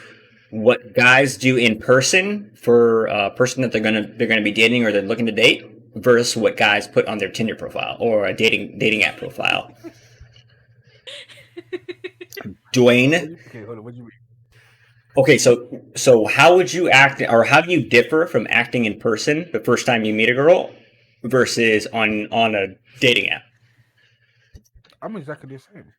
what guys do in person for a person that they're gonna be dating or they're looking to date versus what guys put on their Tinder profile or a dating app profile. Dwayne. Okay, hold on. What do you mean? Okay, so how would you act, or how do you differ from acting in person the first time you meet a girl versus on a dating app? I'm exactly the same.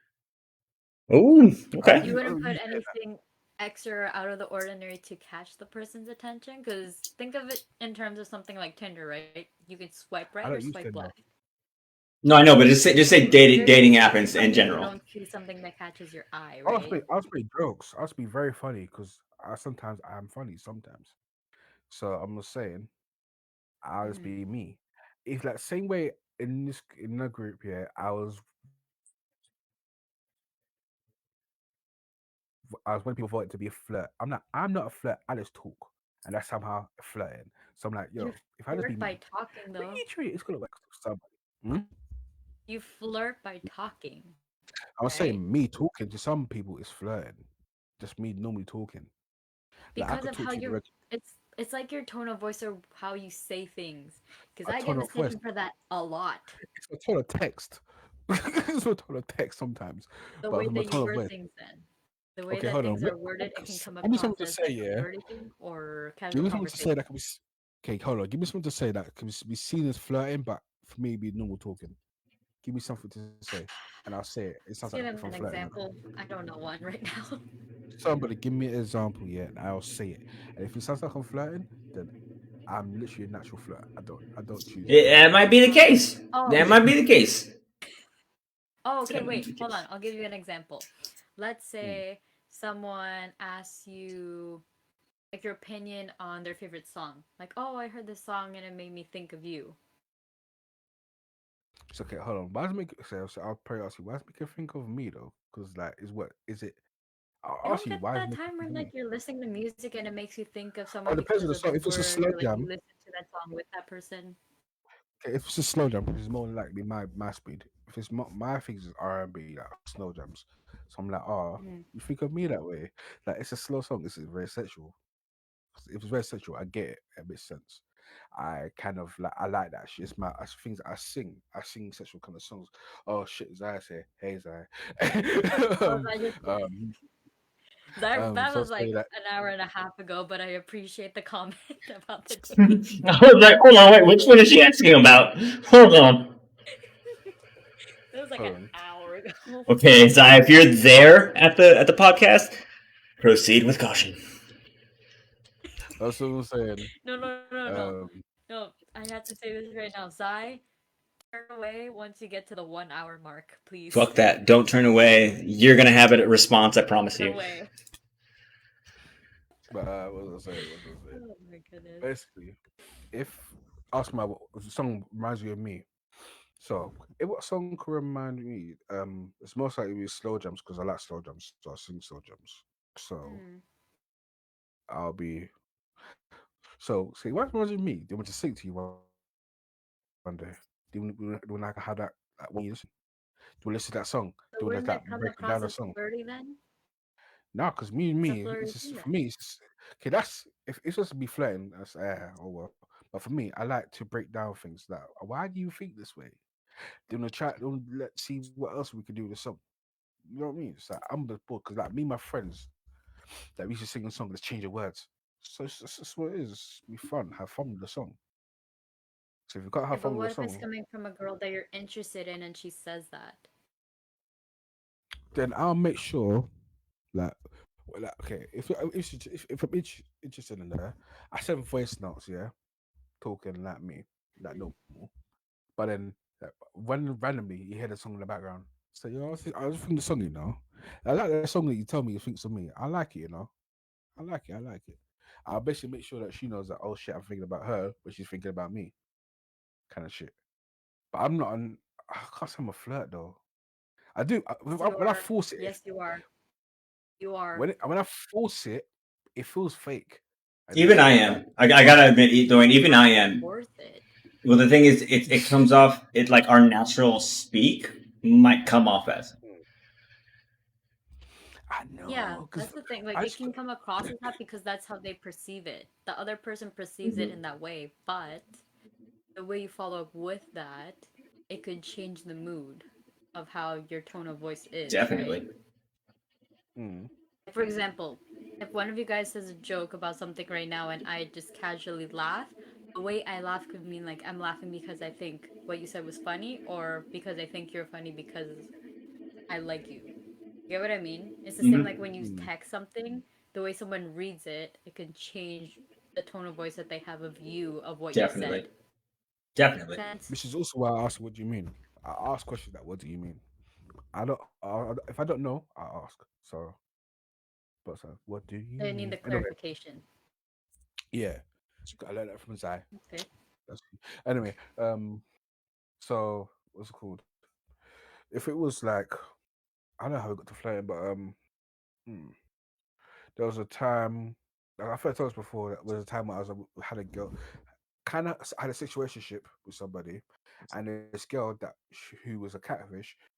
Ooh, okay. You wouldn't put Yeah. anything extra out of the ordinary to catch the person's attention? Because think of it in terms of something like Tinder, right? You can swipe right I or don't use swipe Tinder. left. No, I know, but just say dating app in You general. don't see something that catches your eye, I'll right? speak jokes. I'll be very funny because sometimes I'm funny sometimes. So I'm just saying, I'll just be me. It's like same way in the group here. I was when people thought it to be a flirt. I'm not a flirt. I just talk, and that's somehow flirting. So I'm like, yo, You if I just be flirt by me, talking, though. literally, it's gonna work for somebody. Hmm? You flirt by talking. I was Right. saying me talking to some people is flirting. Just me normally talking. Like, I Because could of talk how to you you're direct- it's like your tone of voice or how you say things. Because A I get tone of mistaken voice. for that a lot. It's a tone of text. It's a tone of text sometimes. The But way from a that tone you of word voice. things then. The way Okay, that hold on. things are worded, it can come Give me across something to as say, like yeah. flirting or Give casual me something to say conversation. that can be. Okay, hold on. Give me something to say that can be seen as flirting, but for me, be normal talking. Give me something to say, and I'll say it. It sounds Give like him if I'm an flirting. example. I don't know one right now. Somebody give me an example, yeah, and I'll say it. And if it sounds like I'm flirting, then I'm literally a natural flirt. I don't choose. That might be the case. That might be the case. Oh, okay, wait, hold on. I'll give you an example. Let's say someone asks you like your opinion on their favorite song. Like, oh, I heard this song and it made me think of you. It's okay. Hold on. Why does it make? So I'll probably ask you. Why does it make you think of me though? Because like, is it? You I'll ask don't you get why. that time where like you're listening to music and it makes you think of Oh, someone it depends because on the of the song. If it's a word, slow or like jam, you listen to that song with that person. okay, if it's a slow jam, it's more likely my speed. If it's my things is R&B, like slow jams. So I'm like, oh, Mm. you think of me that way? Like it's a slow song. It's very sexual. If it's very sexual, I get it. It makes sense. I kind of like I like that shit. It's my things I sing. I sing sexual kind of songs. Oh shit, Zai say, hey Zai. Oh, um, I just um, That So was like say that. an hour and a half ago, but I appreciate the comment about the I date. was like, hold on, wait, which one is she asking about? Hold on. That was like Hold an on. hour ago. Okay, Zai, if you're there at the podcast, proceed with caution. That's what I'm saying. No. Um, No, I have to say this right now. Zai, turn away once you get to the 1 hour mark, please. Fuck that. Don't turn away. You're gonna have a response, I promise Turn you. away. but what was I saying? What was I saying? Oh my goodness. Basically, if ask my song reminds you of me. So, if what song could remind me? It's most likely be slow jams because I like slow jams, so I sing slow jams. So Hmm. I'll be. So see, what reminds you of me? They want to sing to you one day. Do when I have that when you listen, do you listen to that song? So Do you wouldn't like it come breaking down across the as song? flirty then? No, because me and It's a me, flirty it's just thing for then. me. It's just, okay. That's if it's supposed to be flirting. That's oh well. But for me, I like to break down things. Like, why do you think this way? Then we'll try. Let's see what else we could do with the song. You know what I mean? It's like I'm the book because like me, and my friends that we used to sing a song. Let's change the words. So it's what it is. It's be fun. Have fun with the song. So if you can't Yeah, have but fun with what the if it's song, coming from a girl that you're interested in and she says that? then I'll make sure like. Okay, if I'm interested in her, I send voice notes, yeah, talking like me, like normal. But then when randomly you hear the song in the background, so I was thinking the song, I like the song that you tell me you think's of me. I like it. I like it. I like it. I'll basically make sure that she knows that oh shit, I'm thinking about her, but she's thinking about me, kind of shit. But I'm not. I can't say I'm a flirt though. I do Yes, you when I are. force it. Yes, you are. You are. When I force it, it feels fake. I do Even I say that. am. I gotta admit, Dwayne, even I am. Worth it. Well, the thing is, it comes off, it like our natural speak might come off as. I Yeah, know because that's the thing. Like, I it just. can come across as that because that's how they perceive it. The other person perceives it Mhm. in that way, but the way you follow up with that, it could change the mood of how your tone of voice is, right? Definitely. Mm, For example, if one of you guys says a joke about something right now and I just casually laugh, the way I laugh could mean like I'm laughing because I think what you said was funny or because I think you're funny because I like you. You get what I mean? It's the same Hmm. like when you mm. text something, the way someone reads it, it can change the tone of voice that they have of you of what you Definitely. said. Definitely. Sense? Which is also why I asked, "What do you mean?" I ask questions like, "What do you mean?" I don't. If I don't know, I ask. So, but so, what do you I need mean? the Anyway, clarification. yeah, I learned that from Zai. Okay. That's anyway. So what's it called? If it was like, I don't know how we got to flirting, but hmm, there was a time. Like I think I told us before. That was a time when I was had a girl, kind of had a situationship with somebody, and this girl that who was a catfish,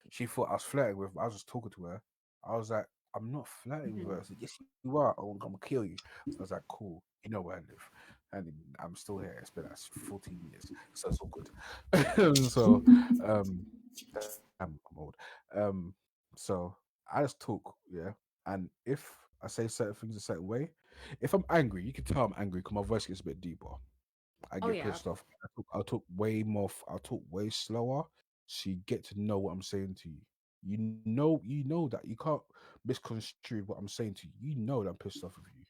she thought I was flirting with. I was just talking to her. I was like, I'm not flirting with Mhm. her. I said, yes, you are. I'm gonna kill you. I was like, cool. You know where I live, and I'm still here. It's been like 14 years, so it's all good. So, damn, I'm old. So I just talk, yeah. And if I say certain things a certain way, if I'm angry, you can tell I'm angry because my voice gets a bit deeper. I Oh get yeah. pissed off. I'll talk way more. I'll talk way slower, so you get to know what I'm saying to you. You know that you can't misconstrue what I'm saying to you. You know that I'm pissed off with you.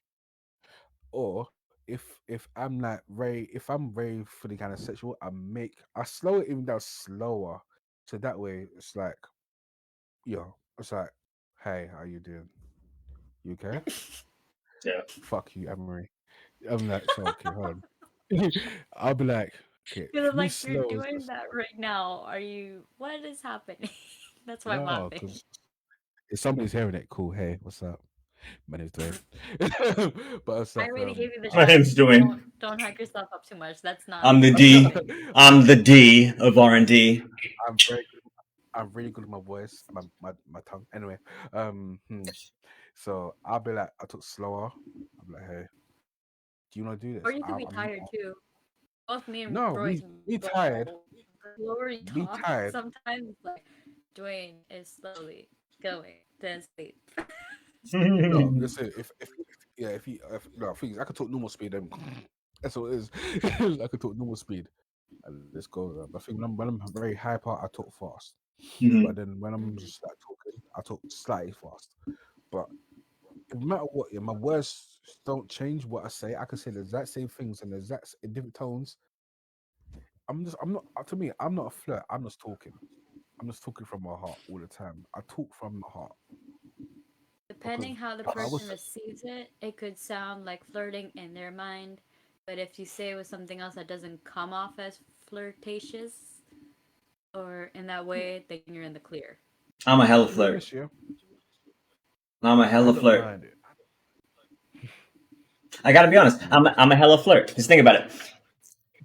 Or if I'm like very if I'm very fully kind of sexual, I slow it even down slower, so that way it's like it's like, hey, how you doing? You okay? Yeah. Fuck you, Emery. I'm like, so okay, hold on. I'll be like, okay, Because for I'm me, like, you're slow is doing just that right now. Are you? What is happening? That's why I'm no, laughing. because if somebody's hearing it, cool. Hey, what's up? My name's Dwayne. But it's I like, already gave you the My shot. name's Dwayne. Don't hype yourself up too much. That's not I'm the D. something. I'm the D of R&D. I'm very good. I'm really good with my voice, my tongue. Anyway, so I'll be like, I talk slower. I'll be like, hey, do you want to do Or this? you could be tired too. Both me and No, Royce me tired. both. The slower you Me talk, tired. sometimes like Dwayne is slowly going to sleep. No, listen. If no, things I could talk normal speed. Then that's what it is. I could talk normal speed. And let's go. I think when I'm very hyper, I talk fast. Mhm. But then when I'm just like talking, I talk slightly fast. But no matter what, yeah, my words don't change what I say. I can say the exact same things and the in different tones. I'm not. To me, I'm not a flirt. I'm just talking. I'm just talking from my heart all the time. I talk from my heart because Depending how the if I person was, receives it, it could sound like flirting in their mind. But if you say it with something else that doesn't come off as flirtatious or in that way, then you're in the clear. I'm a hella to be flirt. honest, yeah, I'm a I hella don't flirt. mind it. I gotta be honest. Mm. I'm a hella flirt. Just think about it.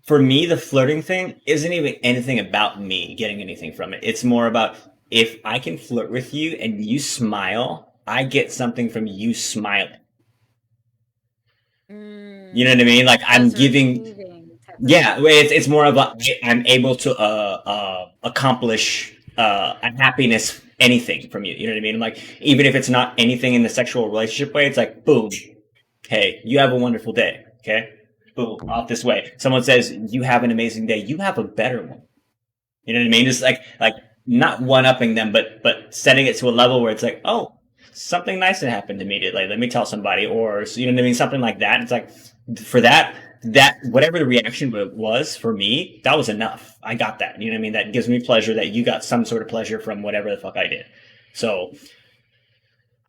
For me, the flirting thing isn't even anything about me getting anything from it. It's more about if I can flirt with you and you smile, I get something from you smiling. You know what I mean? Like So I'm it's a giving. receiving type of Yeah, thing. it's more of a I'm able to accomplish a happiness anything from you. You know what I mean? I'm like even if it's not anything in the sexual relationship way, it's like boom, hey, you have a wonderful day. Okay, boom, off this way. Someone says you have an amazing day. You have a better one. You know what I mean? Just like not one upping them, but setting it to a level where it's like, oh, something nice that happened to me today. Let me tell somebody, or you know what I mean, something like that. It's like for that whatever the reaction was for me, that was enough. I got that. You know what I mean? That gives me pleasure that you got some sort of pleasure from whatever the fuck I did. So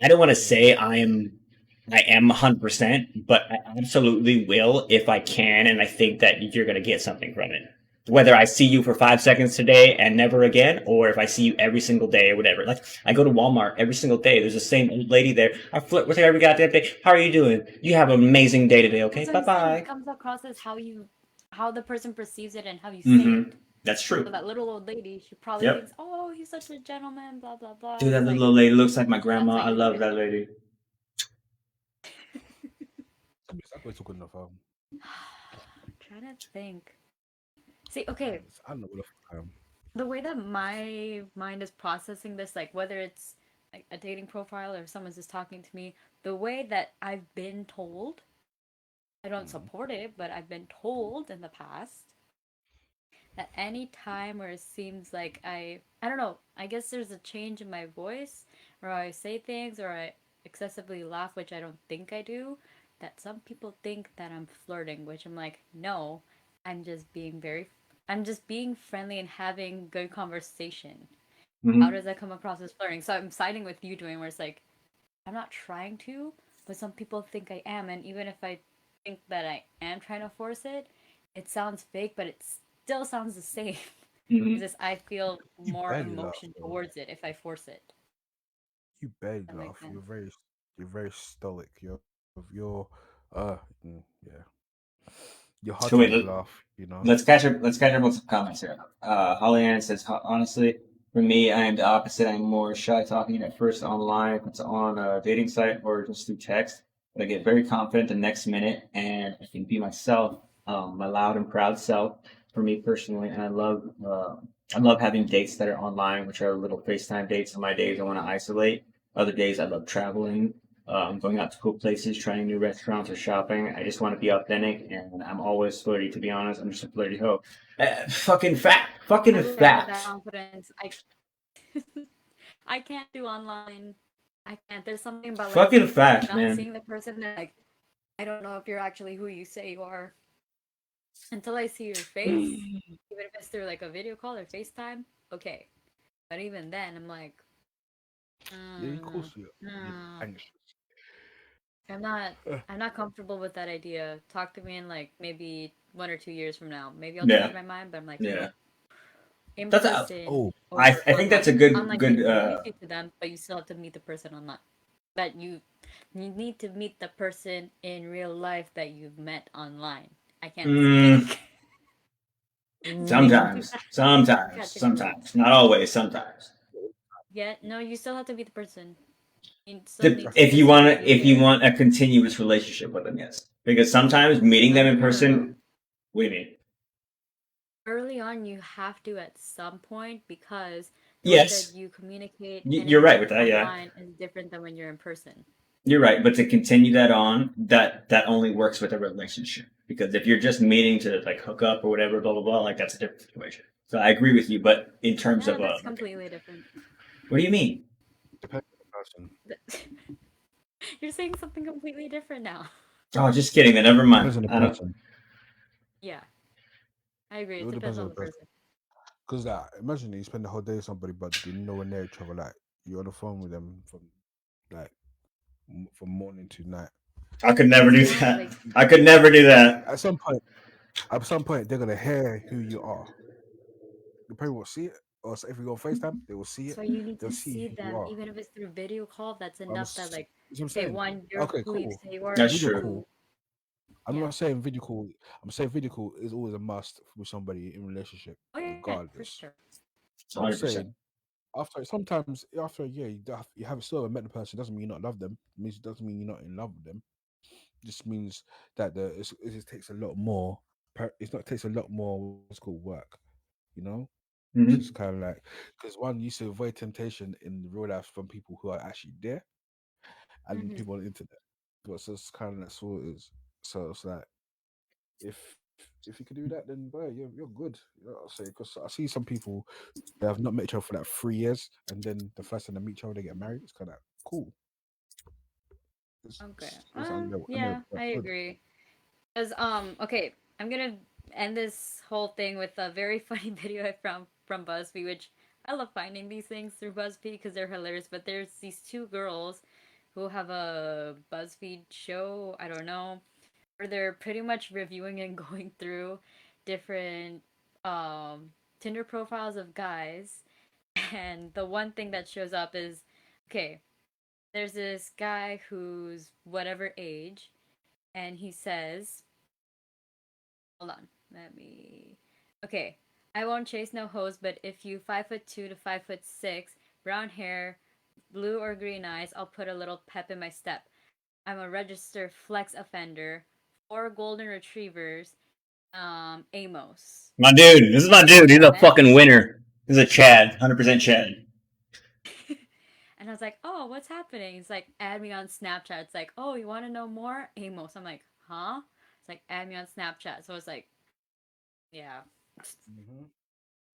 I don't want to say I am 100%, but I absolutely will if I can, and I think that you're going to get something from it. Whether I see you for 5 seconds today and never again, or if I see you every single day or whatever. Like, I go to Walmart every single day. There's the same old lady there. I flirt with her every goddamn day. How are you doing? You have an amazing day today, okay? So Bye I'm saying it bye. comes across as how the person perceives it and how you say Mm-hmm. it. That's So true. that little old lady, she probably thinks, Yep. "Oh, he's such a gentleman," blah blah blah. Dude, And that it's like little lady looks like my that's grandma. how I you read love it. that lady. I could talk enough. Trying to think. See, okay, I don't know what the fuck I am. the way that my mind is processing this, like whether it's like a dating profile or if someone's just talking to me, the way that I've been told, I don't Mhm. support it, but I've been told in the past that any time where it seems like I don't know, I guess there's a change in my voice, or I say things, or I excessively laugh, which I don't think I do, that some people think that I'm flirting, which I'm like, no, I'm just being I'm just being friendly and having good conversation. How Mm-hmm. does that come across as flirting? So I'm siding with you doing where it's like, I'm not trying to, but some people think I am, and even if I think that I am trying to force it, it sounds fake, but it still sounds the same. Mm-hmm. Because I feel You more barely laugh, emotion though. towards it if I force it. You barely That makes laugh. sense. You're very stoic. You're, yeah. You're hard So to wait, make laugh. You know. let's catch up. Let's catch up with some comments here. Holly Ann says, honestly, for me, I am the opposite. I'm more shy talking at first online, if it's on a dating site or just through text. But I get very confident the next minute, and I can be myself, my loud and proud self. For me personally, and I love having dates that are online, which are little FaceTime dates. On my days, I want to isolate. Other days, I love traveling, going out to cool places, trying new restaurants or shopping. I just want to be authentic, and I'm always flirty. To be honest, I'm just a flirty hoe. Fucking fact. I Fucking relate with that fact. confidence. I can't do online. I can't. There's something about like Fucking fact, not man. seeing the person and like I don't know if you're actually who you say you are until I see your face, even if it's through like a video call or FaceTime. Okay, but even then, I'm like, Yeah, of mm, course you're mm, anxious. I'm not. Uh, I'm not comfortable with that idea. Talk to me in like maybe 1 or 2 years from now. Maybe I'll change Yeah, my mind, but I'm like, yeah. nope. In That's person oh, or I think online. that's a good Online can good. introduce you to them, but you still have to meet the person online. That you need to meet the person in real life that you've met online. I can't Mm, speak. Speak too sometimes, fast. sometimes, Catching up. sometimes. Not always. Sometimes. Yeah, no, you still have to meet the person. You still need to that's If you physically want be to, if you there. want a continuous relationship with them, yes. Because sometimes meeting No, them no, in no, no, no. person, what do you mean? Early on, you have to at some point because the way that Yes, you communicate and you're right with interact that. Yeah. online is different than when you're in person. You're right, but to continue that on, that only works with a relationship. Because if you're just meeting to like hook up or whatever, blah blah blah, like that's a different situation. So I agree with you, but in terms Yeah, of that's completely different. what do you mean? Depends on the person. You're saying something completely different now. Oh, just kidding. Then never mind. Depends on the I don't. person. Yeah, I agree. It It all depends depends on on the the person. person. Because like, imagine you spend the whole day with somebody, but you're nowhere near each other. Like you're on the phone with them from like from morning to night. I could never do Yeah, that. like I could never do that. At some point, they're gonna hear who you are. They probably won't see it, or if we go FaceTime, they will see it. so you need They'll to see see who you them, are. even if it's through video call. That's I'm, enough. That like, that's what I'm okay, saying. one, you're Okay, who you cool. say you are. That's Video true. call. I'm Yeah. not saying video call. I'm saying video call is always a must with somebody in a relationship, Oh yeah, for regardless. sure. But I'm 100%. saying after a year, you haven't still haven't met the person. Doesn't mean you not love them. It doesn't mean you're not in love with them. It just means that it just takes a lot more. It's not takes a lot more. What's called work. You know. It's Mhm. just kind of like because one used to avoid temptation in real life from people who are actually there and Hmm. people on the internet. But so it's kind of that's what it is. So it's like if if you can do that, then boy, you're good. You know what I'll say because I see some people they have not met each other for like 3 years, and then the first time they meet each other, they get married. It's kind of cool. Okay. I know Yeah, I that's good. agree. Cause okay, I'm gonna end this whole thing with a very funny video from BuzzFeed, which I love finding these things through BuzzFeed because they're hilarious. But there's these two girls who have a BuzzFeed show. I don't know, where they're pretty much reviewing and going through different Tinder profiles of guys, and the one thing that shows up is okay. There's this guy who's whatever age, and he says, hold on, let me. Okay, I won't chase no hoes, but if you 5'2" to 5'6", brown hair, blue or green eyes, I'll put a little pep in my step. I'm a registered flex offender, 4 golden retrievers, Amos. My dude, this is my dude. He's a fucking winner. This is a Chad, 100% Chad. And I was like, oh, what's happening? It's like, add me on Snapchat. It's like, oh, you want to know more? Amos. I'm like, huh? It's like, add me on Snapchat. So it's like, yeah. Mm-hmm.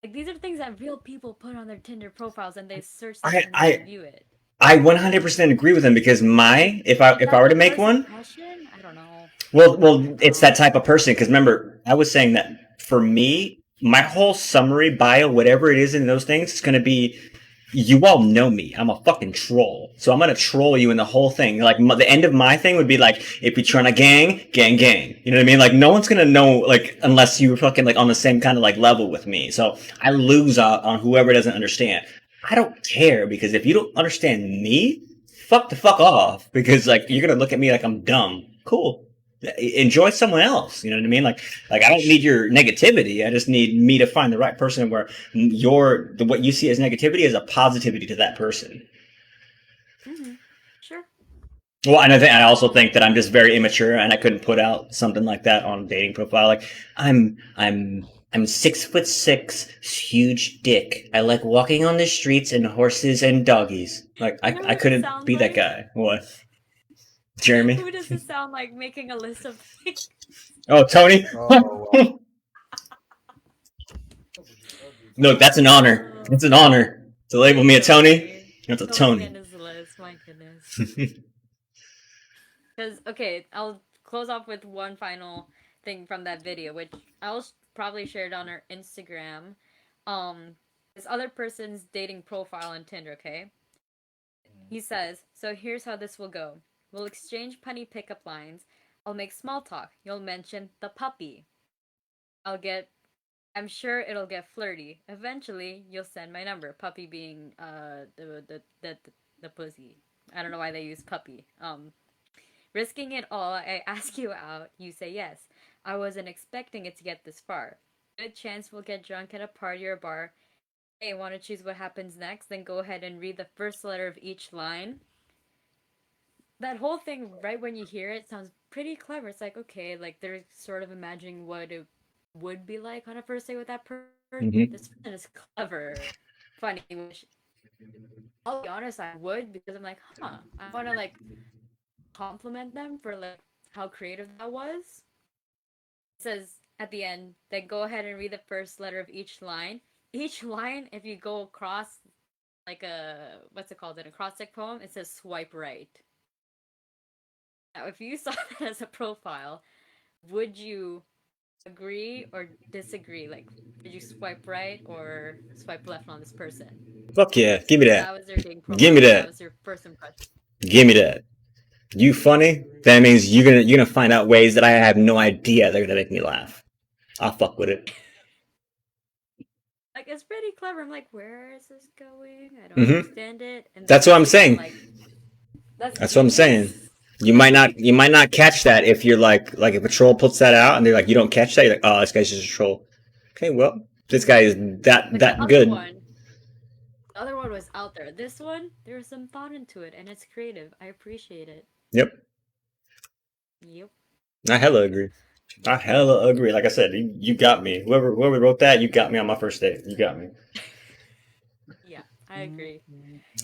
Like, these are things that real people put on their Tinder profiles and they search this I and they I review it. I 100% agree with him because if I were to make First one, impression? I don't know. well, it's that type of person. Because remember, I was saying that for me, my whole summary bio, whatever it is in those things, is going to be, you all know me. I'm a fucking troll. So I'm going to troll you in the whole thing. Like the end of my thing would be like, if you're trying to gang, gang, gang. You know what I mean? Like no one's going to know, like, unless you're fucking like on the same kind of like level with me. So I lose out on whoever doesn't understand. I don't care because if you don't understand me, fuck the fuck off because like you're gonna look at me like I'm dumb. Cool. Enjoy someone else. You know what I mean? Like I don't need your negativity. I just need me to find the right person where what you see as negativity is a positivity to that person. Mm-hmm. Sure. Well, and I also think that I'm just very immature, and I couldn't put out something like that on a dating profile. Like I'm 6'6", huge dick. I like walking on the streets and horses and doggies. Like You know I who this couldn't sounds be that like? guy. What? Jeremy? Who does this sound like making a list of things? Oh, Tony? Oh, wow. Look, that's an honor. It's an honor to label me a Tony. That's a Tony and Tony. his list, my goodness. Because, okay, I'll close off with one final thing from that video, which I'll probably share it on our Instagram. This other person's dating profile on Tinder, okay? He says, so here's how this will go. We'll exchange punny pickup lines. I'll make small talk. You'll mention the puppy. I'm sure it'll get flirty. Eventually, you'll send my number. Puppy being, the pussy. I don't know why they use puppy. Risking it all, I ask you out. You say yes. I wasn't expecting it to get this far. Good chance we'll get drunk at a party or bar. Hey, want to choose what happens next? Then go ahead and read the first letter of each line. That whole thing, right when you hear it, sounds pretty clever. It's like, okay, like they're sort of imagining what it would be like on a first date with that person. Mhm. This person is clever, funny, which I'll be honest, I would because I'm like, I want to like compliment them for like how creative that was. It says at the end, then go ahead and read the first letter of each line. Each line, if you go across like a what's it called in a cross-check poem, it says swipe right. Now, if you saw that as a profile, would you agree or disagree? Like, would you swipe right or swipe left on this person? Fuck yeah, give me that. That was their dating profile. Give me that. That was your first impression. Give me that. You funny? That means you're gonna find out ways that I have no idea they're gonna make me laugh. I'll fuck with it. Like, it's pretty clever. I'm like, where is this going? I don't understand it. And That's what I'm saying. like, That's what I'm saying. You might not catch that if you're like if a troll puts that out and they're like, you don't catch that, you're like, oh, this guy's just a troll. Okay, well, this guy is that good. The other one was out there. This one, there was some thought into it, and it's creative. I appreciate it. Yep. I hella agree. Like I said, you got me. Whoever wrote that, you got me on my first date. You got me. Yeah, I agree.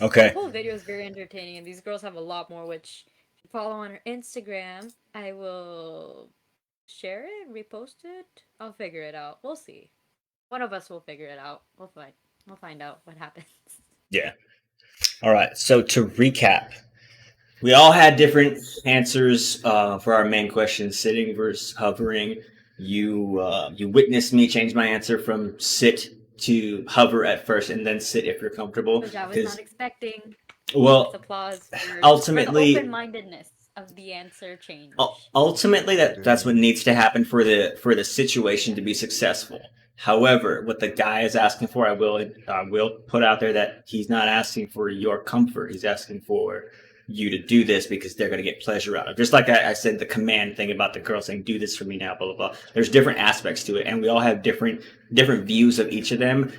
Okay. The whole video is very entertaining, and these girls have a lot more, which if you follow on her Instagram, I will share it, repost it. I'll figure it out. We'll see. One of us will figure it out. We'll find out what happens. Yeah. All right. So to recap, we all had different answers for our main question: sitting versus hovering. You witnessed me change my answer from sit to hover at first, and then sit if you're comfortable. Which I was not expecting. Well, applause for ultimately, the open-mindedness of the answer change. Ultimately, that's what needs to happen for the situation to be successful. However, what the guy is asking for, I will put out there that he's not asking for your comfort. He's asking for you to do this because they're going to get pleasure out of it. Just like I said, the command thing about the girl saying, do this for me now, blah, blah, blah. There's different aspects to it. And we all have different views of each of them,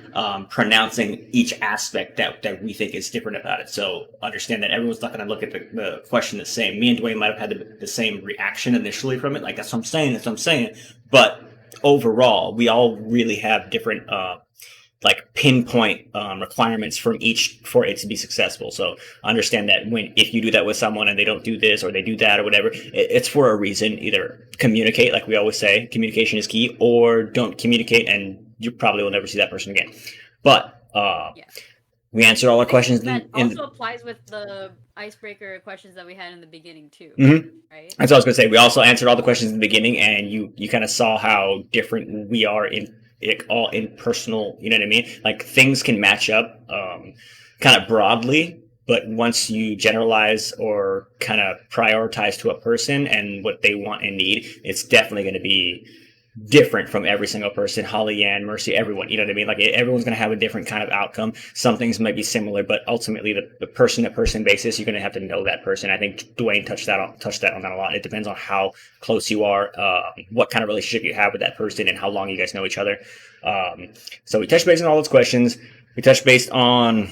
pronouncing each aspect that we think is different about it. So understand that everyone's not going to look at the question the same. Me and Dwayne might have had the same reaction initially from it. Like, that's what I'm saying. But overall, we all really have different, pinpoint requirements from each for it to be successful. So understand that if you do that with someone and they don't do this or they do that or whatever, it's for a reason. Either communicate, like we always say, communication is key, or don't communicate and you probably will never see that person again. But we answered all our questions. That also applies with the icebreaker questions that we had in the beginning too, right? That's what I was going to say. We also answered all the questions in the beginning, and you kind of saw how different we are all in personal, you know what I mean? Like, things can match up kind of broadly, but once you generalize or kind of prioritize to a person and what they want and need, it's definitely going to be different from every single person. Holly Ann, Mercy, everyone, you know what I mean? Like, everyone's going to have a different kind of outcome. Some things might be similar, but ultimately the person to person basis, you're going to have to know that person. I think Dwayne touched on that a lot. It depends on how close you are, what kind of relationship you have with that person, and how long you guys know each other. So we touched base on all those questions. We touched base on,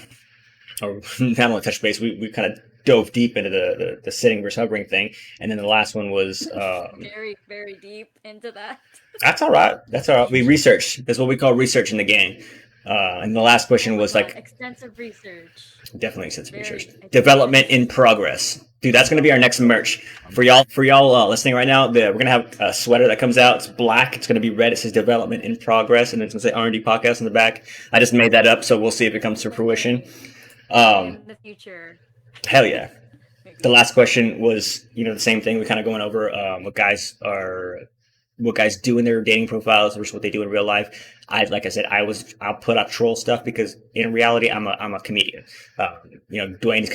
or not only touched base, we kind of dove deep into the sitting versus hovering thing. And then the last one was very, very deep into that. That's all right. We researched. That's what we call research in the gang. And the last question was like extensive research. Definitely extensive research. Development in progress. Dude, that's gonna be our next merch for y'all listening right now. We're gonna have a sweater that comes out. It's black. It's gonna be red. It says development in progress, and it's gonna say R&D podcast on the back. I just made that up, so we'll see if it comes to fruition. In the future. Hell yeah. The last question was, the same thing. We kind of going over what guys do in their dating profiles versus what they do in real life. Like I said, I'll put up troll stuff because in reality, I'm a comedian. Dwayne is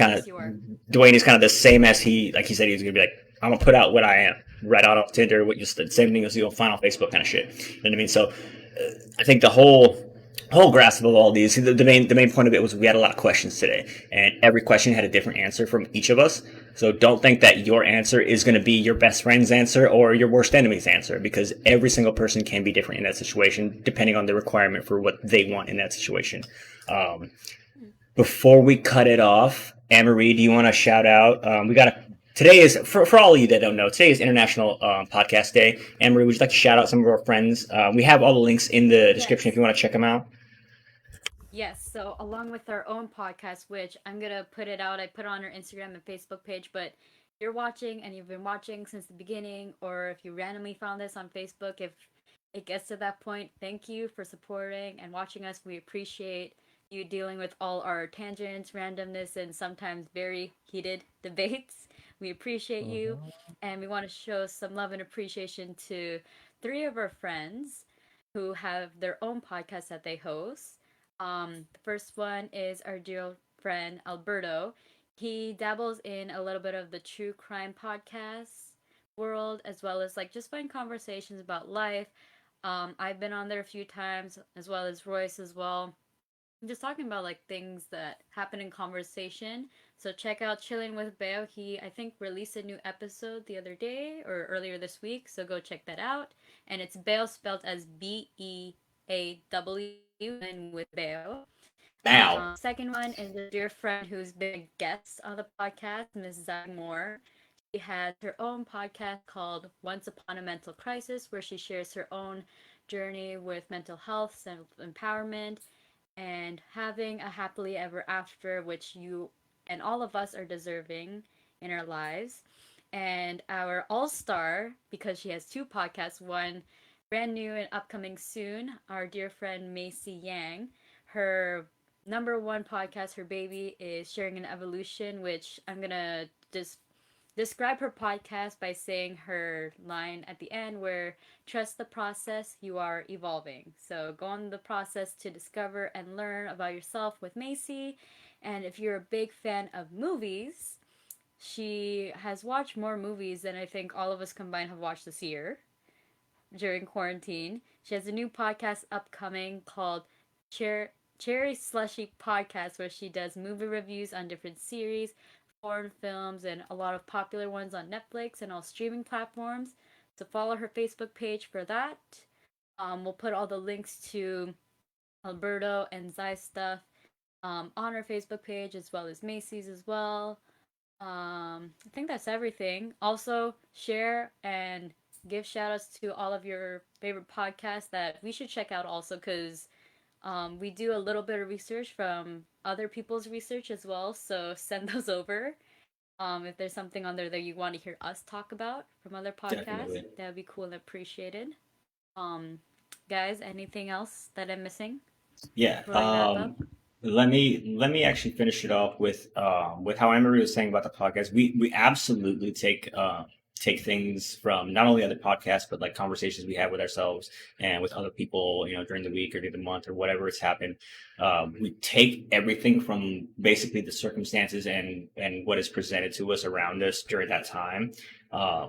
kind of the same as he said he was gonna be like, I'm gonna put out what I am right out on Tinder, what just the same thing as you'll find on Facebook kind of shit. You know what I mean? So I think the whole grasp of all these, the main point of it was we had a lot of questions today, and every question had a different answer from each of us. So don't think that your answer is going to be your best friend's answer or your worst enemy's answer, because every single person can be different in that situation depending on the requirement for what they want in that situation. Before we cut it off, Anne-Marie, do you want to shout out? Today is, for all of you that don't know, today is International Podcast Day. Anne-Marie, would you like to shout out some of our friends? We have all the links in the description if you want to check them out. Yes, so along with our own podcast, which I'm going to put it out, I put it on our Instagram and Facebook page, but you're watching and you've been watching since the beginning, or if you randomly found this on Facebook, if it gets to that point, thank you for supporting and watching us. We appreciate you dealing with all our tangents, randomness, and sometimes very heated debates. We appreciate you, and we want to show some love and appreciation to 3 of our friends who have their own podcast that they host. The first one is our dear friend Alberto. He dabbles in a little bit of the true crime podcast world, as well as like just fun conversations about life. I've been on there a few times, as well as Royce as well. I'm just talking about like things that happen in conversation. So check out Chilling with Beo. He, I think, released a new episode the other day or earlier this week. So go check that out. And it's Beo spelled as Beaw and with Beo. Now, Second one is a dear friend who's been a guest on the podcast, Miss Zai Moore. She has her own podcast called Once Upon a Mental Crisis, where she shares her own journey with mental health, self-empowerment, and having a happily ever after, which you and all of us are deserving in our lives. And our all-star, because she has 2 podcasts, one brand new and upcoming soon, our dear friend Macy Yang. Her #1 podcast, her baby, is Sharing an Evolution, which I'm gonna just describe her podcast by saying her line at the end where trust the process, you are evolving. So go on the process to discover and learn about yourself with Macy. And if you're a big fan of movies, she has watched more movies than I think all of us combined have watched this year during quarantine. She has a new podcast upcoming called Cherry Slushy Podcast, where she does movie reviews on different series, foreign films, and a lot of popular ones on Netflix and all streaming platforms. So follow her Facebook page for that. We'll put all the links to Alberto and Zai's stuff on her Facebook page, as well as Macy's as well. I think that's everything. Also, share and give shout outs to all of your favorite podcasts that we should check out also, because we do a little bit of research from other people's research as well, so send those over. If there's something on there that you want to hear us talk about from other podcasts, Definitely. that would be cool and appreciated. Um, guys, anything else that I'm missing yeah. before I wrap up? Let me actually finish it off with how Emery was saying about the podcast. We absolutely take things from not only other podcasts, but like conversations we have with ourselves and with other people, during the week or during the month or whatever it's happened. We take everything from basically the circumstances and what is presented to us around us during that time.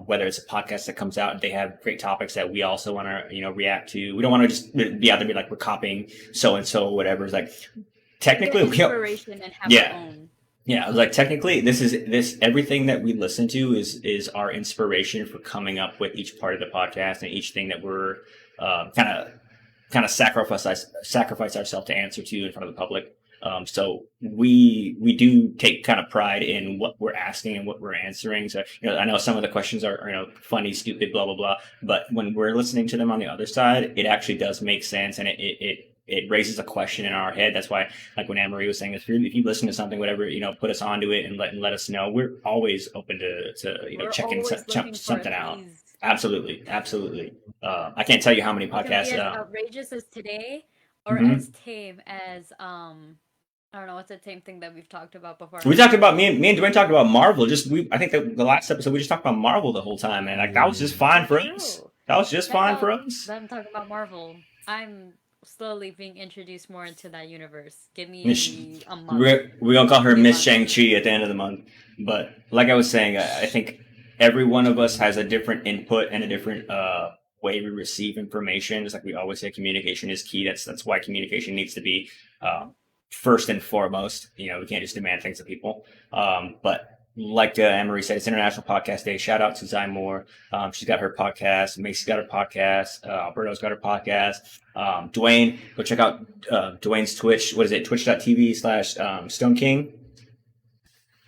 Whether it's a podcast that comes out and they have great topics that we also want to, react to. We don't want to just be out there and be like, we're copying so and so, whatever. It's like, technically, Get inspiration and have yeah. our own. Yeah, I was like, technically, this everything that we listen to is our inspiration for coming up with each part of the podcast and each thing that we're kind of sacrifice ourselves to answer to in front of the public. So we do take kind of pride in what we're asking and what we're answering. So I know some of the questions are funny, stupid, blah blah blah, but when we're listening to them on the other side, it actually does make sense, and it raises a question in our head. That's why, like when Anne-Marie was saying, if you listen to something, whatever, put us onto it and let us know. We're always open to We're checking always looking for something out. these. Absolutely. I can't tell you how many It can podcasts. be as outrageous as today, or Mhm. as tame as I don't know what's the tame thing that we've talked about before. We talked about me and Dwayne talked about Marvel. I think the last episode we just talked about Marvel the whole time, and like that was just fine for us. True. That was just Check fine out for us. them talking about Marvel. I'm slowly being introduced more into that universe. Give me Miss- a month. We're gonna call her Maybe Miss month. Shang-Chi at the end of the month. But like I was saying, I think every one of us has a different input and a different way we receive information. It's like we always say, communication is key. That's why communication needs to be first and foremost. We can't just demand things of people. But like Anne-Marie said, it's International Podcast Day. Shout out to Zai Moore. She's got her podcast. Macy's got her podcast. Alberto's got her podcast. Dwayne, go check out Dwayne's Twitch. What is it? Twitch.tv/Stone King.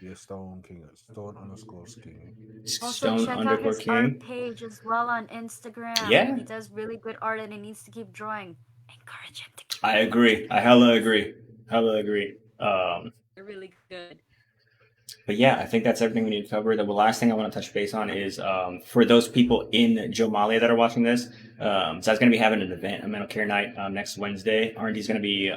Yeah, Stone King. Stone_King. Also, check out _King. his art page as well on Instagram. Yeah. He does really good art and he needs to keep drawing. Encourage him to keep I agree. I hella agree. They're really good. But yeah, I think that's everything we need to cover. The last thing I want to touch base on is for those people in Jomalia that are watching this. So I was going to be having an event, a mental care night next Wednesday. R&D is going to be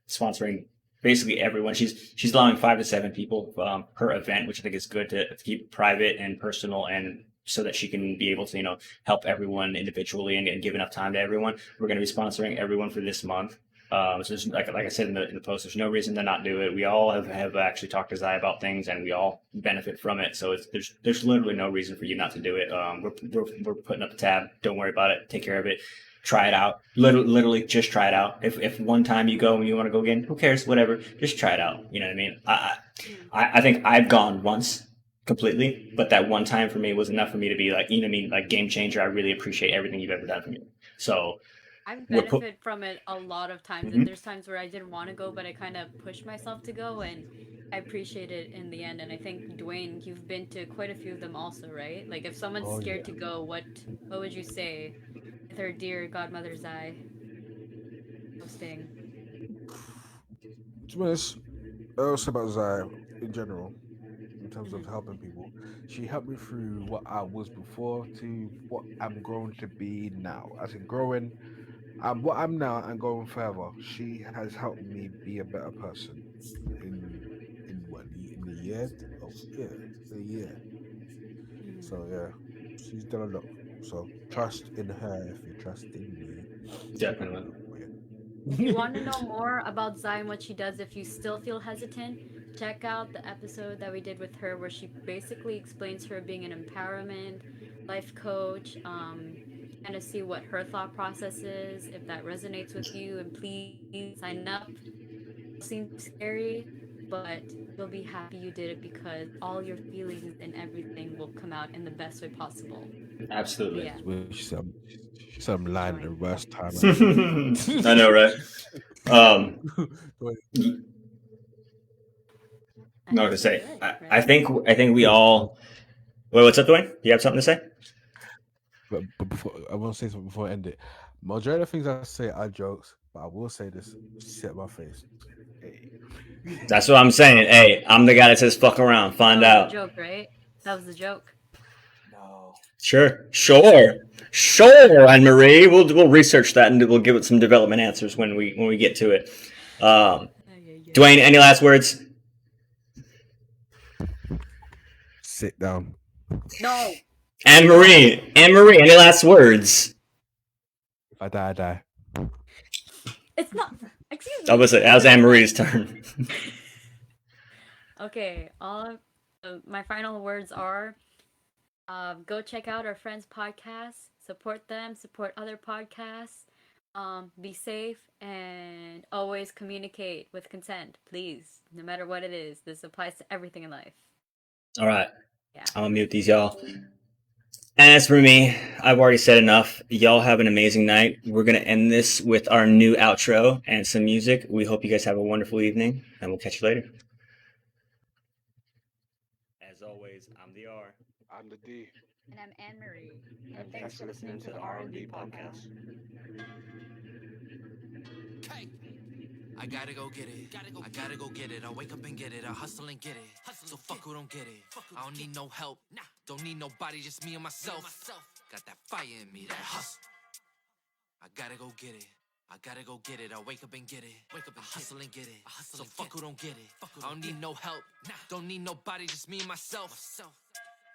sponsoring basically everyone. She's allowing 5 to 7 people per event, which I think is good to keep private and personal, and so that she can be able to help everyone individually and give enough time to everyone. We're going to be sponsoring everyone for this month. So there's, like I said in the post, there's no reason to not do it. We all have actually talked to Zai about things, and we all benefit from it. So there's literally no reason for you not to do it. We're putting up a tab. Don't worry about it. Take care of it. Try it out. Literally just try it out. If one time you go and you want to go again, who cares? Whatever. Just try it out. You know what I mean? I think I've gone once completely, but that one time for me was enough for me to be like, like game changer. I really appreciate everything you've ever done for me. So. I've benefited from it a lot of times, and there's times where I didn't want to go, but I kind of pushed myself to go, and I appreciate it in the end. And I think, Dwayne, you've been to quite a few of them also, right? Like, if someone's scared to go, what would you say with her dear godmother Zai hosting? To be honest, also about Zai in general, in terms of helping people, she helped me through what I was before to what I'm growing to be now. As in growing. What I'm now and going further, she has helped me be a better person in the year. The year. So yeah, she's done a lot. So trust in her if you trust in me. Definitely. If you want to know more about Zai and what she does, if you still feel hesitant, check out the episode that we did with her where she basically explains her being an empowerment life coach, kind of see what her thought process is, if that resonates with you, and please sign up. It seems scary, but you'll be happy you did it because all your feelings and everything will come out in the best way possible. Absolutely. Yeah. Some line the worst time. I know, right? No, to say. I think we all. Wait, what's up, Dwayne? You have something to say? But before I want to say something before I end it. Majority of things I say are jokes, but I will say this: set my face. Hey. That's what I'm saying. Hey, I'm the guy that says "fuck around, find out." That was a joke, right? That was a joke. No. Sure, Anne Marie. We'll research that and we'll give it some development answers when we get to it. Dwayne, any last words? Sit down. No. Anne Marie, any last words? If I die, I die. It's not. Excuse me. I was that was Anne Marie's turn. Okay. My final words are: go check out our friends' podcasts. Support them. Support other podcasts. Be safe and always communicate with consent, please. No matter what it is, this applies to everything in life. All right. Yeah. I'm gonna mute these, y'all. And as for me, I've already said enough. Y'all have an amazing night. We're going to end this with our new outro and some music. We hope you guys have a wonderful evening, and we'll catch you later. As always, I'm the R. I'm the D. And I'm Anne Marie. And thanks for listening to the R&D podcast. Okay. I gotta go get it. I gotta go get it. I wake up and get it. I hustle and get it. So fuck who don't get it. I don't need no help. Don't need nobody, just me and myself. Got that fire in me, that hustle. I gotta go get it. I gotta go get it. I wake up and get it. I hustle and get it. So fuck who don't get it. I don't need no help. Don't need nobody, just me and myself.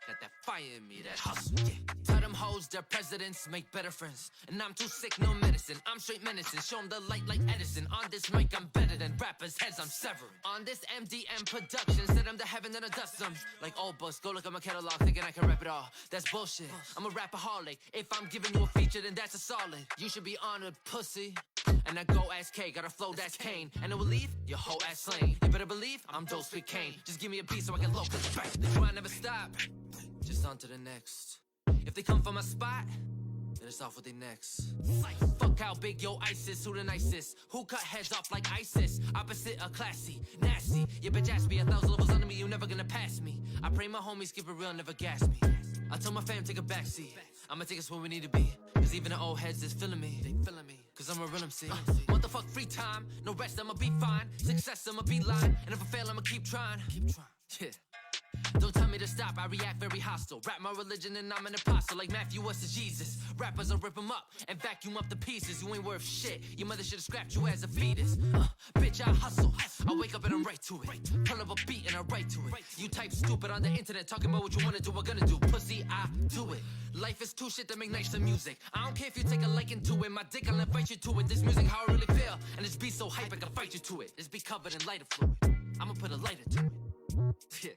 Got that fire in me, that hustle. Yeah. Tell them hoes their presidents make better friends. And I'm too sick, no medicine. I'm straight menacing. Show them the light like Edison. On this mic, I'm better than rappers' heads I'm severing. On this MDM production, send them to heaven and I dust them. Like old books, go look at my catalog, thinking I can rap it all. That's bullshit. I'm a rapaholic. If I'm giving you a feature, then that's a solid. You should be honored, pussy. And I go ass K, got a flow that's Kane. And it will leave your whole ass slain. You better believe I'm Dose with Kane. Just give me a beat so I can low cause bang. That's why I never stop. Just on to the next. If they come for my spot, then it's off with their necks. Fuck how big your ice is, who the nicest? Who cut heads off like ISIS? Opposite of classy, nasty. Your bitch asked me 1,000 levels under me, you never gonna pass me. I pray my homies keep it real, never gas me. I tell my fam take a backseat. I'ma take us where we need to be. Cause even the old heads is feeling me. They feeling me. Cause I'm a real MC. What the fuck free time? No rest, I'ma be fine. Success, I'ma be lying. And if I fail, I'ma keep trying. Yeah. Don't tell me to stop, I react very hostile. Rap my religion and I'm an apostle, like Matthew was to Jesus. Rappers will rip 'em up and vacuum up the pieces. You ain't worth shit, your mother should've scrapped you as a fetus. Bitch, I hustle, I wake up and I'm right to it. Pull up a beat and I write to it. You type stupid on the internet, talking about what you wanna do, I'm gonna do. Pussy, I do it. Life is too shit to make nice to music. I don't care if you take a liking to it, my dick, I'll invite you to it. This music, how I really feel, and this beat so hype, I can fight you to it. This beat covered in lighter fluid, I'ma put a lighter to it. Yeah.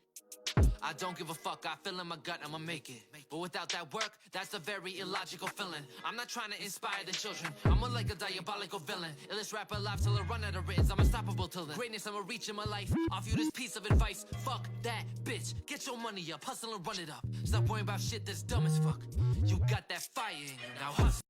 I don't give a fuck, I feel in my gut, I'ma make it. But without that work, that's a very illogical feeling. I'm not trying to inspire the children, I'm more like a diabolical villain. Illest rapper alive till I run out of writtens, I'm unstoppable till then. Greatness I'ma reach in my life, offer you this piece of advice. Fuck that bitch, get your money up, hustle and run it up. Stop worrying about shit that's dumb as fuck. You got that fire in you, now hustle.